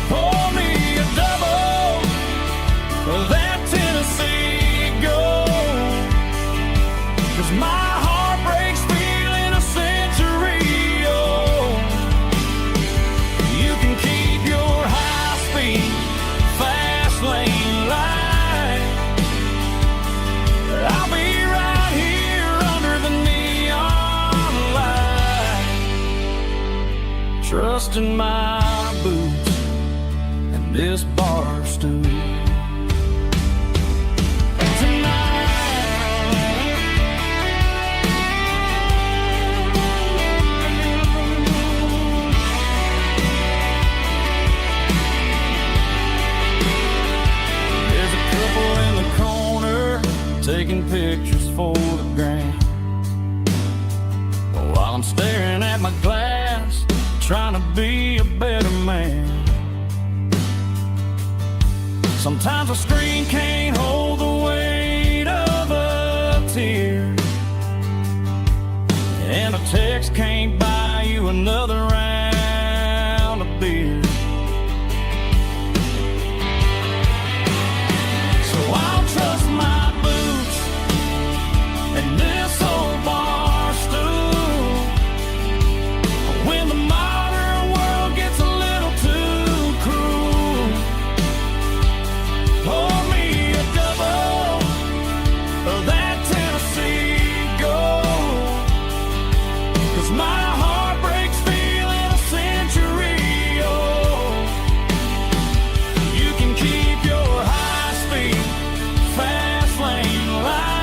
pour me a double of that Tennessee Gold. 'Cause my heart breaks feeling a century old. You can keep your high-speed, fast lane light. I'll be right here under the neon light, trusting my boots and this bar stool. Taking pictures for the gram, while I'm staring at my glass, trying to be a better man. Sometimes a screen can't hold the weight of a tear, and a text can't buy you another round of beer. So I'll trust my and this old bar stool. When the modern world gets a little too cruel, pour me a double of that Tennessee Gold. 'Cause my heart breaks feeling a century old. You can keep your high-speed, fast lane light.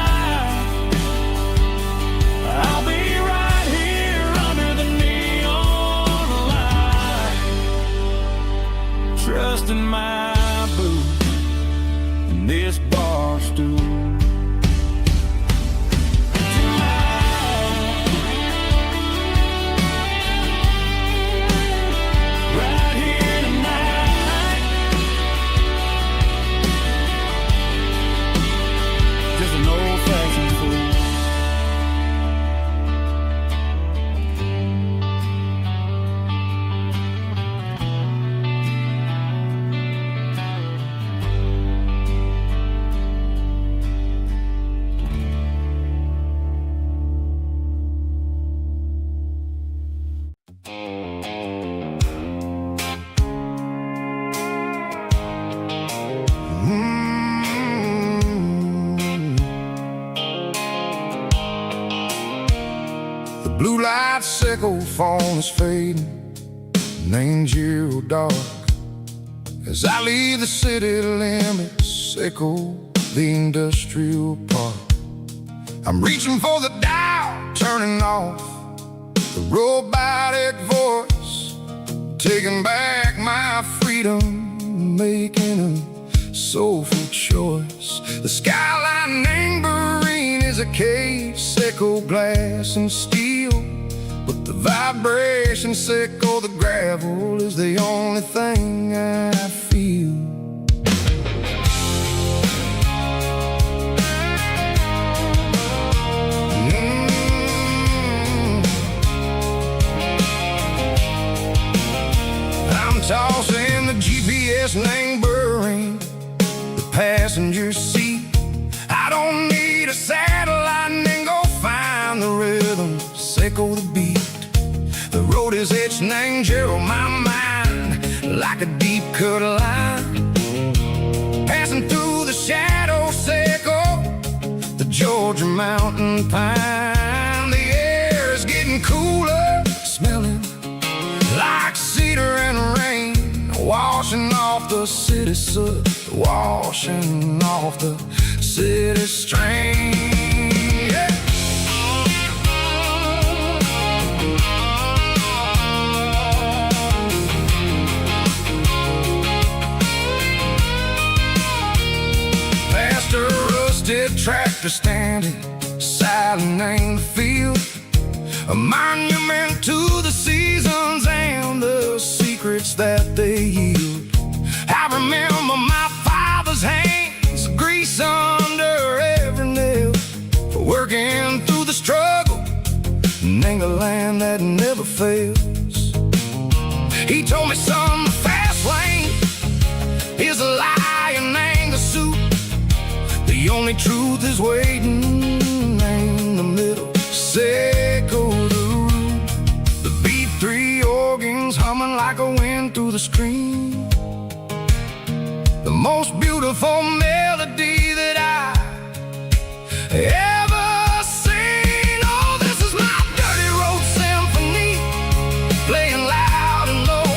I'll be right here under the neon light, trusting my boots and this bar stool. Right here tonight, just an old-fashioned fool. The blue light sickle phone is fading, and angel dark. As I leave the city limits, sickle the industrial park. I'm reaching for the dial, turning off the robotic voice, taking back my freedom, making a soulful choice. The skyline neighboring is a cave, sickle glass and steel, but the vibration sickle the gravel is the only thing I feel. I'm tossing the GPS neighboring the passenger seat. I don't need a satellite and go find the rhythm, sickle the beat. The road is etched and angel on my mind like a deep cut line, passing through the shadow sickle, the Georgia mountain pine. The air is getting cooler, smelling like cedar and rain, washing off the city soot, washing off the city strain. Yeah. Past a rusted tractor standing silent ain't the field, a monument to the seasons and the secrets that they yield. I remember my father's hands, grease under every nail, for working through the struggle and ain't a land that never fails. He told me, son, the fast lane is a lie and ain't a suit. The only truth is waiting in the middle. Seco the root, the B3 organs humming like a wind through the screen. The most beautiful melody that I ever seen. Oh, this is my dirty road symphony, playing loud and low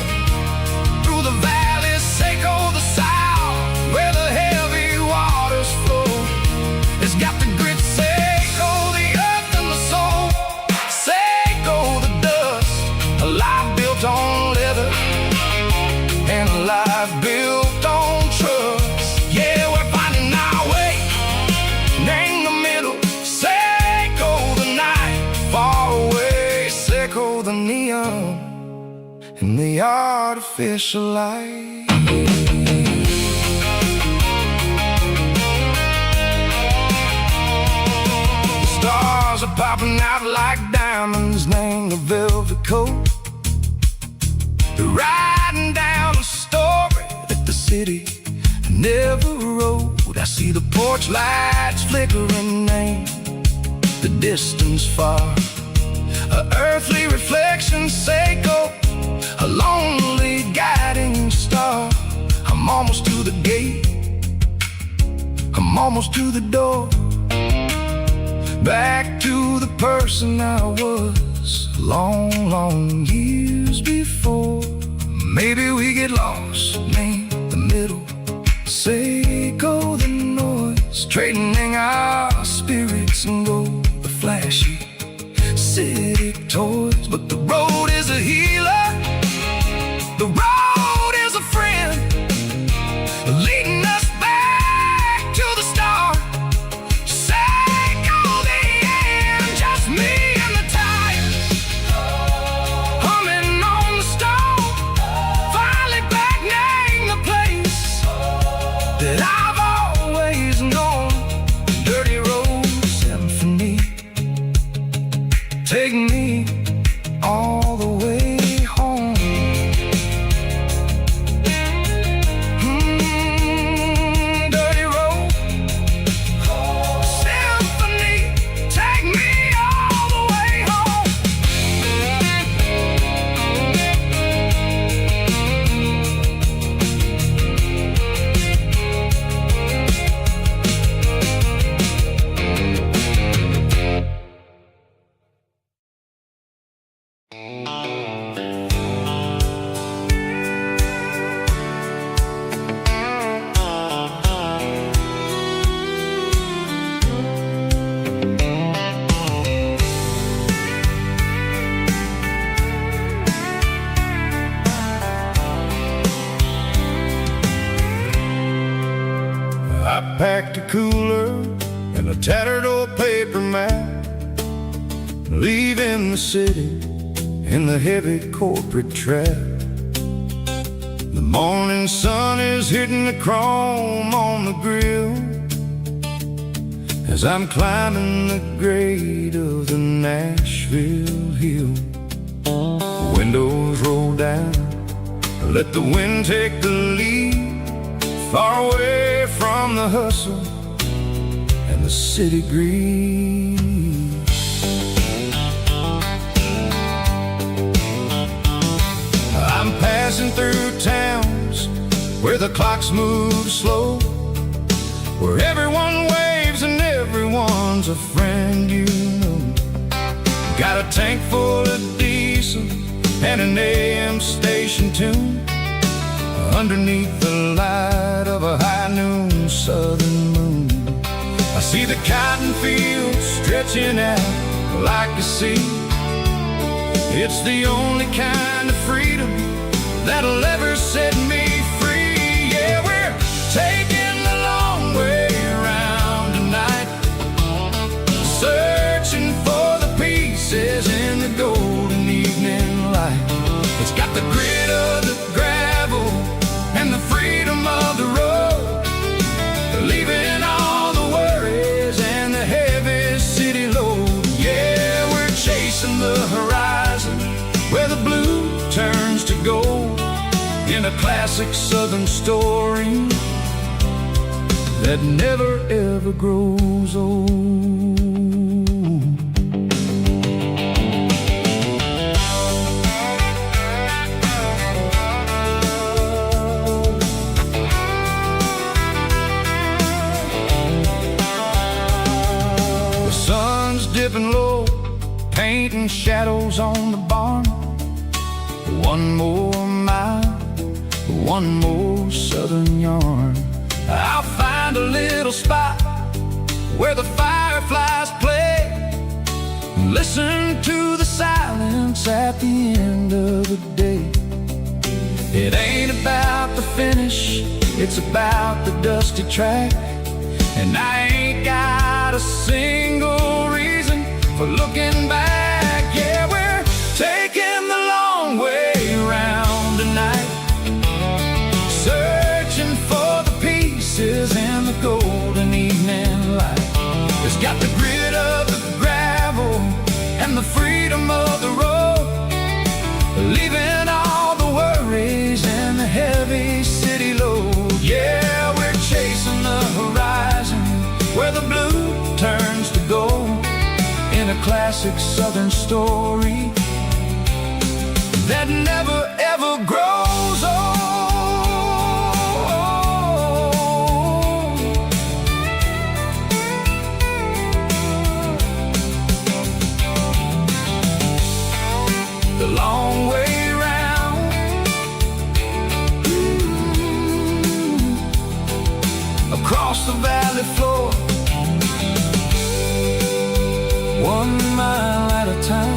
through the valleys, Seco the south, where the heavy waters flow. It's got the grit, Seco the earth and the soul, Seco the dust, a life built on leather and a life built on trust. Yeah, we're finding our way in the middle. Seco the night, far away. Seco the neon and the artificial light. The stars are popping out like diamonds, name the velvet coat. They're riding down a story that the city never wrote. I see the porch lights flickering in the distance far, a earthly reflection, Seco, a lonely guiding star. I'm almost to the gate, I'm almost to the door, back to the person I was long, long years before. Maybe we get lost in the middle, Seco the noise, trading our spirits and gold, the flashy city toys. But the road is a healer, the road is a friend, leading us back to the start. Seco the end, just me and the tires, humming on the stove, finally back name the place that I've always known. Dirty road symphony, take me all the way home. Dirty road symphony, take me all the way home. I packed a cooler and a tattered old paper map, leaving the city in the heavy corporate trap. The morning sun is hitting the chrome on the grill as I'm climbing the grade of the Nashville hill. Windows roll down, let the wind take the lead, far away from the hustle and the city greed. I'm passing through towns where the clocks move slow, where everyone waves and everyone's a friend you know. Got a tank full of diesel and an AM station tune, underneath the light of a high noon southern moon. I see the cotton fields stretching out like a sea. It's the only kind of freedom that'll ever set me free. Yeah, we're taking the long way around tonight. leaving all the worries and the heavy city load. Yeah, we're chasing the horizon where the blue turns to gold, in a classic southern story that never ever grows old. The sun's dipping low, painting shadows on the barn. One more mile, one more southern yarn. I'll find a little spot where the fireflies play, and listen to the silence at the end of the day. It ain't about the finish, it's about the dusty track. And I ain't got a single reason for looking back. Yeah, we're taking the long way around tonight, searching for the pieces in the golden evening light. It's got the grit of the gravel and the freedom of the road, leaving all the worries and the heavy city load. Yeah, we're chasing the horizon where the blue turns to gold, in a classic southern story that never ever grows old. The long way round, across the valley floor, 1 mile at a time.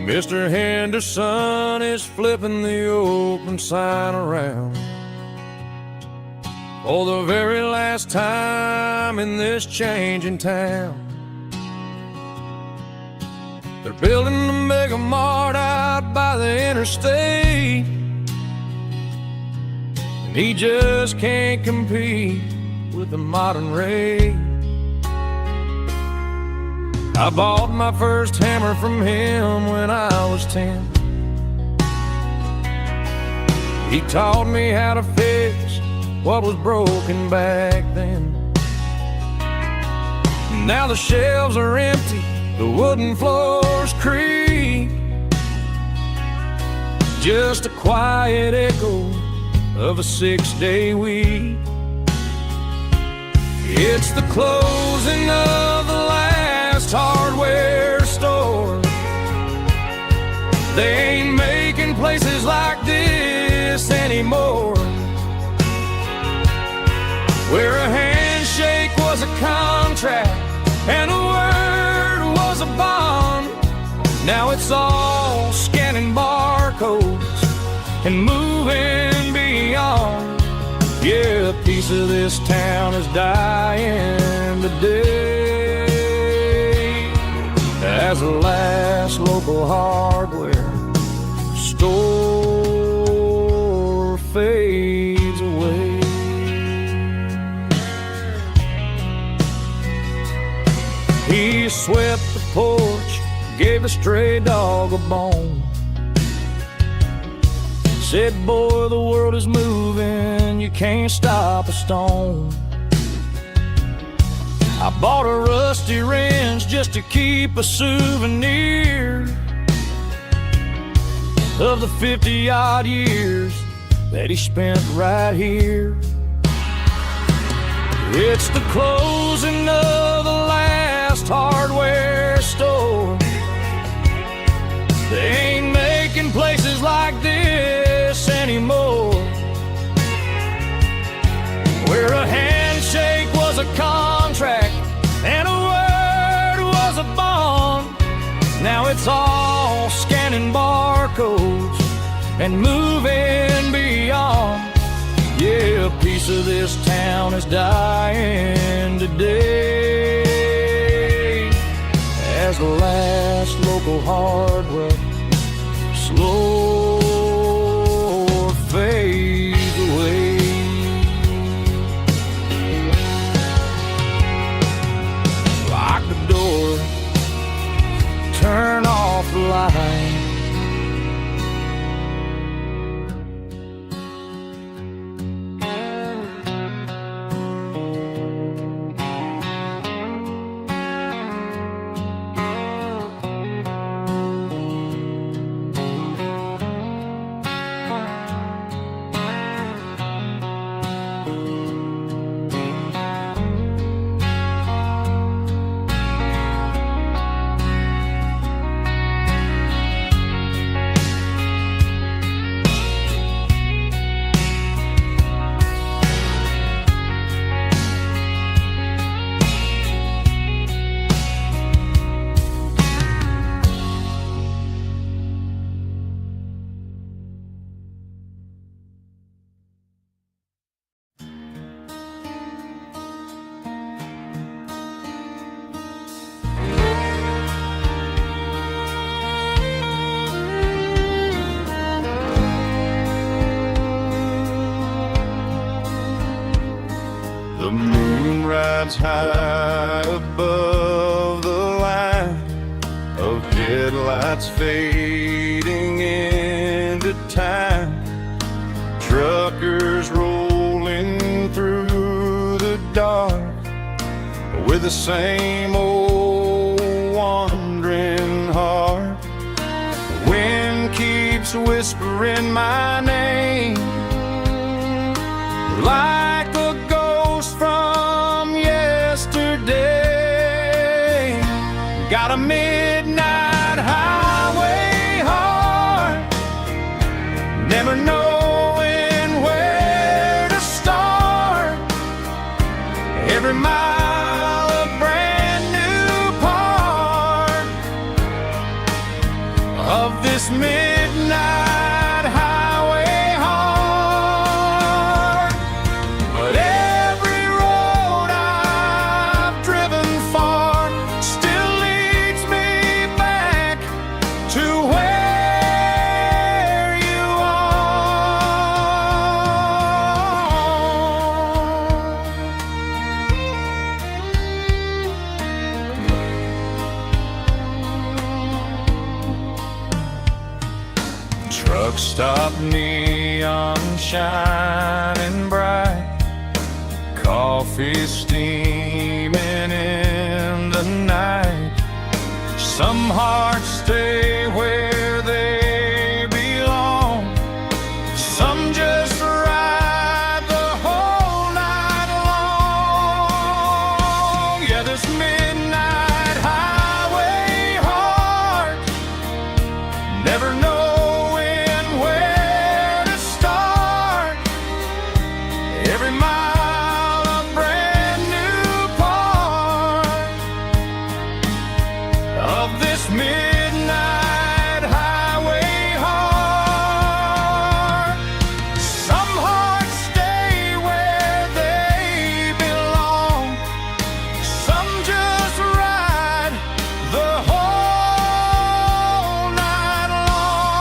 Mr. Henderson is flipping the open sign around for the very last time in this changing town. They're building the mega mart out by the interstate, and he just can't compete with the modern rate. I bought my first hammer from him when I was 10. He taught me how to fix what was broken back then. Now the shelves are empty, the wooden floors creak, just a quiet echo of a 6-day week. It's the closing of the last hardware store. They ain't making places like this anymore, where a handshake was a contract and a word was a bond. Now it's all scanning barcodes and moving beyond. Yeah, a piece of this town is dying today as the last local hardware store fades away. He swept the porch, gave the stray dog a bone, said, boy, the world is moving, you can't stop a stone. I bought a rusty wrench just to keep a souvenir of the 50-odd years that he spent right here. It's the closing of the last hardware store. They ain't making places like this anymore, where a handshake was a contract and a word was a bond. Now it's all scanning barcodes and moving beyond. Yeah, a piece of this town is dying today, as the last local hardware slow fades away. Lock the door, turn off the light. The moon rides high above the line of headlights fading into time. Truckers rolling through the dark with the same old wandering heart. The wind keeps whispering my name like a ghost from yesterday. Got a midnight highway heart, never knowing where to start. Every mile a brand new part of this midnight highway heart. But every road I've driven far still leads me back to where you are. Truck stop, neon shining bright, coffee steaming in the night. Some hearts stay where they belong, some just ride the whole night long. Yeah, this midnight highway heart, never knowing where to start. Every mile a brand new part of this midnight highway heart. Some hearts stay where they belong, some just ride the whole night long.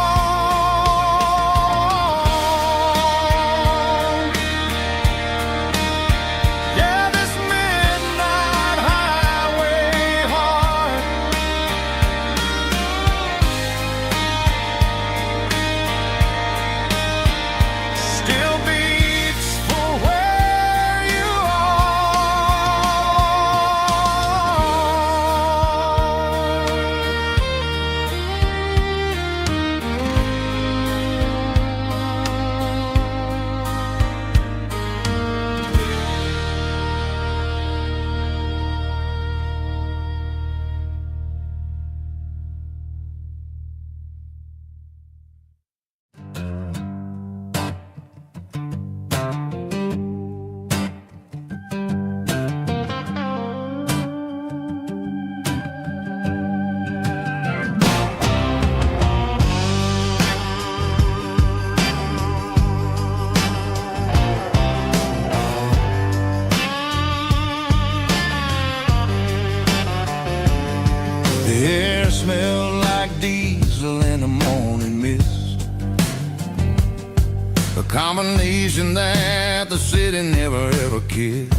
combination that the city never ever kissed.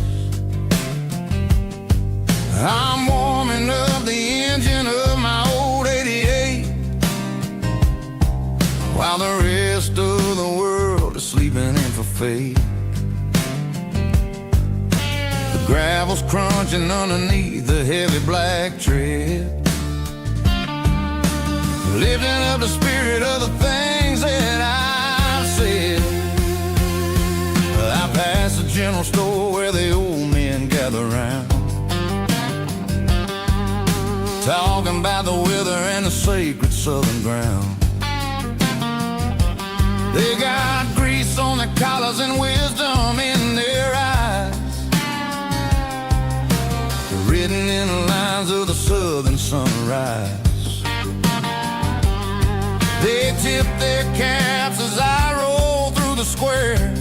I'm warming up the engine of my old 88, while the rest of the world is sleeping in for fate. The gravel's crunching underneath the heavy black tread, lifting up the spirit of the things that I've said. I pass the general store where the old men gather round, talking about the weather and the sacred southern ground. They got grease on their collars and wisdom in their eyes, written in the lines of the southern sunrise. They tip their caps as I roll through the square,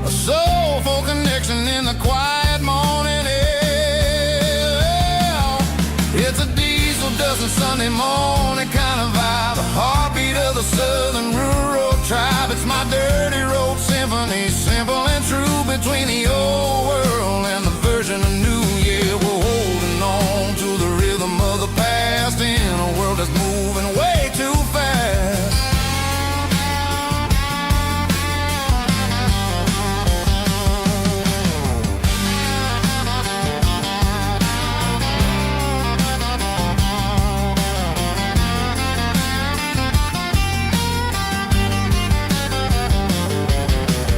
a soulful connection in the quiet morning air. It's a diesel dusting Sunday morning kind of vibe, a heartbeat of the southern rural tribe. It's my dirty road symphony, simple and true, between the old world and the version of new. Yeah, we're holding on to the rhythm of the past in a world that's moving way too fast.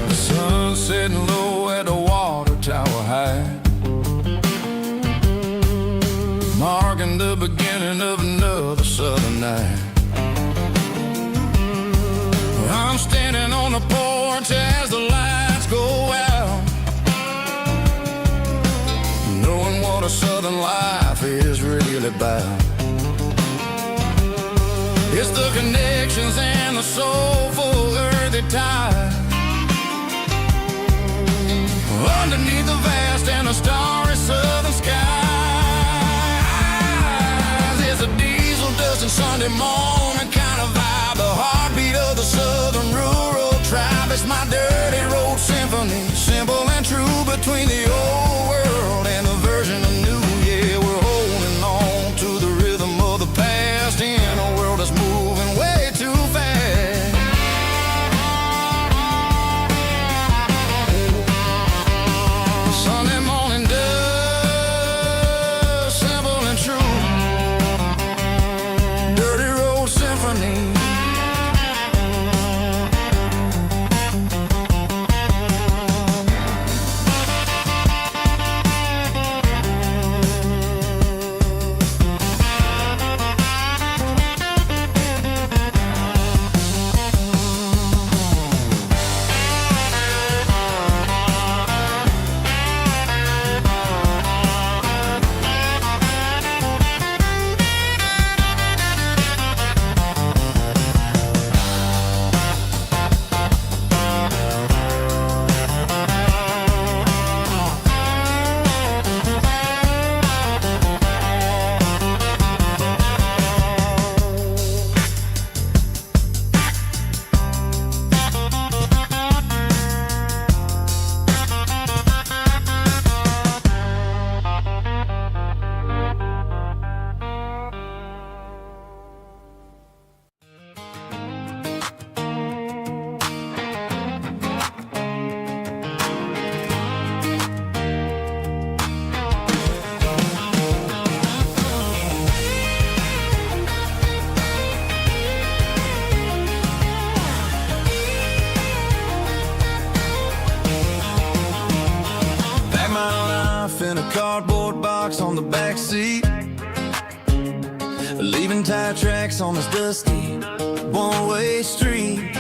The sun's setting low at the water tower high, marking the beginning of another southern night. I'm standing on the porch as the lights go out, knowing what a southern life is really about. It's the connections and the soulful earthy tide, underneath the vast and the starry southern skies. It's a diesel dusting Sunday morning kind of vibe, the heartbeat of the southern rural tribe. It's my dirty road symphony, simple and true, between the old world and the version of new. Yeah, we're holding on to the rhythm of the past in a world that's moving way too fast. Sunday morning dust, simple and true, dirty road symphony. In a cardboard box on the back seat, leaving tire tracks on this dusty one-way street.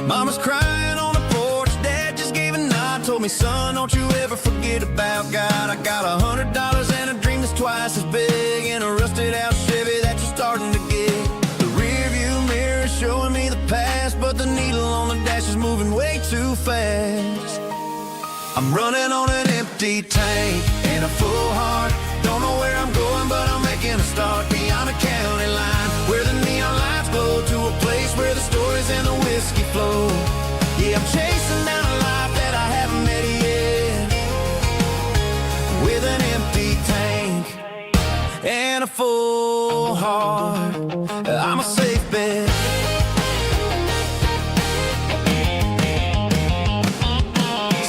Mama's crying on the porch, Dad just gave a nod, told me, son, don't you ever forget about God. I got $100 and a dream that's twice as big, and a rusted out Chevy that you're starting to get. The rear view mirror is showing me the past, but the needle on the dash is moving way too fast. I'm running on an empty tank and a full heart. Don't know where I'm going, but I'm making a start beyond a county line, where the neon lights glow, to a place where the story full heart, I'm a safe bet.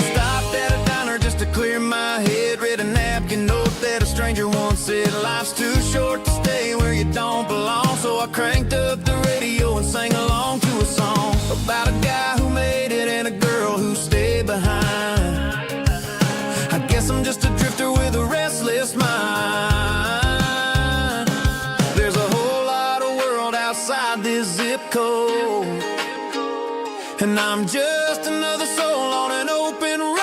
Stopped at a diner just to clear my head. Read a napkin note that a stranger once said, life's too short to stay where you don't belong. So I cranked up the radio and sang along to a song about a guy who made it and a girl who stayed behind. I guess I'm just a drifter with a restless mind. There's a whole lot of world outside this zip code, and I'm just another soul on an open road.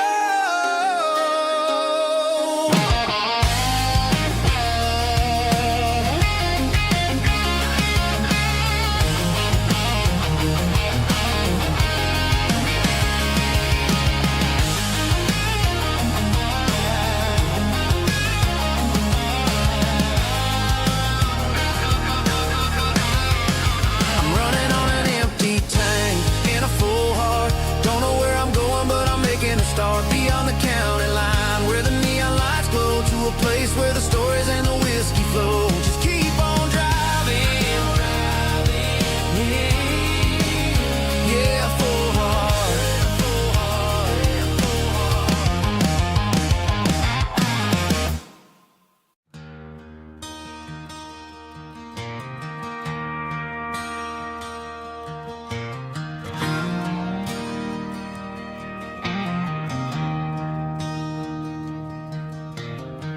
Beyond the county line, where the neon lights glow, to a place where the stories and the whiskey flow. Just keep on driving, yeah, full heart.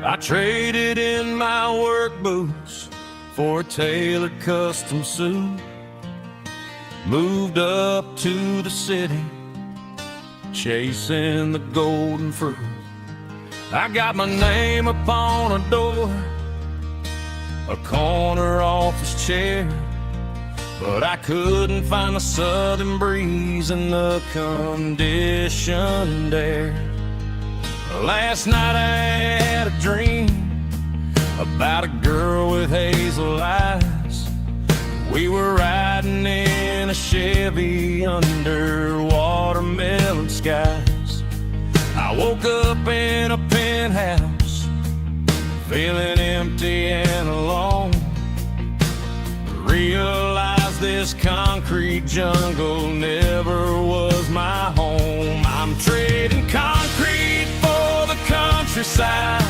I traded in my work boots for a tailored custom suit. Moved up to the city, chasing the golden fruit. I got my name upon a door, a corner office chair, but I couldn't find the southern breeze in the conditioned air. Last night I had a dream about a girl with hazel eyes. We were riding in a Chevy under watermelon skies. I woke up in a penthouse, feeling empty and alone. Realized this concrete jungle never was my home. I'm trading concrete for the countryside,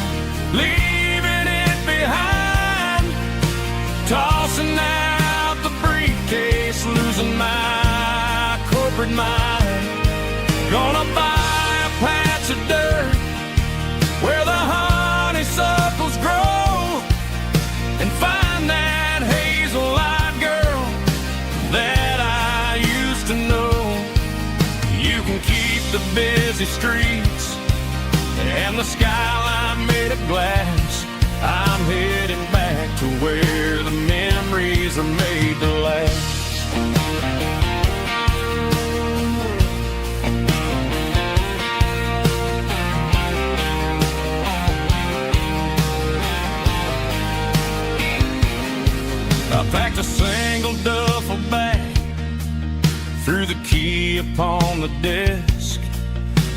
leaving it behind. Tossing out the briefcase, losing my corporate mind. Gonna buy a patch of dirt where the honeysuckles grow, and find that hazel-eyed girl that I used to know. You can keep the busy streets and the skyline made of glass. I'm heading back to where the memories are made to last. I packed a single duffel bag, threw the key upon the desk,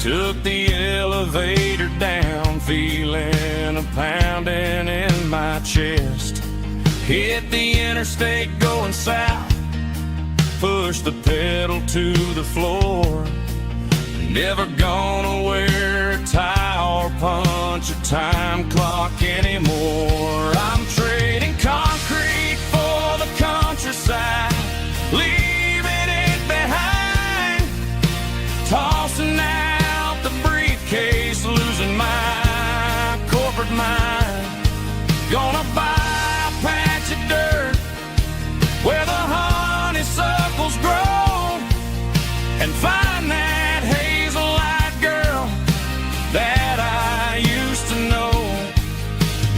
took the elevator down, feeling a pounding in my chest. Hit the interstate going south, pushed the pedal to the floor. Never gonna wear a tie or punch a time clock anymore. I'm trading concrete for the countryside, leaving it behind. Tossing out the briefcase, losing my corporate mind. Gonna buy a patch of dirt where the honeysuckles grow, and find that hazel-eyed girl that I used to know.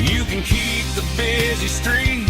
You can keep the busy streets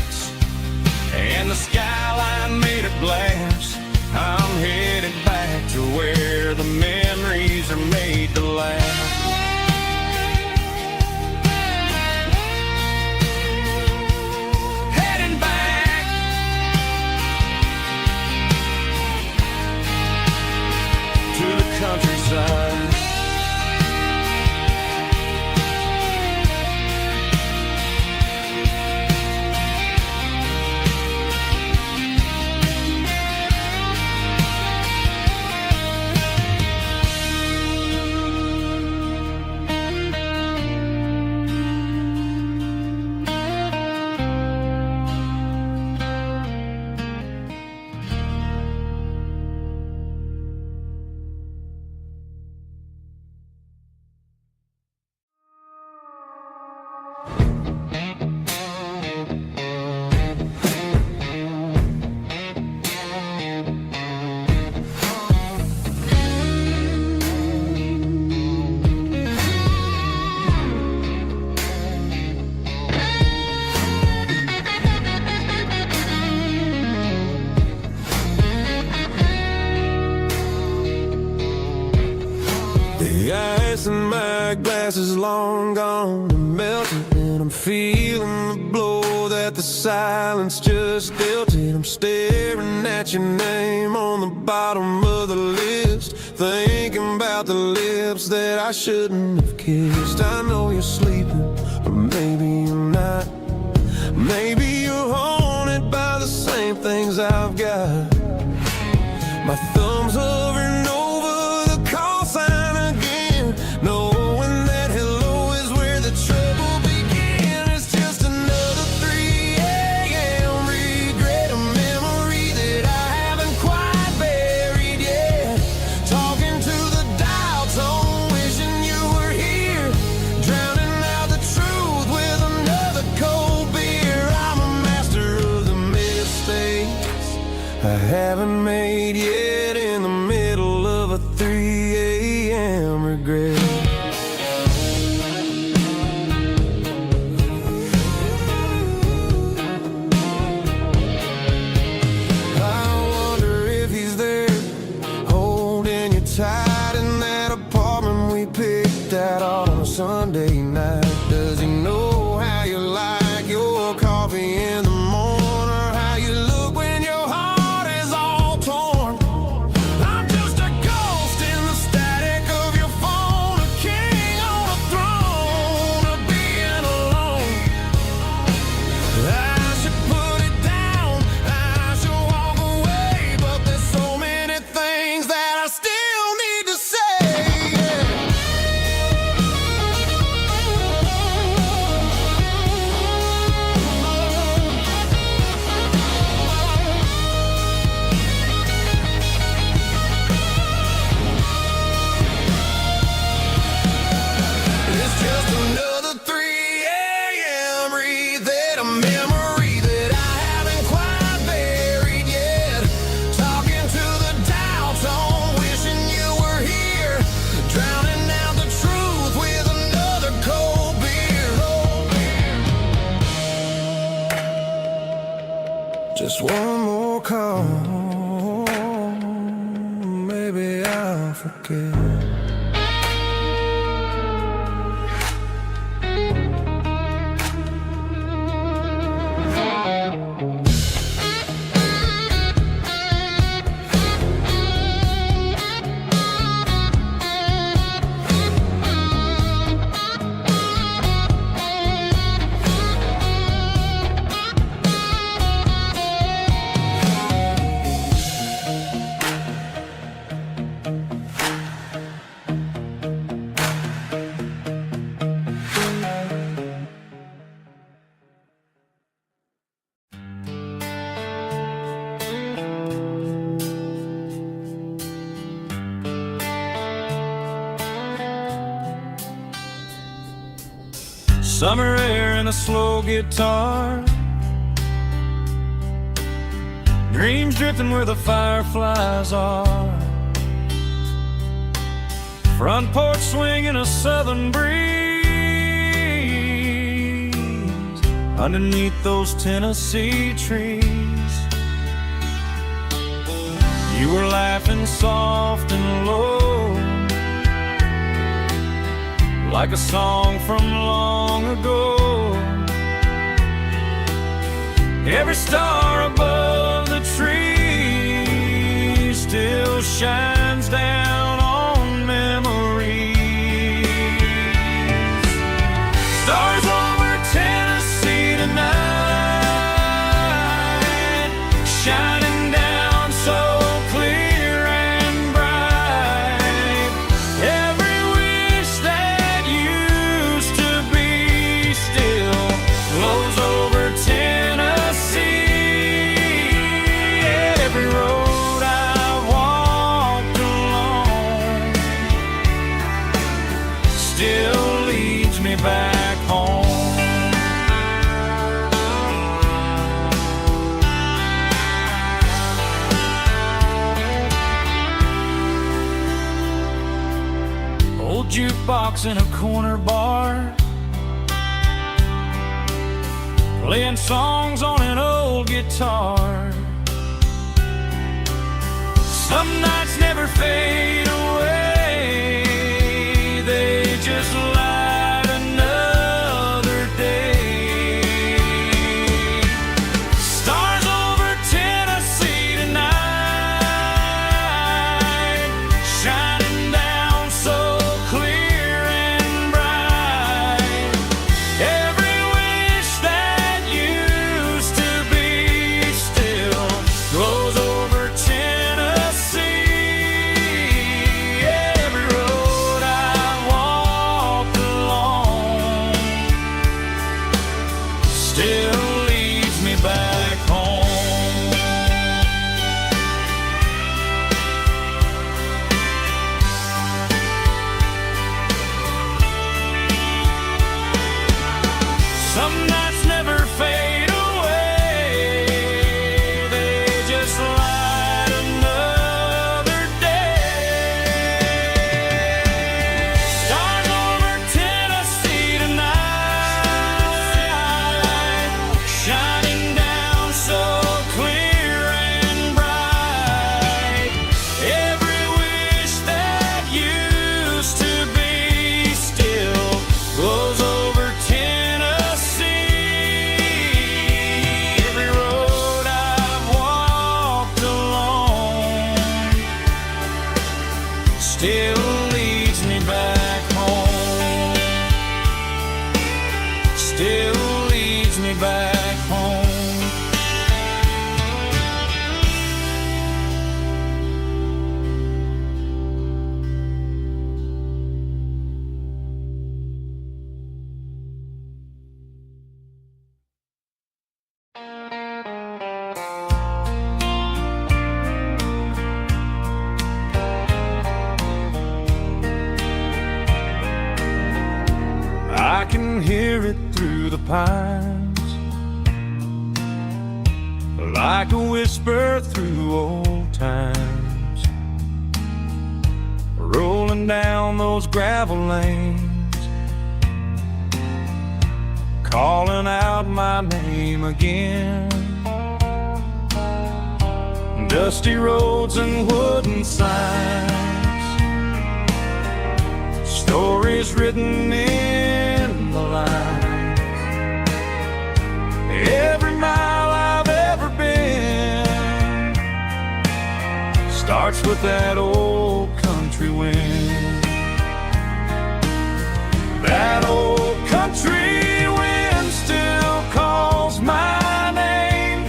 grass is long gone and melted, and I'm feeling the blow that the silence just dealt it. I'm staring at your name on the bottom of the list, thinking about the lips that I shouldn't have kissed. I know you're sleeping, but maybe you're not. Maybe you're haunted by the same things I've got. My thumb's hovering over the call sign again, knowing that hello is where the trouble began. It's just another 3 a.m. regret, a memory that I haven't quite buried yet. Talking to the dial tone, wishing you were here, drowning out the truth with another cold beer. I'm a master of the mistakes I haven't made yet, in the middle of a 3 a.m. regret. I wonder if he's there, holding you tight in that apartment we picked out on a Sunday night. Does he know how you like your coffee in the morning, or how you look when your heart is all torn? I'm just a ghost in the static of your phone, a king on a throne of being alone. I should put it down, I should walk away, but there's so many things that I still need to say. It's just another 3 a.m. read, a memory that I haven't quite buried yet. Talking to the dial tone, wishing you were here, drowning out the truth with another cold beer. Just one more call, maybe I'll forget. Summer air and a slow guitar, dreams drifting where the fireflies are. Front porch swinging a southern breeze underneath those Tennessee trees. You were laughing soft and low, like a song from long ago. Every star above the tree still shines down on memories. Stars over Tennessee tonight, shining down so clear and bright. Every wish that used to be still flows over Tennessee. Every road I've walked along still leads me back home. Old jukebox in a corner bar, playing songs on an old guitar. Some nights never fade away, they just lie pines, like a whisper through old times, rolling down those gravel lanes, calling out my name again. Dusty roads and wooden signs, stories written in the lines. Every mile I've ever been starts with that old country wind. That old country wind still calls my name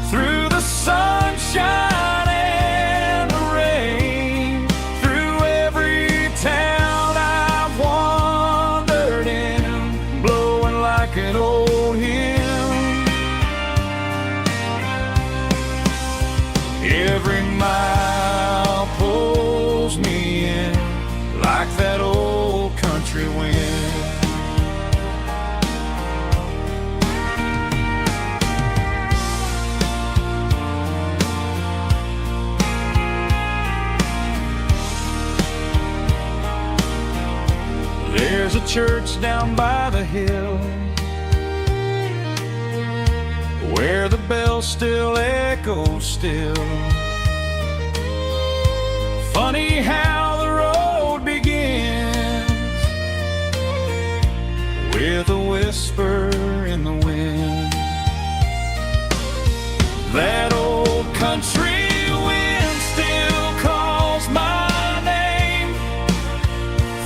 through the sunshine and the rain, through every town I've wandered in, blowing like an old hymn. Every mile pulls me in like that old country wind. There's a church down by the hill where the bell still echoes still. Funny how the road begins with a whisper in the wind. That old country wind still calls my name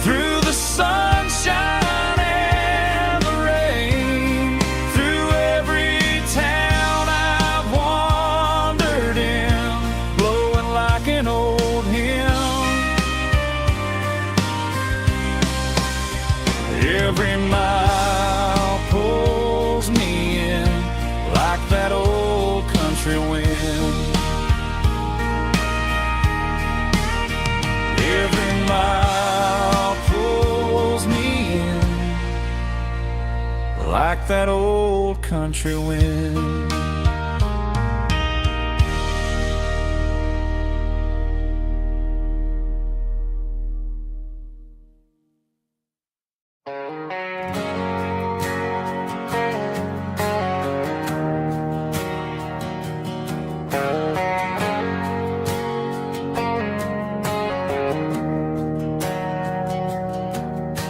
through the sunshine and the rain, through every town I've wandered in, blowing like an old hymn. Every mile pulls me in like that old country wind. Every mile pulls me in like that old country wind.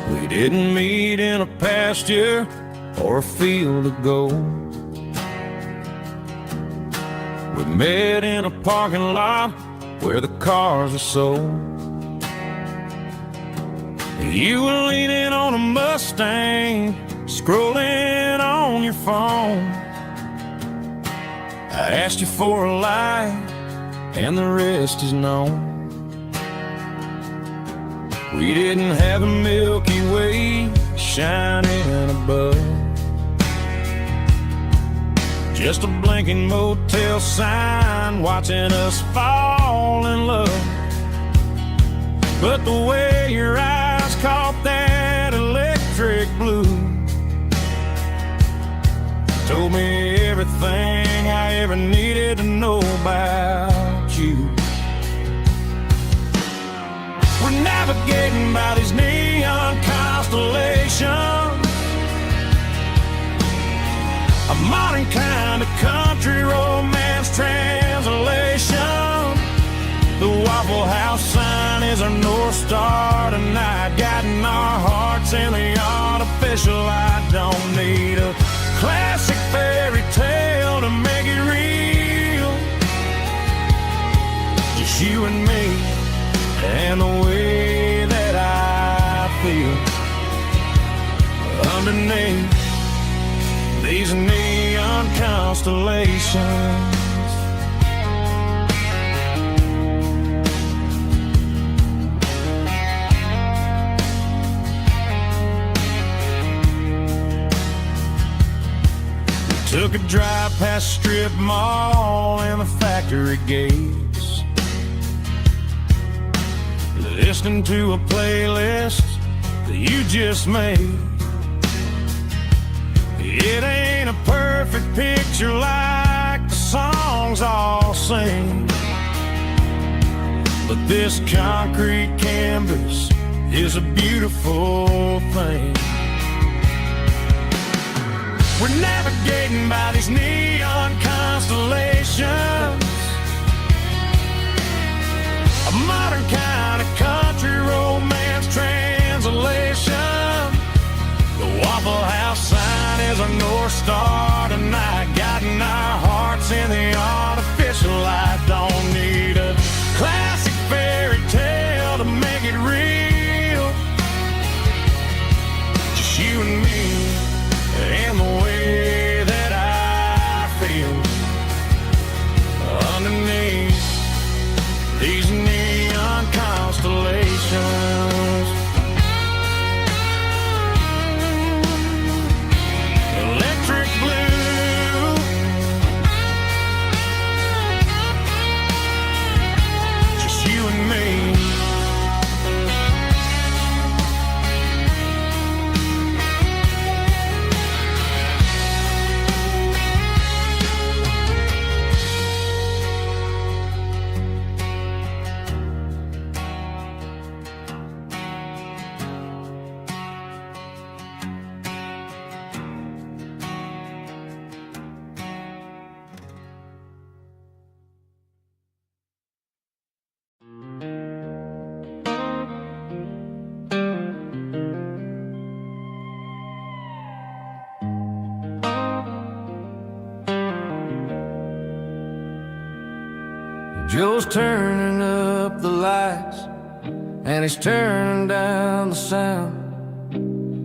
We didn't meet in a pasture or a field of gold. We met in a parking lot where the cars are sold. You were leaning on a Mustang, scrolling on your phone. I asked you for a light, and the rest is known. We didn't have a Milky Way shining above, just a blinking motel sign watching us fall in love. But the way your eyes caught that electric blue told me everything I ever needed to know about you. We're navigating by these neon constellations, a modern kind of country romance translation. The Waffle House sign is our North Star tonight, guiding our hearts in the artificial. I don't need a classic fairy tale to make it real, just you and me and the way that I feel underneath these neon constellations. We took a drive past Strip Mall and the factory gates, listening to a playlist that you just made. It ain't a perfect picture like the songs all sing, but this concrete canvas is a beautiful thing. We're navigating by these neon constellations, a modern kind of country romance translation. The Waffle House sign is a North Star tonight, guiding our hearts in the artificial light. Don't need a classic fairy tale to make it real, just you and me and the way that I feel underneath these neon constellations. Electric blue, just you and me. Joe's turning up the lights, and he's turning down the sound.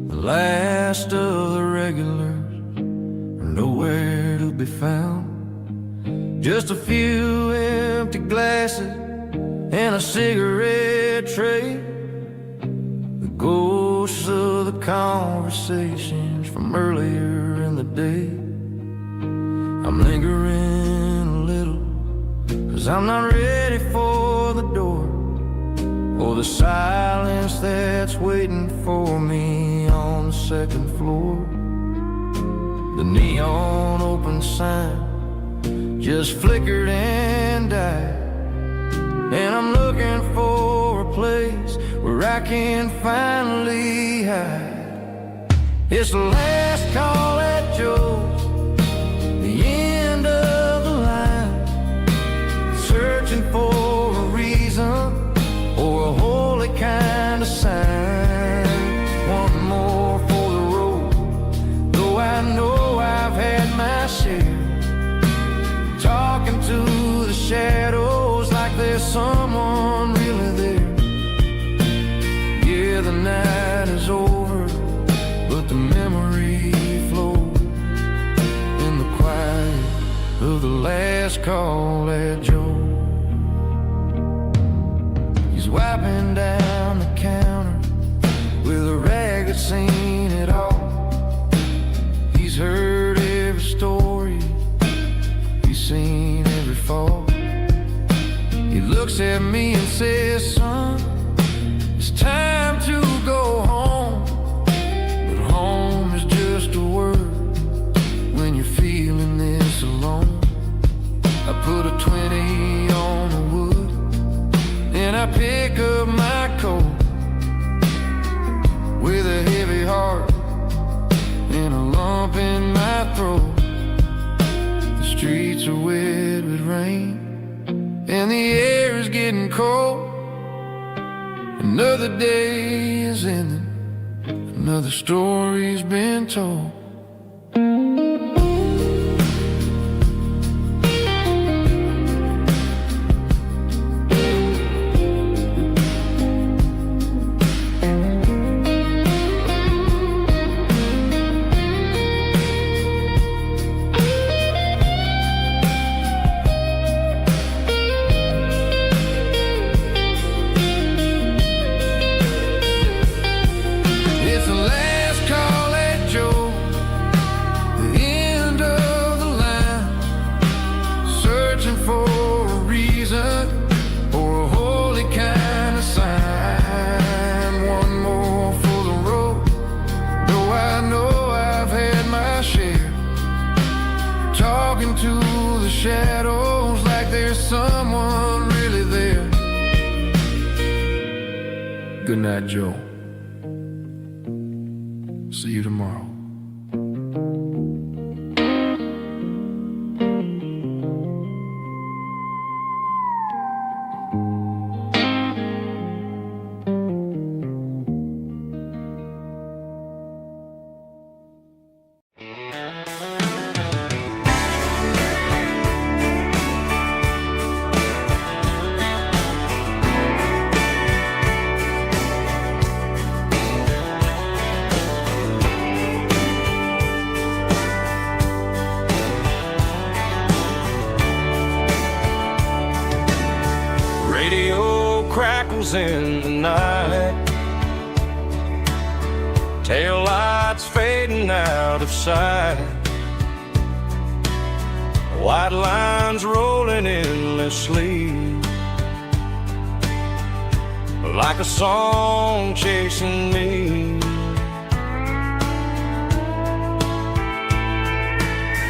The last of the regulars are nowhere to be found. Just a few empty glasses and a cigarette tray, the ghosts of the conversations from earlier in the day. I'm lingering a little, 'cause I'm not ready for the door, or the silence that's waiting for me on the second floor. The neon open sign just flickered and died, and I'm looking for a place where I can finally hide. It's the last call at Joe's, the end of the line, searching for a reason or a holy kind of sign. One more for the road, though I know I've had my share. Talking to the shadows like there's someone really there. Yeah, the night is over, but the memory flows in the quiet of the last call at Joe. He's wiping down the counter with a rag that's seen it all. He's heard every story, he's seen every fall. He looks at me and says, son, it's time to go home. But home is just a word when you're feeling this alone. I put a 20 on the wood, and I pick up my coat with a heavy heart and a lump in my throat. The streets are wet with rain, and the air is getting cold. Another day is ending, another story's been told. It's the last call at Joe, shadows like there's someone really there. Good night, Joe. See you tomorrow. Crackles in the night, tail lights fading out of sight, white lines rolling endlessly, like a song chasing me.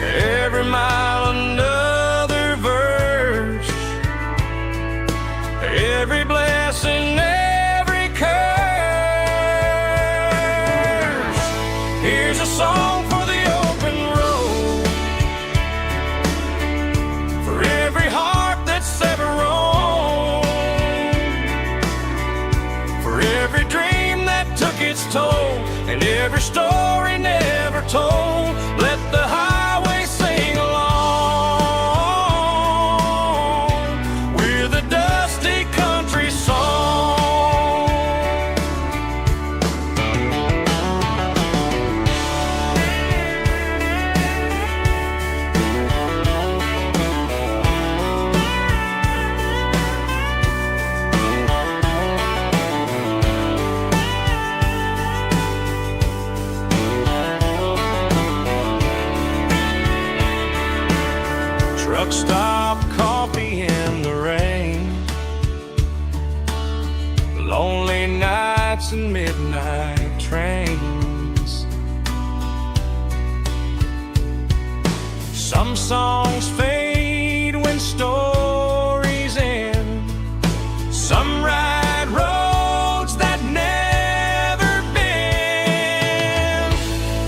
Every mile another verse, every blessing, every curse. Here's a song for the open road, for every heart that's ever roamed, for every dream that took its toll, and every story never told. Let the highway sing along with a dusty country song. Truck stop, coffee in the rain, lonely nights and midnight trains. Some songs fade when stories end, some ride roads that never bend.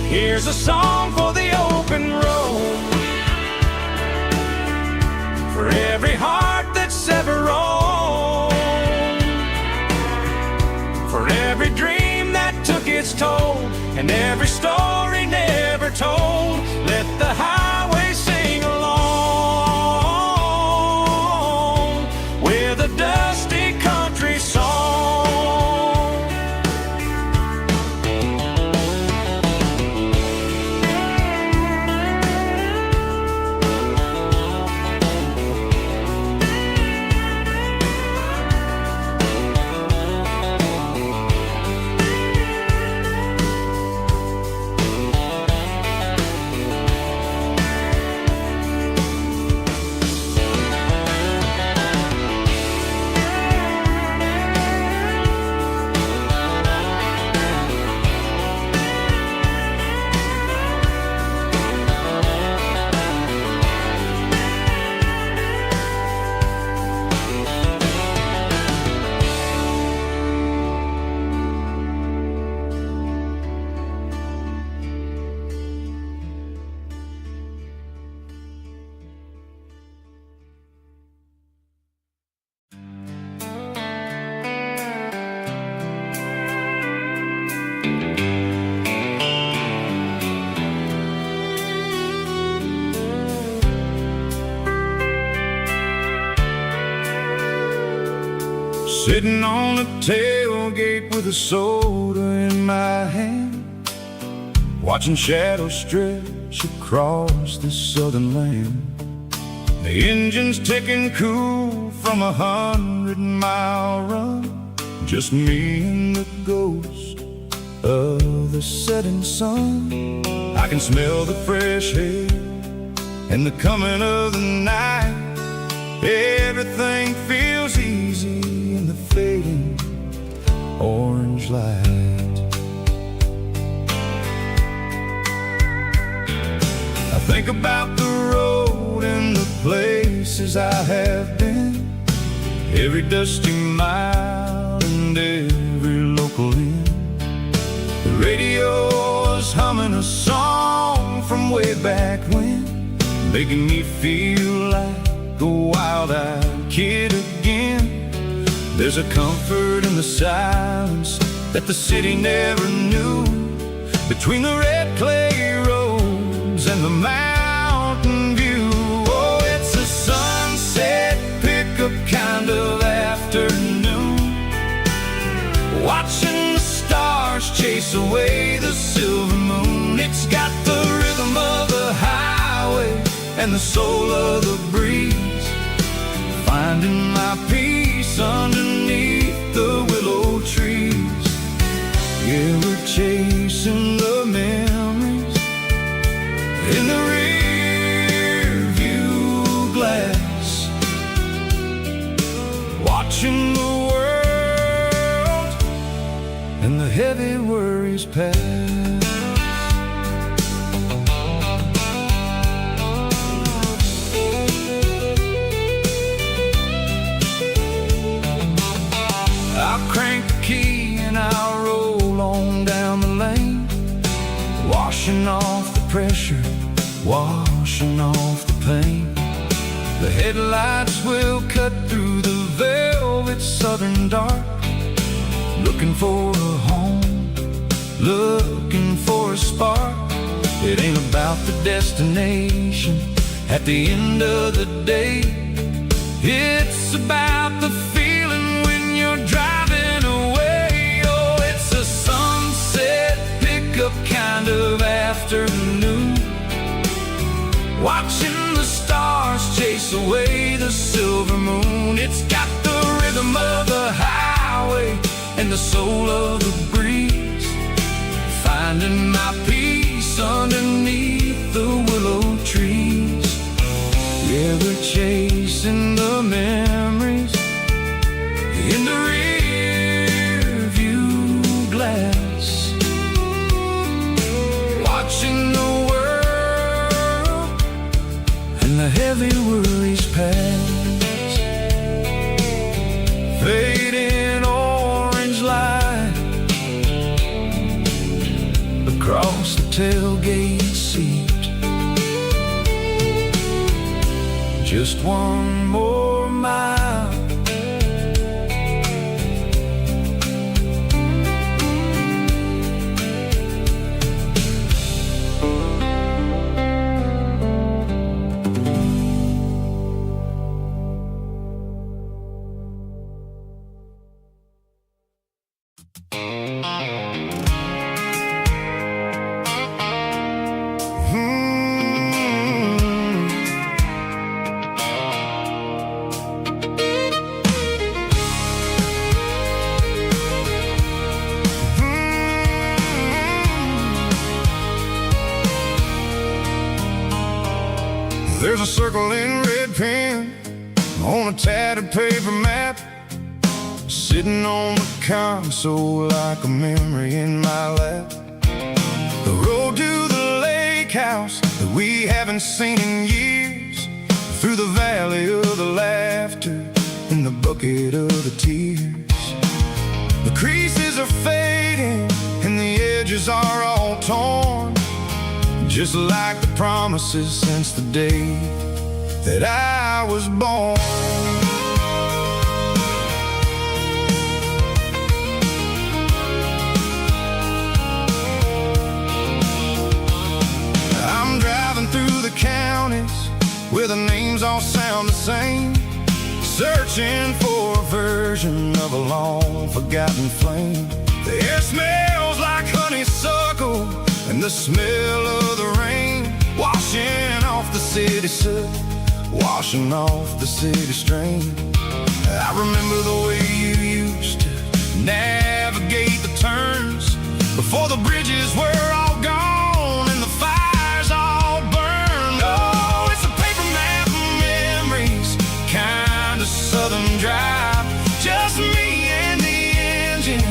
Here's a song for the open road, for every heart that's ever roamed, for every dream that took its toll, and every story never told. Let the highway sing along with a dusty country song. Sitting on the tailgate with a soda in my hand, watching shadows stretch across this southern land. The engine's ticking cool from 100-mile run, just me and the ghost of the setting sun. I can smell the fresh air and the coming of the night. Everything feels easy in the fading orange light. I think about the road and the place places I have been, every dusty mile and every local inn. The radio is humming a song from way back when, making me feel like a wild-eyed kid again. There's a comfort in the silence that the city never knew, between the red clay roads and the mountain view. Oh, it's a sunset pickup kind of afternoon, watching the stars chase away the silver moon. It's got the rhythm of the highway and the soul of the breeze, finding my peace underneath the willow trees. Yeah, we're chasing the memories in the rear view glass, watching the world and the heavy worries pass. I'll crank the key and I'll roll on down the lane, washing off the pressure, washing off the pain. The headlights will cut through the velvet southern dark, looking for a home, looking for a spark. It ain't about the destination at the end of the day, it's about the feeling when you're driving away. Oh, it's a sunset pickup kind of afternoon, watching the stars chase away the silver moon. It's got the rhythm of the highway and the soul of the breeze, finding my peace underneath the willow trees. Yeah, we're chasing the memories in the rear view glass, watching the world and the heavy worries pass. Fading orange light across the tailgate seat, just one more mile. There's a circle in red pen on a tattered paper map, sitting on the console like a memory in my lap. The road to the lake house that we haven't seen in years, through the valley of the laughter and the bucket of the tears. The creases are fading and the edges are all torn, just like the promises since the day that I was born. I'm driving through the counties where the names all sound the same, searching for a version of a long forgotten flame. The air smells like honeysuckle and the smell of the rain, washing off the city soot, washing off the city strain. I remember the way you used to navigate the turns, before the bridges were all gone and the fires all burned. Oh, it's a paper map of memories, kind of southern drive, just me and the engine,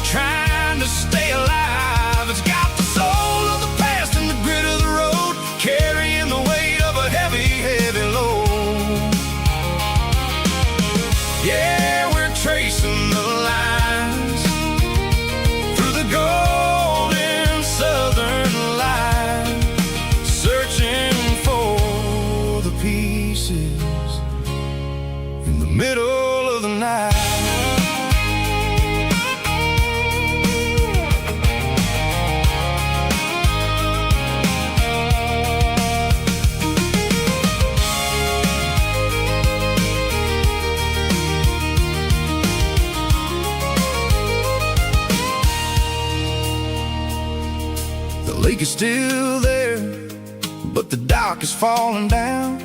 trying to stay alive. It's got the soul of the past and the grit of the road, carrying the weight of a heavy, heavy load. middle of the night. The lake is still there, but the dock is falling down.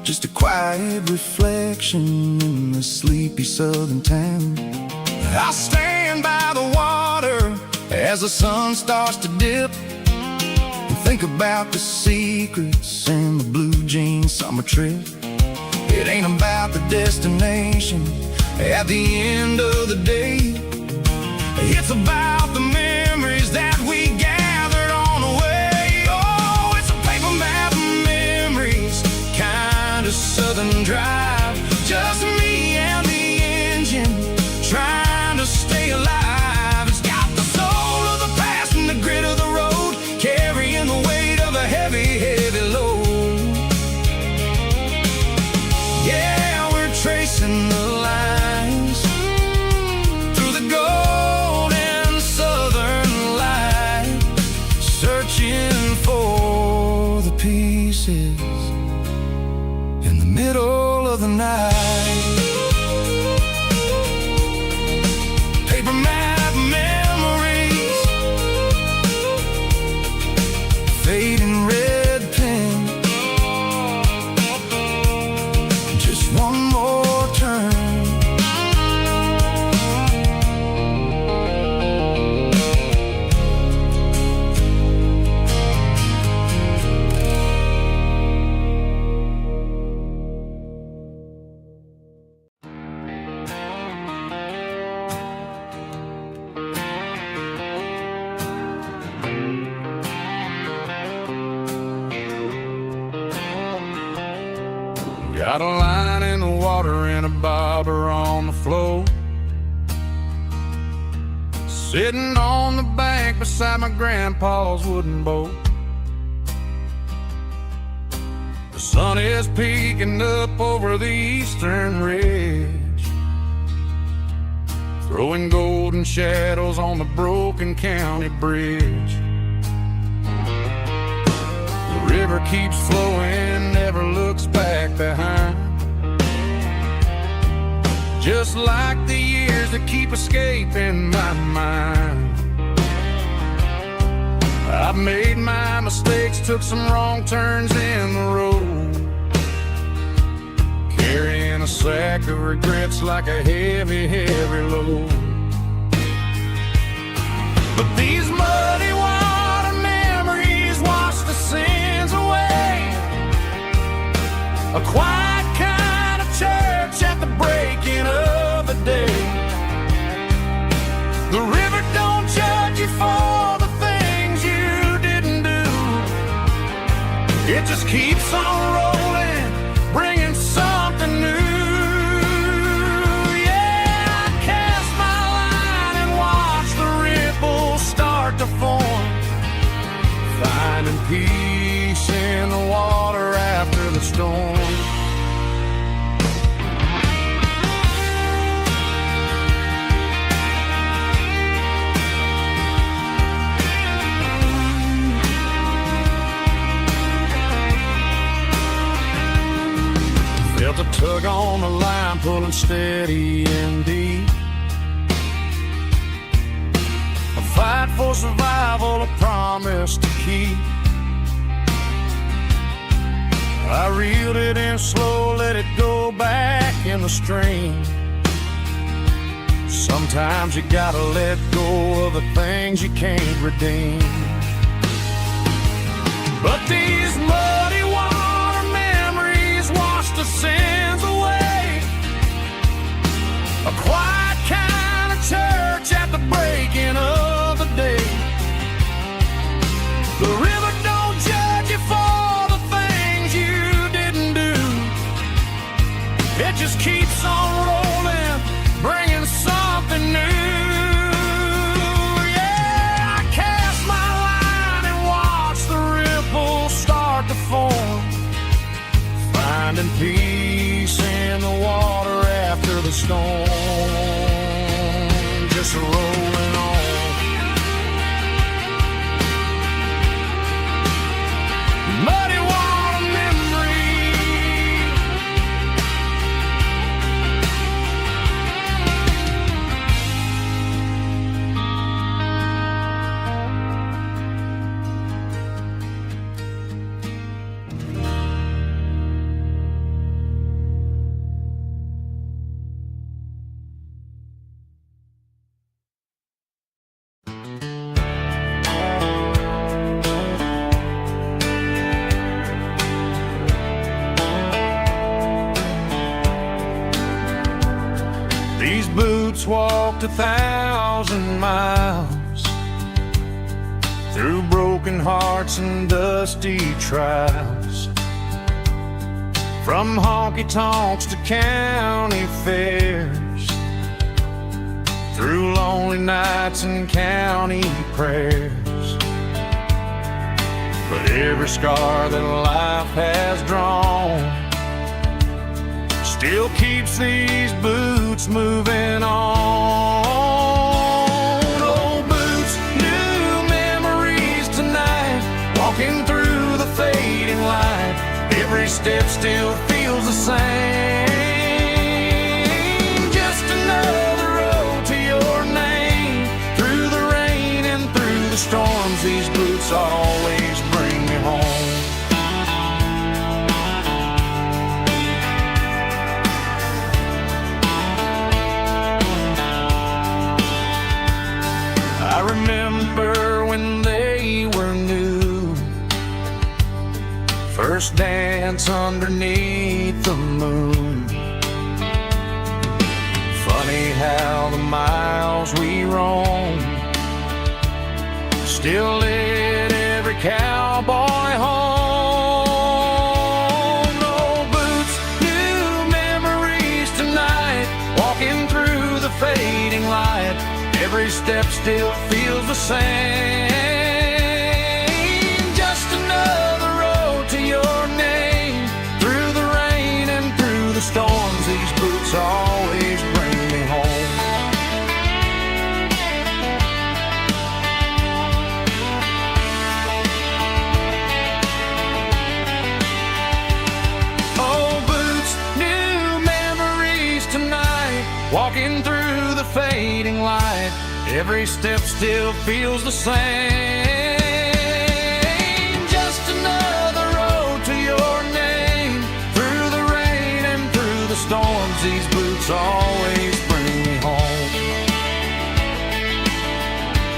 Just a quiet reflection in the sleepy southern town. I stand by the water as the sun starts to dip, and think about the secrets and the blue jean summer trip. It ain't about the destination at the end of the day. It's about the memories that we gathered on the way. Oh, it's a paper map of memories, kind of southern drive. Just me and the engine, trying to stay alive. It's got the soul of the past and the grit of the road, carrying the weight of a heavy, heavy load. Yeah, we're tracing the lines through the golden southern light, searching for the pieces in the middle of the night. Paper map memories, fading red pen, just one more turn. Got a line in the water and a bobber on the floor, sitting on the bank beside my grandpa's wooden boat. The sun is peeking up over the eastern ridge, throwing golden shadows on the broken county bridge. The river keeps flowing, never looks back behind, just like the years that keep escaping my mind. I've made my mistakes, took some wrong turns in the road, carrying a sack of regrets like a heavy, heavy load. But these muddy water memories wash the sins away. A quiet kind of church at the breaking of the day. The river don't judge you for the things you didn't do. It just keeps on rolling, bringing something new. Yeah, I cast my line and watch the ripples start to form, finding peace in the water after the storm. Felt a tug on the line, pulling steady and deep. A fight for survival, a promise to keep. I reeled it in slow, let it go back in the stream. Sometimes you gotta let go of the things you can't redeem. But these muddy water memories wash the sins away. A quiet kind of church at the breaking of the day. The river don't judge you for the things you didn't do. It just keeps on rolling, bringing something new. Yeah, I cast my line and watch the ripples start to form, finding peace in the water storm, just rolling on. Muddy water memory, these boots walked 1,000 miles through broken hearts and dusty trials, from honky-tonks to county fairs, through lonely nights and county prayers. But every scar that life has drawn still keeps these boots moving on. Old boots, new memories tonight, walking through the fading light. Every step still feels the same. Just another road to your name. Through the rain and through the storms, these boots always bring me home. I remember when they were new, first dance underneath the moon. Funny how the miles we roamed still lit every cowboy home. Old boots, new memories tonight, walking through the fading light. Every step still feels the same. Just another road to your name. Through the rain and through the storms, these boots always bring me home. Old boots, new memories tonight, walking through the fading light. Every step still feels the same. Just another road to your name. Through the rain and through the storms, these boots always bring me home.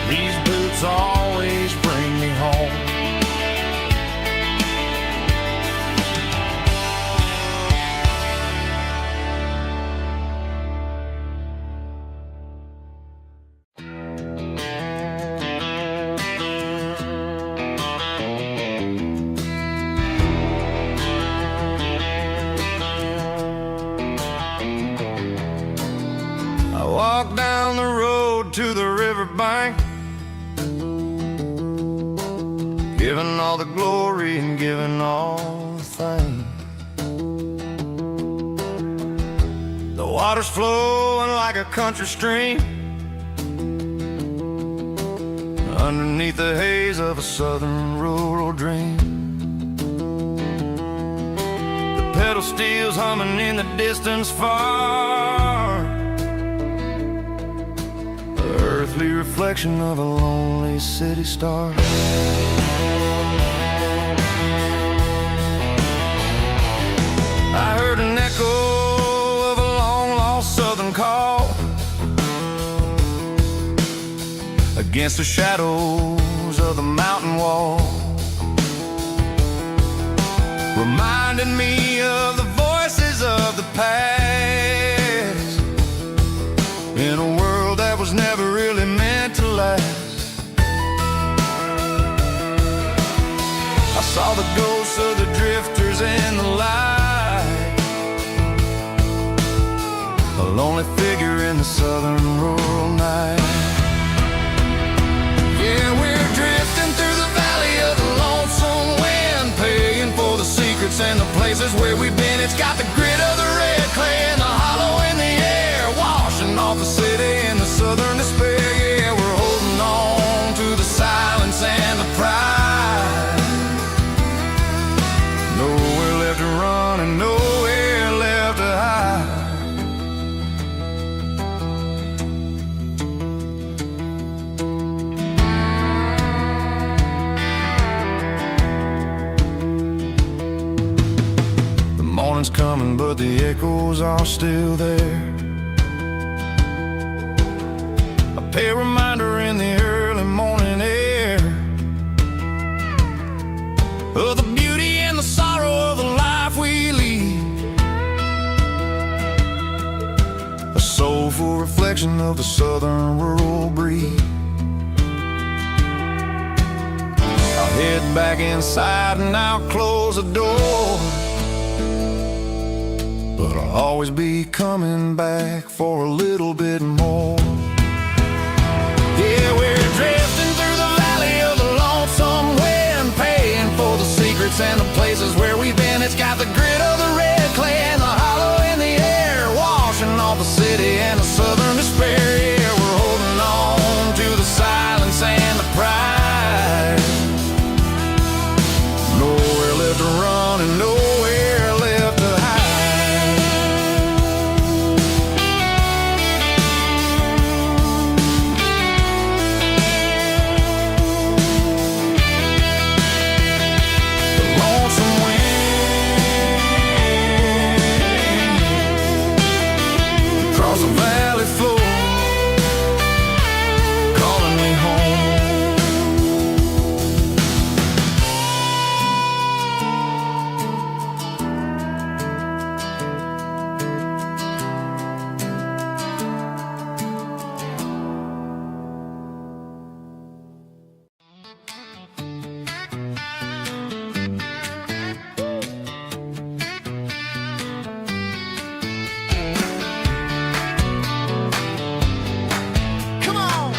These boots always bring me home. Walk down the road to the riverbank, giving all the glory and giving all the thanks. The water's flowing like a country stream underneath the haze of a southern rural dream. The pedal steel's humming in the distance far, earthly reflection of a lonely city star. I heard an echo of a long-lost southern call against the shadows of the mountain wall, reminding me of the voices of the past in a world that was never really meant to last. I saw the ghosts of the drifters in the light, a lonely figure in the southern rural night. Yeah, we're drifting through the valley of the lonesome wind, paying for the secrets and the places where we've been. It's got the grit of the red clay and the hollow in the air. coming, but the echoes are still there. A pale reminder in the early morning air of the beauty and the sorrow of the life we lead. A soulful reflection of the southern rural breed. I'll head back inside and I'll close the door, but I'll always be coming back for a little bit more. Yeah, we're drifting through the valley of the lonesome wind, paying for the secrets and the places where we've been. It's got the grit of the red clay and the hollow in the air, washing off the city and the southern despair. Yeah, we're holding on to the silence and the pride. Nowhere left to run and nowhere left to hide. The lonesome wind across the valley floor, calling me home. Come on.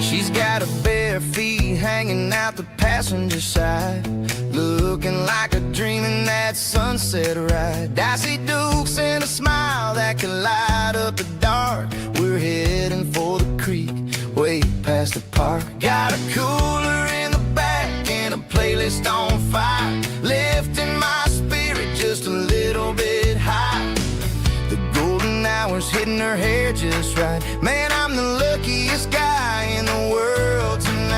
She's got her bare feet hanging out the passenger side, looking like a dream in that sunset ride. I see Dukes and a smile that can light up the dark. We're heading for the creek, way past the park. Got a cooler in the back and a playlist on fire, lifting my spirit just a little bit high. The golden hours hitting her hair just right. Man, I'm the luckiest guy in the world tonight.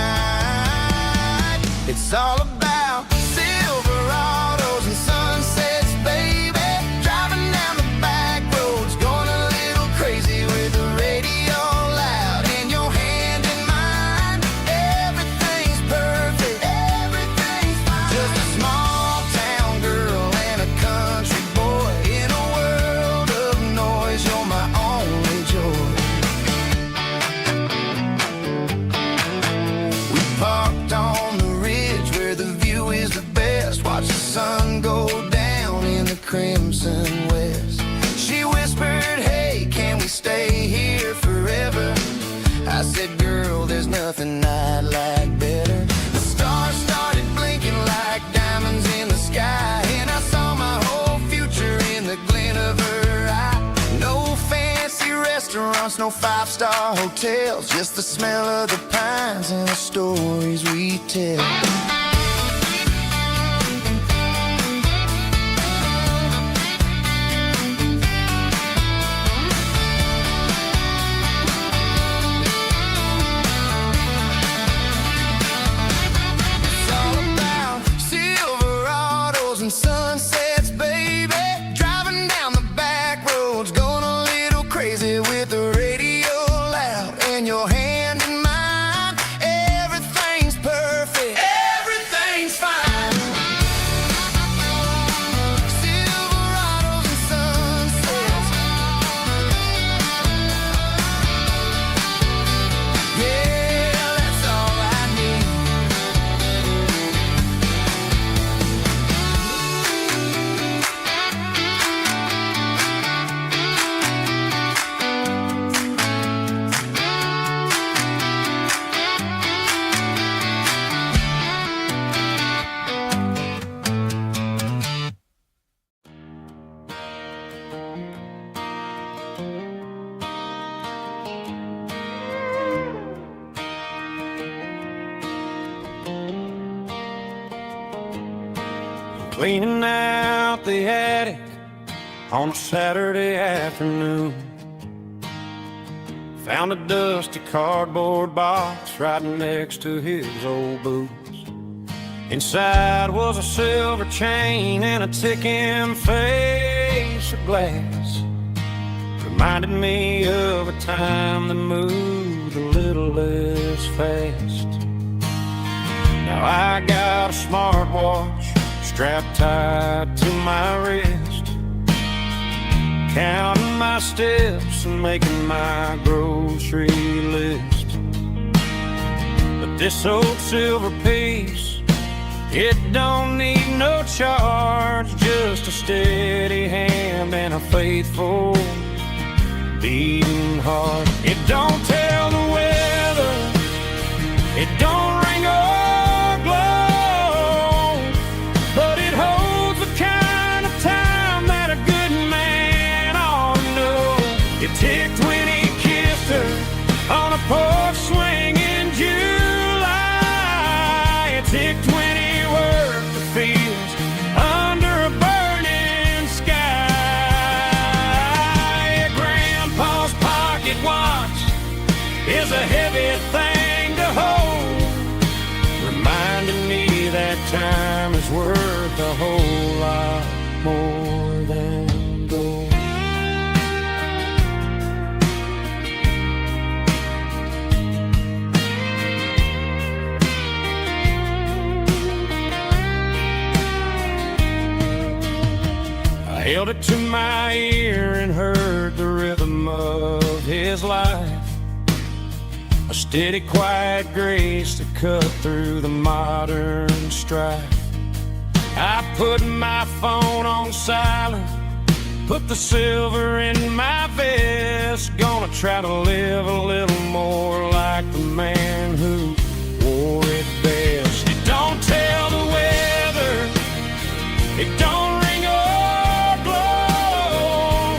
It's all about Silverados and sunsets, baby. Driving down the back roads, going a little crazy with the radio loud and your hand in mine. Everything's perfect, everything's fine. Just a small town girl and a country boy in a world of noise. You're my only joy. We parked on the ridge where the view is the best. Watch the sun go down in the crimson west. She whispered, hey, can we stay here forever? I said, girl, there's nothing I'd like better. The stars started blinking like diamonds in the sky, and I saw my whole future in the glint of her eye. No fancy restaurants, no five-star hotels, just the smell of the pines and the stories we tell. It's all about Silverados and sunsets, baby. Driving down the back roads, going a little crazy with the radio loud and your hand in mine. Everything's perfect, everything's fine. Silverados and sunsets, yeah, that's all I need. Cleaning out the attic on a Saturday afternoon. Found a dusty cardboard box right next to his old boots. Inside was a silver chain and a ticking face of glass. Reminded me of a time that moved a little less fast. Now I got a smartwatch strapped tight to my wrist, counting my steps and making my grocery list. But this old silver piece, it don't need no charge, just a steady hand and a faithful beating heart. It don't tell the weather, it don't ring or glow, but it holds the kind of time that a good man ought to know. It ticked when he kissed her on a porch swing in July. It ticked when he worked the fields under a burning sky. Grandpa's pocket watch is a heavy thing to hold, reminding me that time is worth a whole lot more than gold. I held it to my ear and heard the rhythm of his life, a steady, quiet grace that cut through the modern strife. I put my phone on silent, put the silver in my vest. Gonna try to live a little more like the man who wore it best. It don't tell the weather, it don't ring or glow,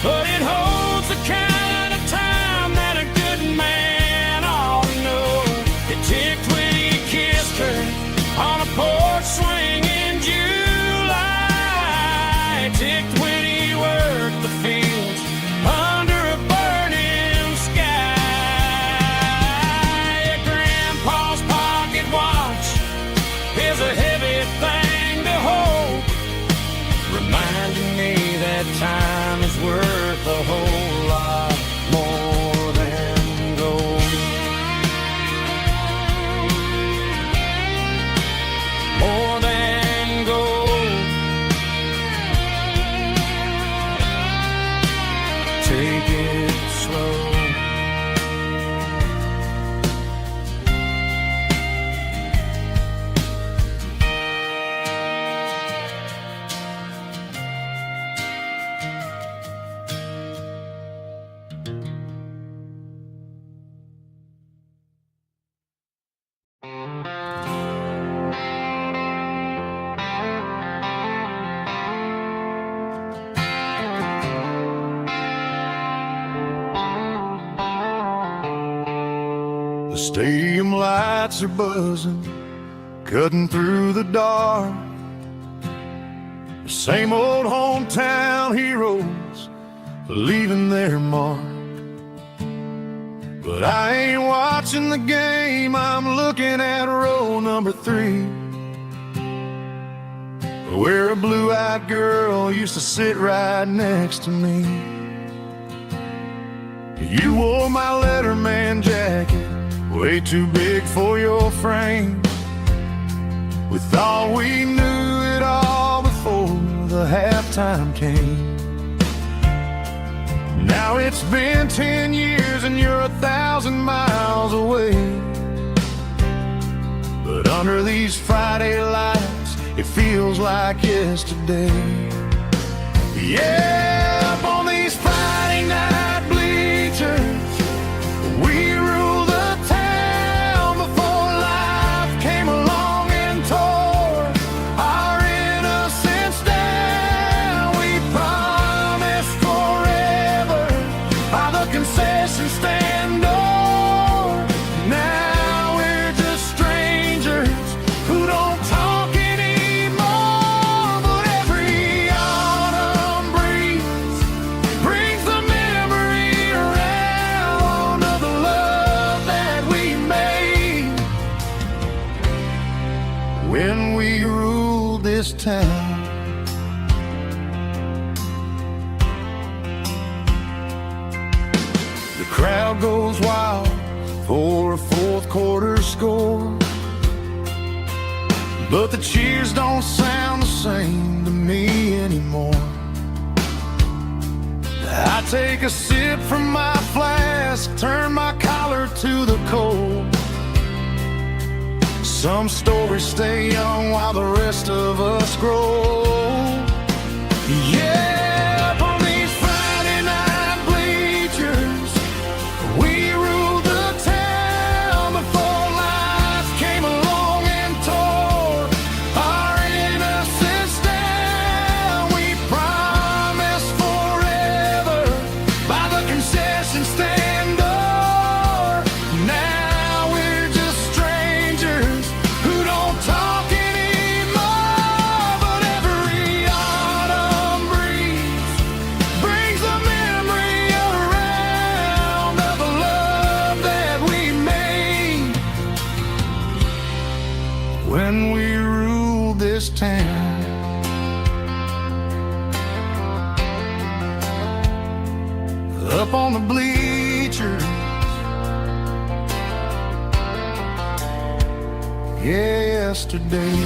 but it holds the kind of time that a good man ought to know. It ticked when he kissed her on a porch swing in July. It ticked when he worked the fields under a burning sky. Grandpa's pocket watch is a heavy thing to hold, reminding me that time is worth a whole lot more than gold. More than gold. Take it slow. The stadium lights are buzzing, cutting through the dark. The same old hometown heroes leaving their mark. But I ain't watching the game, I'm looking at row number 3, where a blue-eyed girl used to sit right next to me. You wore my Letterman jacket, way too big for your frame. We thought we knew it all before the halftime came. Now it's been 10 years and you're 1,000 miles away, but under these Friday lights it feels like yesterday. Yeah, up on these Friday night bleachers we rule the town before life came along and tore our innocence down. We promised forever by the concession stand door. Now we're just strangers who don't talk anymore. But every autumn breeze town. The crowd goes wild for a fourth quarter score, but the cheers don't sound the same to me anymore. I take a sip from my flask, turn my collar to the cold. Some stories stay young while the rest of us grow. Yeah, up on these Friday night bleachers, we ruled the town before life came along and tore our innocence down. We promised forever by the concession stand door. Now we're just strangers who don't talk anymore. But every autumn breeze brings a memory around of the love that we made when we ruled this town. Up on the bleachers, yesterday.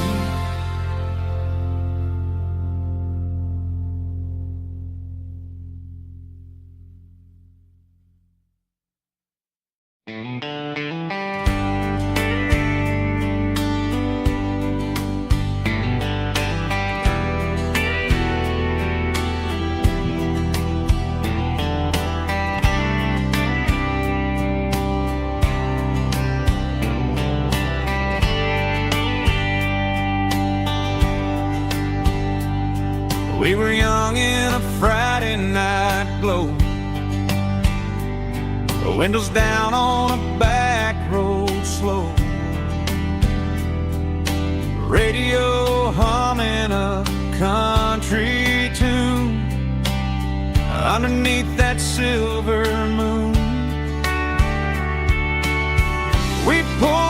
We were young in a Friday night glow, the windows down on a back road slow, radio humming a country tune underneath that silver moon. We pulled